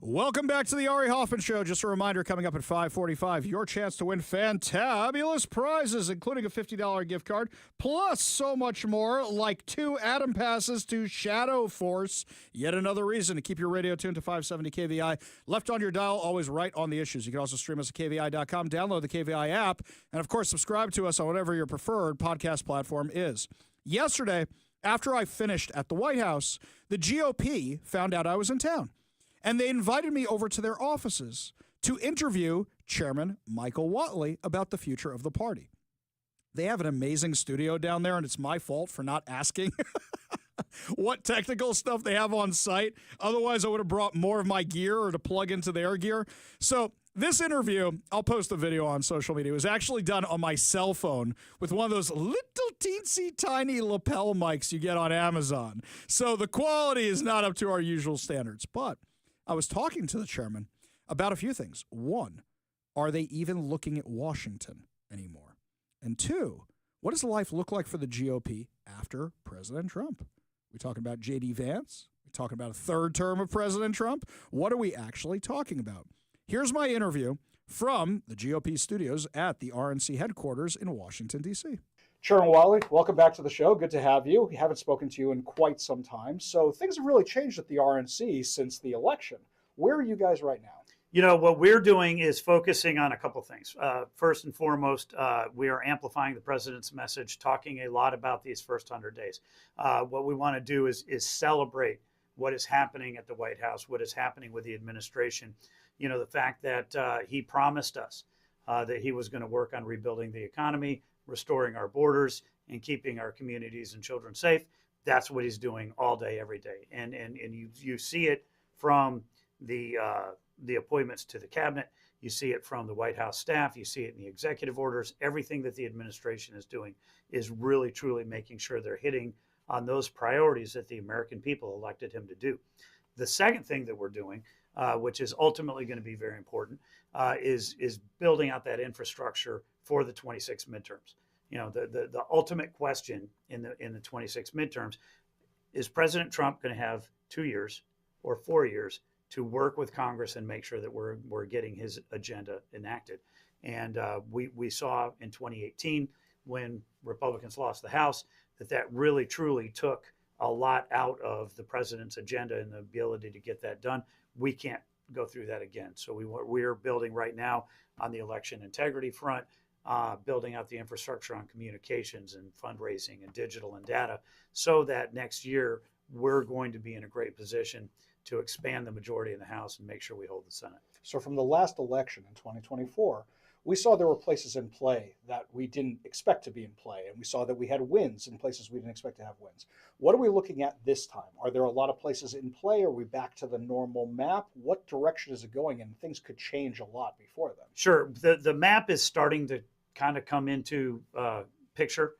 Welcome back to the Ari Hoffman Show. Just a reminder, coming up at 5:45, your chance to win fantabulous prizes, including a $50 gift card, plus so much more, like 2 Atom passes to Shadow Force. Yet another reason to keep your radio tuned to 570 KVI. Left on your dial, always right on the issues. You can also stream us at KVI.com, download the KVI app, and of course, subscribe to us on whatever your preferred podcast platform is. Yesterday, after I finished at the White House, the GOP found out I was in town. And they invited me over to their offices to interview Chairman Michael Whatley about the future of the party. They have an amazing studio down there, and it's my fault for not asking what technical stuff they have on site. Otherwise, I would have brought more of my gear or to plug into their gear. So This interview, I'll post the video on social media, was actually done on my cell phone with one of those little teensy tiny lapel mics you get on Amazon. So the quality is not up to our usual standards. But I was talking to the chairman about a few things. One, are they even looking at Washington anymore? And two, what does life look like for the GOP after President Trump? We talking about J.D. Vance? We talking about a third term of President Trump? What are we actually talking about? Here's my interview from the GOP studios at the RNC headquarters in Washington, D.C. Chairman Wiley, welcome back to the show. Good to have you. We haven't spoken to you in quite some time. So things have really changed at the RNC since the election. Where are you guys right now? You know, what we're doing is focusing on a couple things. First and foremost, we are amplifying the president's message, talking a lot about these first 100 days. What we want to do is celebrate what is happening at the White House, what is happening with the administration. You know, the fact that he promised us that he was going to work on rebuilding the economy, restoring our borders, and keeping our communities and children safe. That's what he's doing all day, every day. And you see it from the appointments to the cabinet. You see it from the White House staff. You see it in the executive orders. Everything that the administration is doing is really, truly making sure they're hitting on those priorities that the American people elected him to do. The second thing that we're doing, which is ultimately going to be very important, is building out that infrastructure for the 26 midterms. You know, the ultimate question in the 26 midterms is President Trump going to have 2 years or 4 years to work with Congress and make sure that we're getting his agenda enacted. And we saw in 2018 when Republicans lost the House that really truly took a lot out of the president's agenda and the ability to get that done. We can't go through that again. So we're building right now on the election integrity front, building out the infrastructure on communications and fundraising and digital and data, so that next year we're going to be in a great position to expand the majority in the House and make sure we hold the Senate. So from the last election in 2024, we saw there were places in play that we didn't expect to be in play, and we saw that we had wins in places we didn't expect to have wins. What are we looking at this time? Are there a lot of places in play? Are we back to the normal map? What direction is it going in? Things could change a lot before then. Sure. The map is starting to kind of come into picture,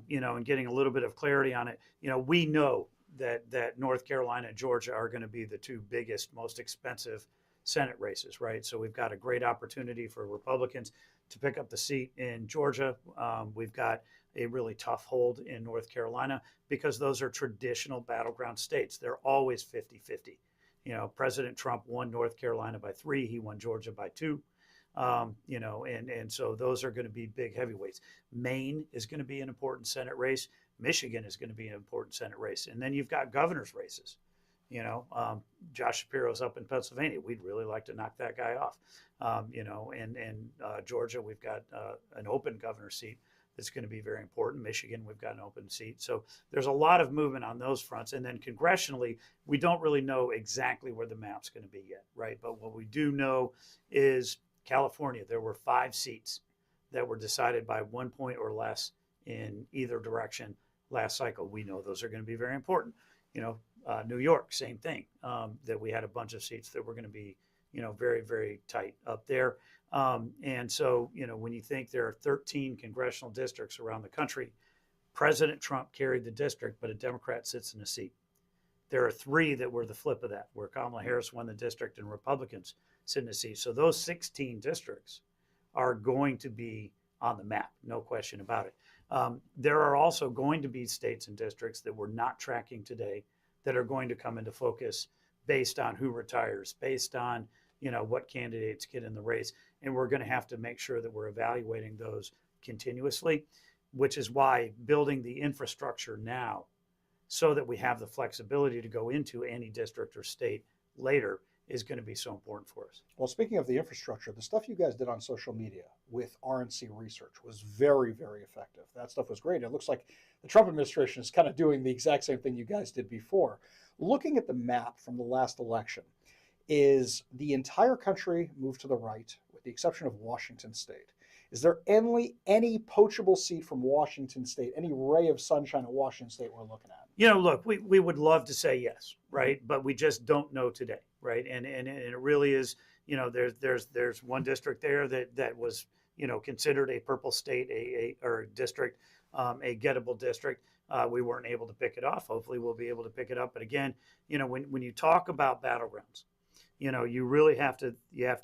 you know, and getting a little bit of clarity on it. You know, we know that North Carolina and Georgia are going to be the two biggest, most expensive Senate races, right? So we've got a great opportunity for Republicans to pick up the seat in Georgia. We've got a really tough hold in North Carolina because those are traditional battleground states. They're always 50-50. You know, President Trump won North Carolina by 3. He won Georgia by 2. You know, and so those are going to be big heavyweights. Maine is going to be an important Senate race. Michigan is going to be an important Senate race. And then you've got governor's races. You know, Josh Shapiro's up in Pennsylvania. We'd really like to knock that guy off. You know, and Georgia, we've got an open governor seat that's going to be very important. Michigan, we've got an open seat. So there's a lot of movement on those fronts. And then congressionally, we don't really know exactly where the map's going to be yet, right? But what we do know is California, there were 5 seats that were decided by 1 point or less in either direction last cycle. We know those are going to be very important. You know, New York, same thing, that we had a bunch of seats that were going to be, you know, very, very tight up there. And so, you know, when you think there are 13 congressional districts around the country, President Trump carried the district, but a Democrat sits in a seat. There are 3 that were the flip of that, where Kamala Harris won the district and Republicans sit in a seat. So those 16 districts are going to be on the map, no question about it. There are also going to be states and districts that we're not tracking today that are going to come into focus based on who retires, based on, you know, what candidates get in the race. And we're going to have to make sure that we're evaluating those continuously, which is why building the infrastructure now so that we have the flexibility to go into any district or state later is going to be so important for us. Well, speaking of the infrastructure, the stuff you guys did on social media with RNC research was very, very effective. That stuff was great. It looks like the Trump administration is kind of doing the exact same thing you guys did before. Looking at the map from the last election, is the entire country moved to the right, with the exception of Washington State? Is there any poachable seat from Washington State, any ray of sunshine at Washington State we're looking at? You know, look, we would love to say yes, right? But we just don't know today, right? And it really is, you know, there's one district there that was, you know, considered a purple state, or district, a gettable district. We weren't able to pick it off. Hopefully we'll be able to pick it up. But again, you know, when you talk about battlegrounds, you know, you really have to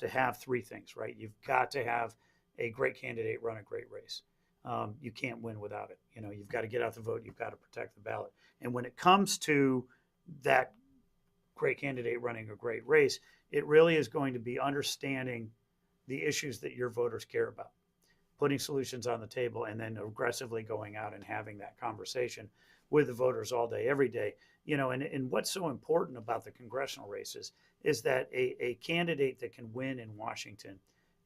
have three things, right? You've got to have a great candidate run a great race. You can't win without it. You know, you've got to get out the vote. You've got to protect the ballot. And when it comes to that great candidate running a great race, it really is going to be understanding the issues that your voters care about, putting solutions on the table, and then aggressively going out and having that conversation with the voters all day, every day. You know, and what's so important about the congressional races is that a candidate that can win in Washington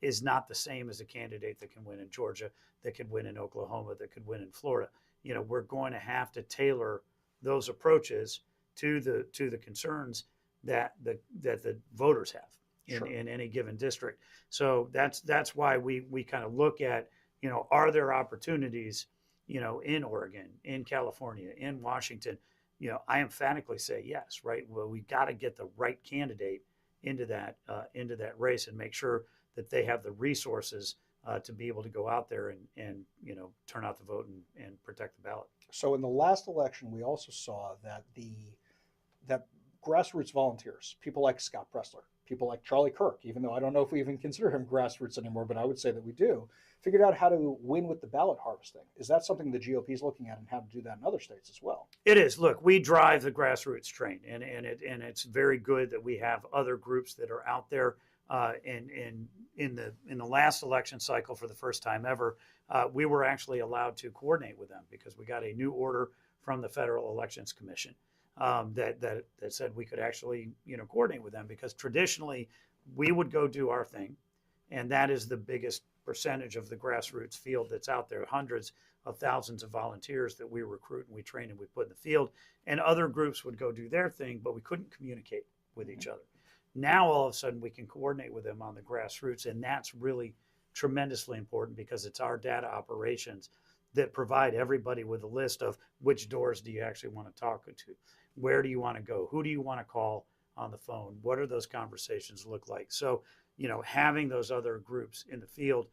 is not the same as a candidate that can win in Georgia, that could win in Oklahoma, that could win in Florida. You know, we're going to have to tailor those approaches to the concerns that the voters have in any given district. So that's why we kind of look at, you know, are there opportunities, you know, in Oregon, in California, in Washington? You know, I emphatically say yes, right? Well, we got to get the right candidate into that race and make sure that they have the resources to be able to go out there and you know, turn out the vote and protect the ballot. So in the last election, we also saw that that grassroots volunteers, people like Scott Pressler, people like Charlie Kirk, even though I don't know if we even consider him grassroots anymore, but I would say that we do, figured out how to win with the ballot harvesting. Is that something the GOP is looking at, and how to do that in other states as well? It is. Look, we drive the grassroots train, and it's very good that we have other groups that are out there. In the last election cycle, for the first time ever, we were actually allowed to coordinate with them because we got a new order from the Federal Elections Commission that said we could actually, you know, coordinate with them, because traditionally we would go do our thing, and that is the biggest percentage of the grassroots field that's out there, hundreds of thousands of volunteers that we recruit and we train and we put in the field, and other groups would go do their thing, but we couldn't communicate with each other. Now, all of a sudden, we can coordinate with them on the grassroots, and that's really tremendously important because it's our data operations that provide everybody with a list of which doors do you actually want to talk to, where do you want to go, who do you want to call on the phone, what do those conversations look like. So, you know, having those other groups in the field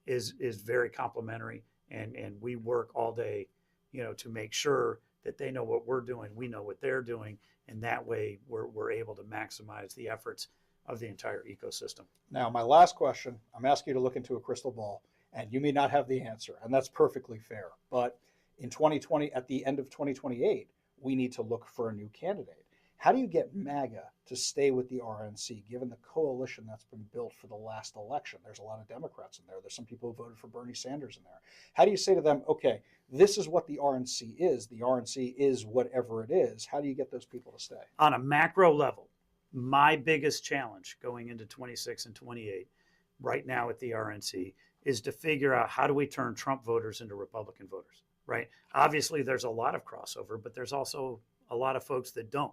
is very complimentary, and we work all day, you know, to make sure that they know what we're doing, we know what they're doing, and that way we're able to maximize the efforts of the entire ecosystem. Now, my last question, I'm asking you to look into a crystal ball, and you may not have the answer, and that's perfectly fair. But in 2020, at the end of 2028, we need to look for a new candidate. How do you get MAGA to stay with the RNC, given the coalition that's been built for the last election? There's a lot of Democrats in there. There's some people who voted for Bernie Sanders in there. How do you say to them, okay, this is what the RNC is. The RNC is whatever it is. How do you get those people to stay? On a macro level, my biggest challenge going into 26 and 28 right now at the RNC is to figure out how do we turn Trump voters into Republican voters, right? Obviously, there's a lot of crossover, but there's also a lot of folks that don't.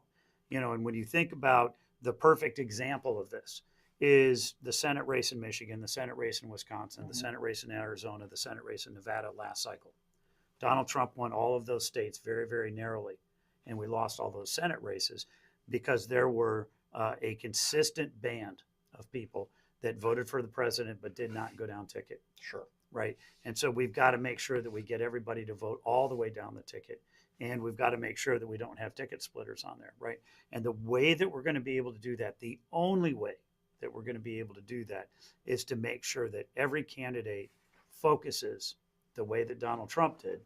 You know, and when you think about the perfect example of this is the Senate race in Michigan, the Senate race in Wisconsin, the Senate race in Arizona, the Senate race in Nevada last cycle. Donald Trump won all of those states very, very narrowly, and we lost all those Senate races because there were a consistent band of people that voted for the president but did not go down ticket. Sure. Right. And so we've got to make sure that we get everybody to vote all the way down the ticket. And we've got to make sure that we don't have ticket splitters on there, right? And the way that we're going to be able to do that, the only way that we're going to be able to do that is to make sure that every candidate focuses the way that Donald Trump did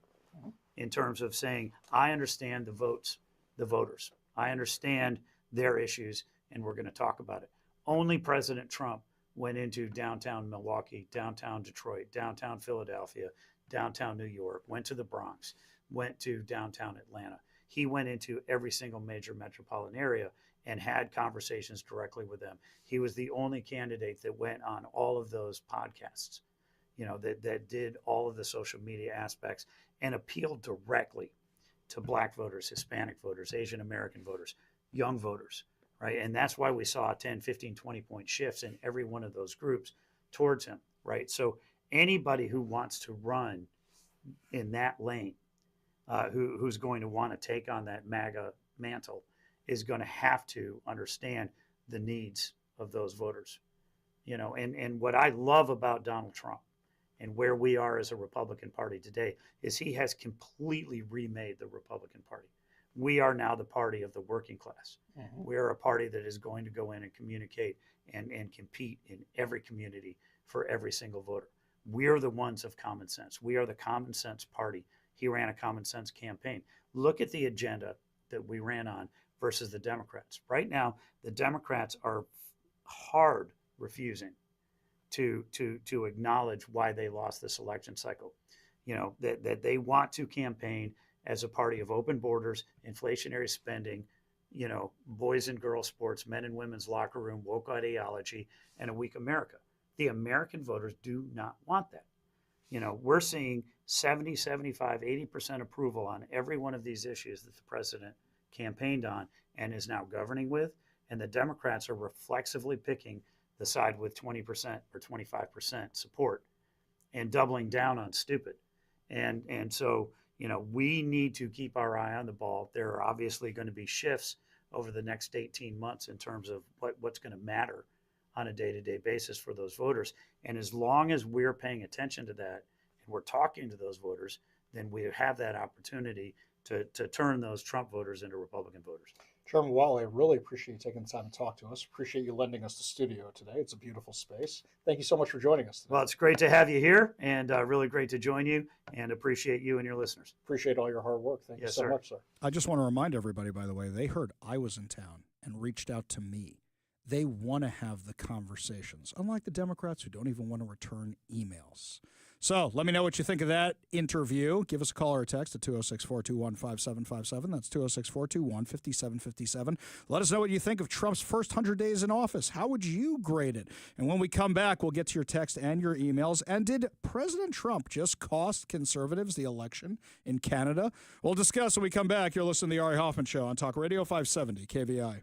in terms of saying, I understand the voters. I understand their issues, and we're going to talk about it. Only President Trump went into downtown Milwaukee, downtown Detroit, downtown Philadelphia, downtown New York, went to the Bronx, went to downtown Atlanta. He went into every single major metropolitan area and had conversations directly with them. He was the only candidate that went on all of those podcasts, you know, that did all of the social media aspects and appealed directly to Black voters, Hispanic voters, Asian American voters, young voters, right? And that's why we saw 10, 15, 20-point shifts in every one of those groups towards him, right? So Anybody who wants to run in that lane, who's going to want to take on that MAGA mantle, is going to have to understand the needs of those voters. And what I love about Donald Trump and where we are as a Republican Party today is he has completely remade the Republican Party. We are now the party of the working class. Mm-hmm. We are a party that is going to go in and communicate and compete in every community for every single voter. We're the ones of common sense. We are the common sense party. He ran a common sense campaign. Look at the agenda that we ran on versus the Democrats. Right now, the Democrats are hard refusing to acknowledge why they lost this election cycle. That they want to campaign as a party of open borders, inflationary spending, boys and girls sports, men and women's locker room, woke ideology, and a weak America. The American voters do not want that. We're seeing 70, 75, 80% approval on every one of these issues that the president campaigned on and is now governing with. And the Democrats are reflexively picking the side with 20% or 25% support and doubling down on stupid. And so, we need to keep our eye on the ball. There are obviously going to be shifts over the next 18 months in terms of what's going to matter on a day-to-day basis for those voters. And as long as we're paying attention to that and we're talking to those voters, then we have that opportunity to turn those Trump voters into Republican voters. Chairman Wally, I really appreciate you taking the time to talk to us. Appreciate you lending us the studio today. It's a beautiful space. Thank you so much for joining us today. Well, it's great to have you here, and really great to join you, and appreciate you and your listeners. Appreciate all your hard work. Thank you so much, sir. I just want to remind everybody, by the way, they heard I was in town and reached out to me. They want to have the conversations, unlike the Democrats who don't even want to return emails. So let me know what you think of that interview. Give us a call or a text at 206-421-5757. That's 206-421-5757. Let us know what you think of Trump's first 100 days in office. How would you grade it? And when we come back, we'll get to your text and your emails. And did President Trump just cost conservatives the election in Canada? We'll discuss when we come back. You're listening to The Ari Hoffman Show on Talk Radio 570 KVI.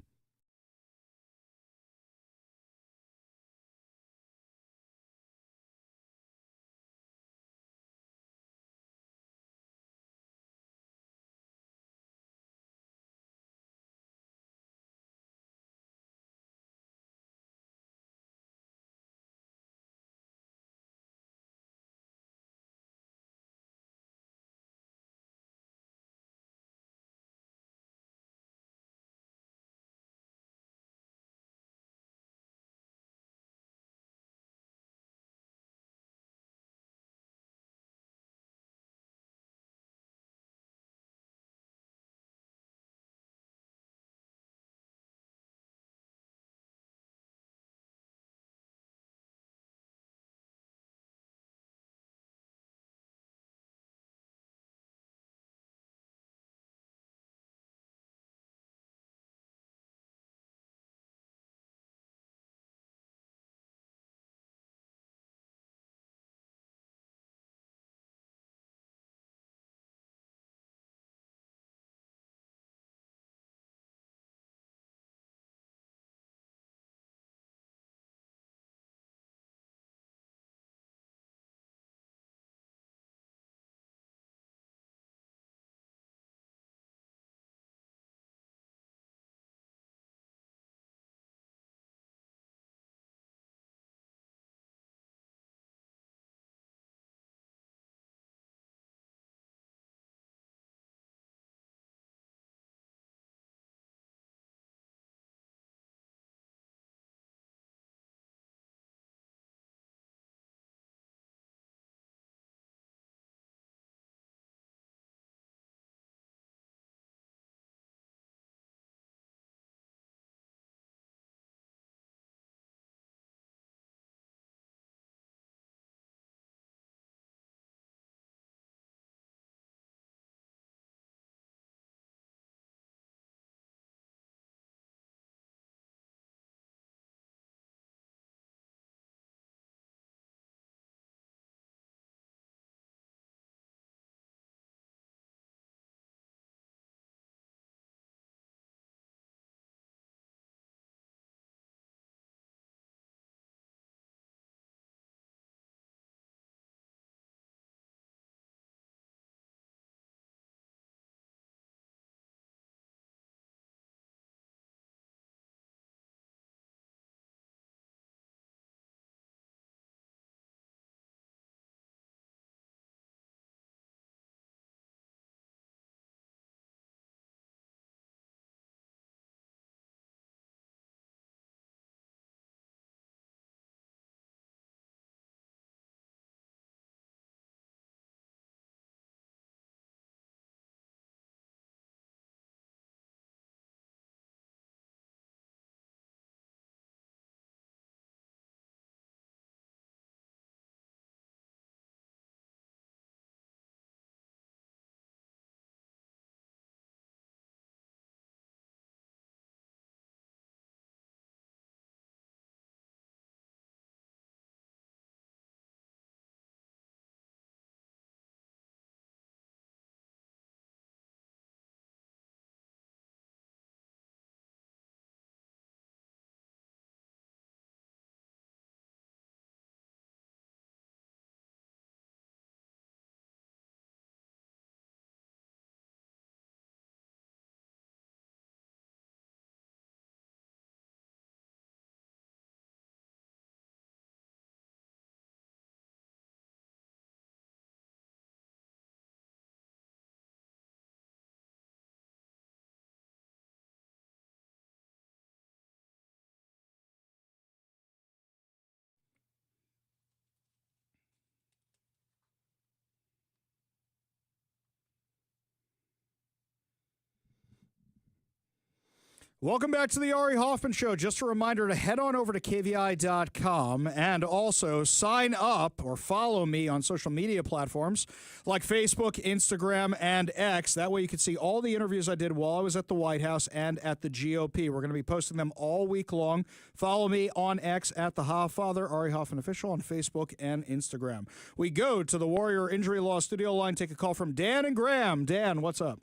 Welcome back to the Ari Hoffman Show. Just a reminder to head on over to KVI.com and also sign up or follow me on social media platforms like Facebook, Instagram, and X. That way you can see all the interviews I did while I was at the White House and at the GOP. We're going to be posting them all week long. Follow me on X at the Hofffather, Ari Hoffman Official on Facebook and Instagram. We go to the Warrior Injury Law studio line. Take a call from Dan and Graham. Dan, what's up?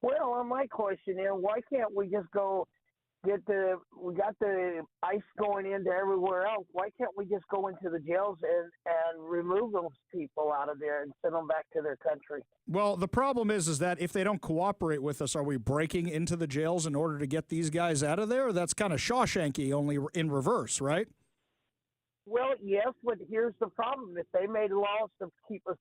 Well, my question is, why can't we just go we got the ICE going into everywhere else. Why can't we just go into the jails and remove those people out of there and send them back to their country? Well, the problem is that if they don't cooperate with us, are we breaking into the jails in order to get these guys out of there? That's kind of Shawshanky, only in reverse, right? Well, yes, but here's the problem. If they made laws to keep us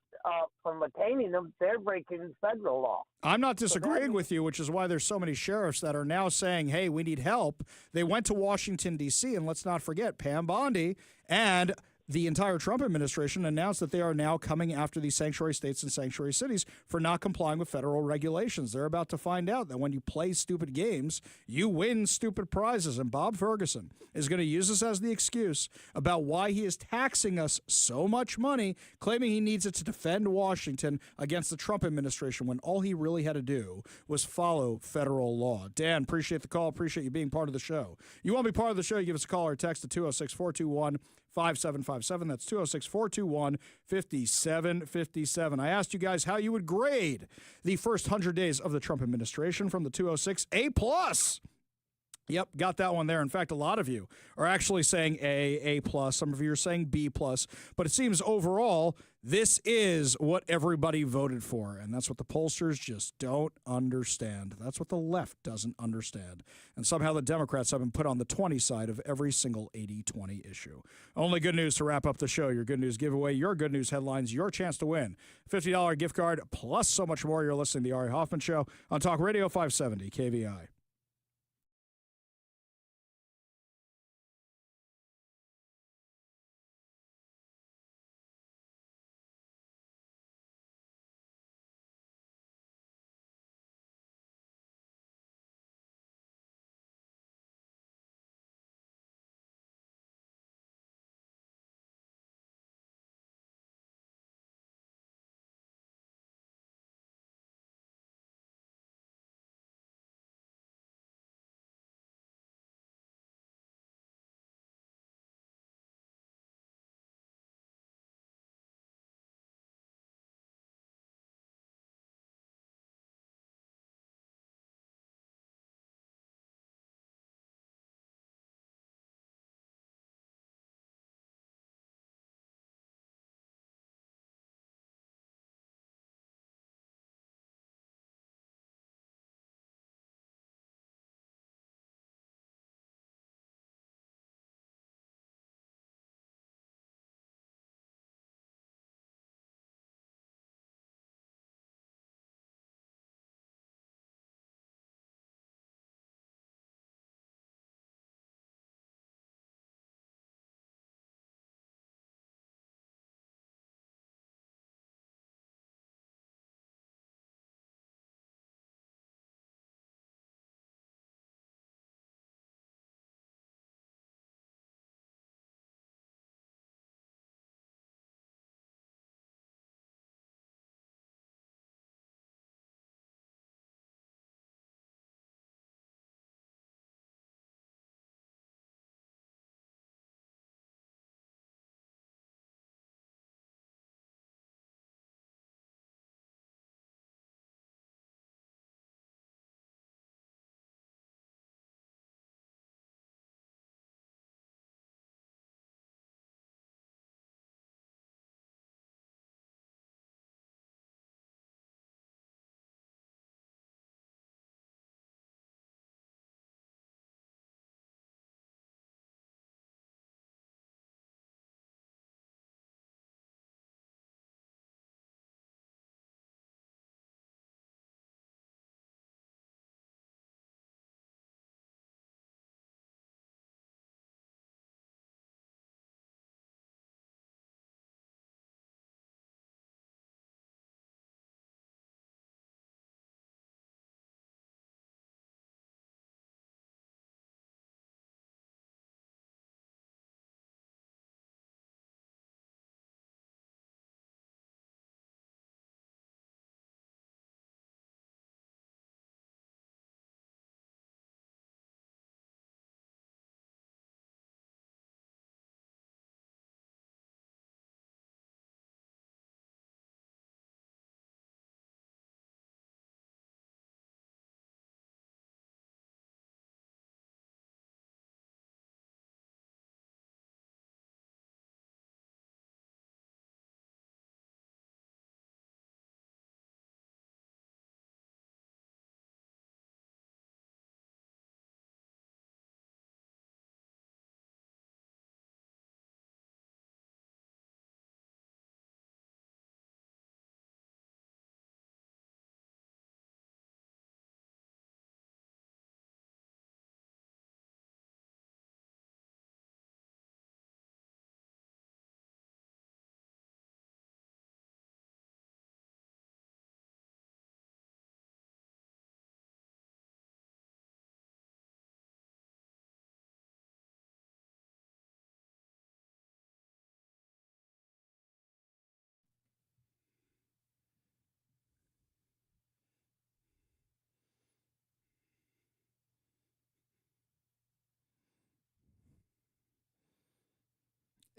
from attaining them, they're breaking federal law. I'm not disagreeing with you, which is why there's so many sheriffs that are now saying, hey, we need help. They went to Washington, D.C., and let's not forget Pam Bondi and the entire Trump administration announced that they are now coming after these sanctuary states and sanctuary cities for not complying with federal regulations. They're about to find out that when you play stupid games, you win stupid prizes. And Bob Ferguson is going to use this as the excuse about why he is taxing us so much money, claiming he needs it to defend Washington against the Trump administration when all he really had to do was follow federal law. Dan, appreciate the call. Appreciate you being part of the show. You want to be part of the show, you give us a call or text to 206-421-5757. That's 206-421-5757. I asked you guys how you would grade the first 100 days of the Trump administration from the 206 A+. Yep, got that one there. In fact, a lot of you are actually saying A+. Some of you are saying B+. But it seems overall, this is what everybody voted for. And that's what the pollsters just don't understand. That's what the left doesn't understand. And somehow the Democrats have been put on the 20 side of every single 80-20 issue. Only good news to wrap up the show. Your good news giveaway, your good news headlines, your chance to win. $50 gift card, plus so much more. You're listening to The Ari Hoffman Show on Talk Radio 570 KVI.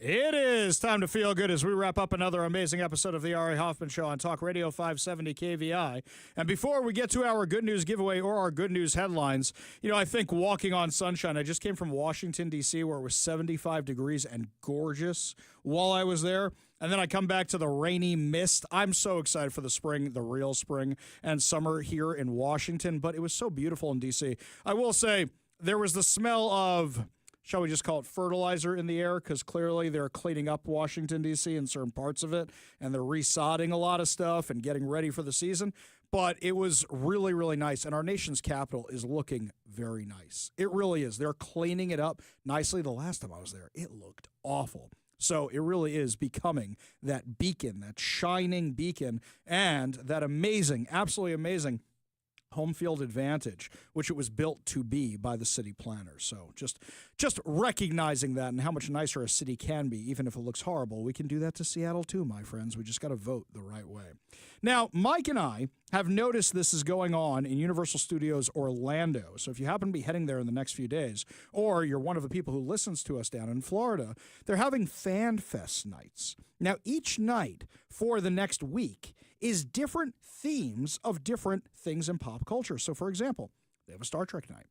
It is time to feel good as we wrap up another amazing episode of the Ari Hoffman Show on Talk Radio 570 KVI. And before we get to our good news giveaway or our good news headlines, I think walking on sunshine, I just came from Washington, D.C., where it was 75 degrees and gorgeous while I was there. And then I come back to the rainy mist. I'm so excited for the spring, the real spring and summer here in Washington, but it was so beautiful in D.C. I will say there was the smell of, shall we just call it fertilizer in the air, because clearly they're cleaning up Washington, D.C. in certain parts of it, and they're resodding a lot of stuff and getting ready for the season. But it was really, really nice, and our nation's capital is looking very nice. It really is. They're cleaning it up nicely. The last time I was there, it looked awful. So it really is becoming that beacon, that shining beacon, and that amazing, absolutely amazing home field advantage, which it was built to be by the city planners. So just recognizing that and how much nicer a city can be, even if it looks horrible, we can do that to Seattle too, my friends. We just got to vote the right way. Now, Mike and I have noticed this is going on in Universal Studios Orlando. So if you happen to be heading there in the next few days, or you're one of the people who listens to us down in Florida, they're having Fan Fest nights. Now, each night for the next week is different themes of different things in pop culture. So, for example, they have a Star Trek night,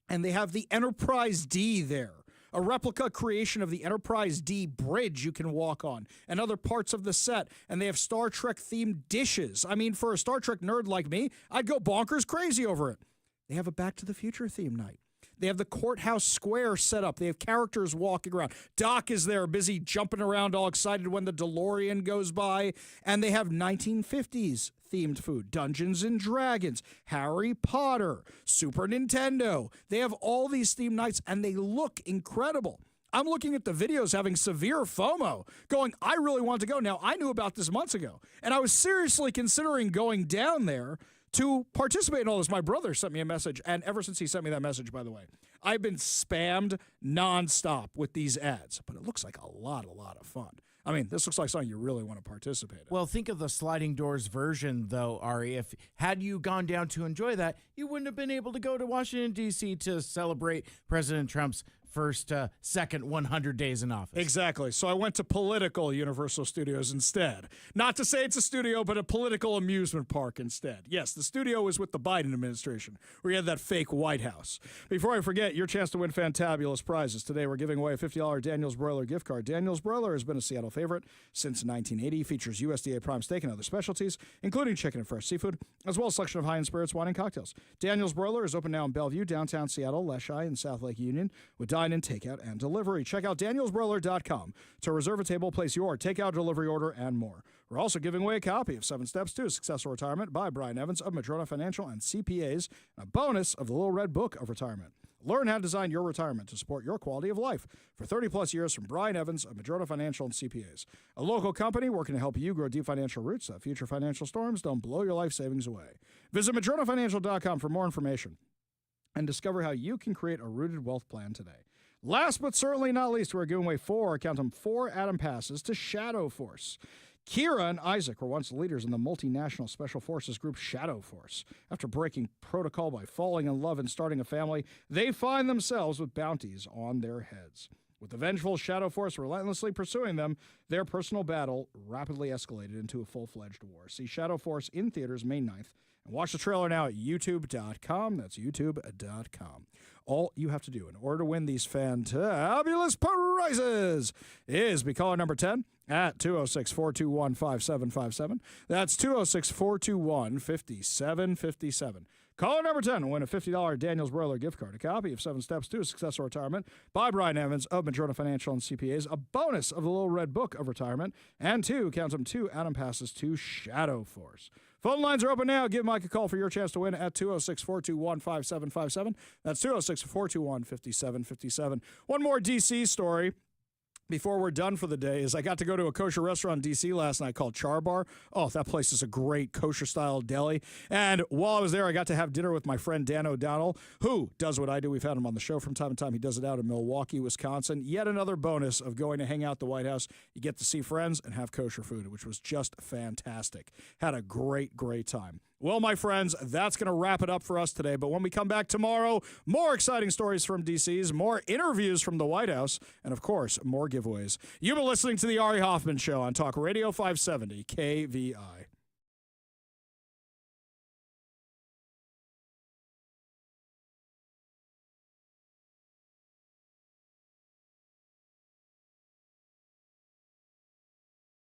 and they have the Enterprise D there, a replica creation of the Enterprise D bridge you can walk on, and other parts of the set, and they have Star Trek-themed dishes. I mean, for a Star Trek nerd like me, I'd go bonkers crazy over it. They have a Back to the Future theme night. They have the courthouse square set up. They have characters walking around. Doc is there, busy jumping around, all excited when the DeLorean goes by. And they have 1950s themed food, Dungeons and Dragons, Harry Potter, Super Nintendo. They have all these themed nights, and they look incredible. I'm looking at the videos having severe FOMO, going, I really want to go. Now, I knew about this months ago, and I was seriously considering going down there to participate in all this. My brother sent me a message, and ever since he sent me that message, by the way, I've been spammed nonstop with these ads, but it looks like a lot of fun. I mean, this looks like something you really want to participate in. Well, think of the sliding doors version, though, Ari. Had you gone down to enjoy that, you wouldn't have been able to go to Washington, D.C. to celebrate President Trump's second 100 days in office. Exactly. So I went to political Universal Studios instead. Not to say it's a studio, but a political amusement park instead. Yes, the studio was with the Biden administration, where you had that fake White House. Before I forget, your chance to win fantabulous prizes. Today we're giving away a $50 Daniel's Broiler gift card. Daniel's Broiler has been a Seattle favorite since 1980. Features USDA prime steak and other specialties, including chicken and fresh seafood, as well as a selection of high-end spirits, wine, and cocktails. Daniel's Broiler is open now in Bellevue, downtown Seattle, Leschi, and South Lake Union, with dine-in, takeout, and delivery. Check out danielsbroiler.com to reserve a table, place your takeout, delivery order, and more. We're also giving away a copy of 7 Steps to Successful Retirement by Brian Evans of Madrona Financial and CPAs, and a bonus of the Little Red Book of Retirement. Learn how to design your retirement to support your quality of life for 30-plus years from Brian Evans of Madrona Financial and CPAs, a local company working to help you grow deep financial roots so that future financial storms don't blow your life savings away. Visit madronafinancial.com for more information and discover how you can create a rooted wealth plan today. Last but certainly not least, we're giving away 4 Atom passes to Shadow Force. Kira and Isaac were once leaders in the multinational special forces group Shadow Force. After breaking protocol by falling in love and starting a family, they find themselves with bounties on their heads. With the vengeful Shadow Force relentlessly pursuing them, their personal battle rapidly escalated into a full-fledged war. See Shadow Force in theaters May 9th. And watch the trailer now at youtube.com. That's youtube.com. All you have to do in order to win these fantabulous prizes is be caller number 10 at 206-421-5757. That's 206-421-5757. Caller number 10 will win a $50 Daniel's Broiler gift card, a copy of 7 Steps to Successful Retirement by Brian Evans of Madrona Financial and CPAs, a bonus of the Little Red Book of Retirement, and 2 Atom passes to Shadow Force. Phone lines are open now. Give Mike a call for your chance to win at 206-421-5757. That's 206-421-5757. One more D.C. story before we're done for the day is I got to go to a kosher restaurant in D.C. last night called Char Bar. Oh, that place is a great kosher-style deli. And while I was there, I got to have dinner with my friend Dan O'Donnell, who does what I do. We've had him on the show from time to time. He does it out in Milwaukee, Wisconsin. Yet another bonus of going to hang out at the White House. You get to see friends and have kosher food, which was just fantastic. Had a great, great time. Well, my friends, that's going to wrap it up for us today. But when we come back tomorrow, more exciting stories from D.C.'s, more interviews from the White House, and, of course, more giveaways. You've been listening to the Ari Hoffman Show on Talk Radio 570 KVI.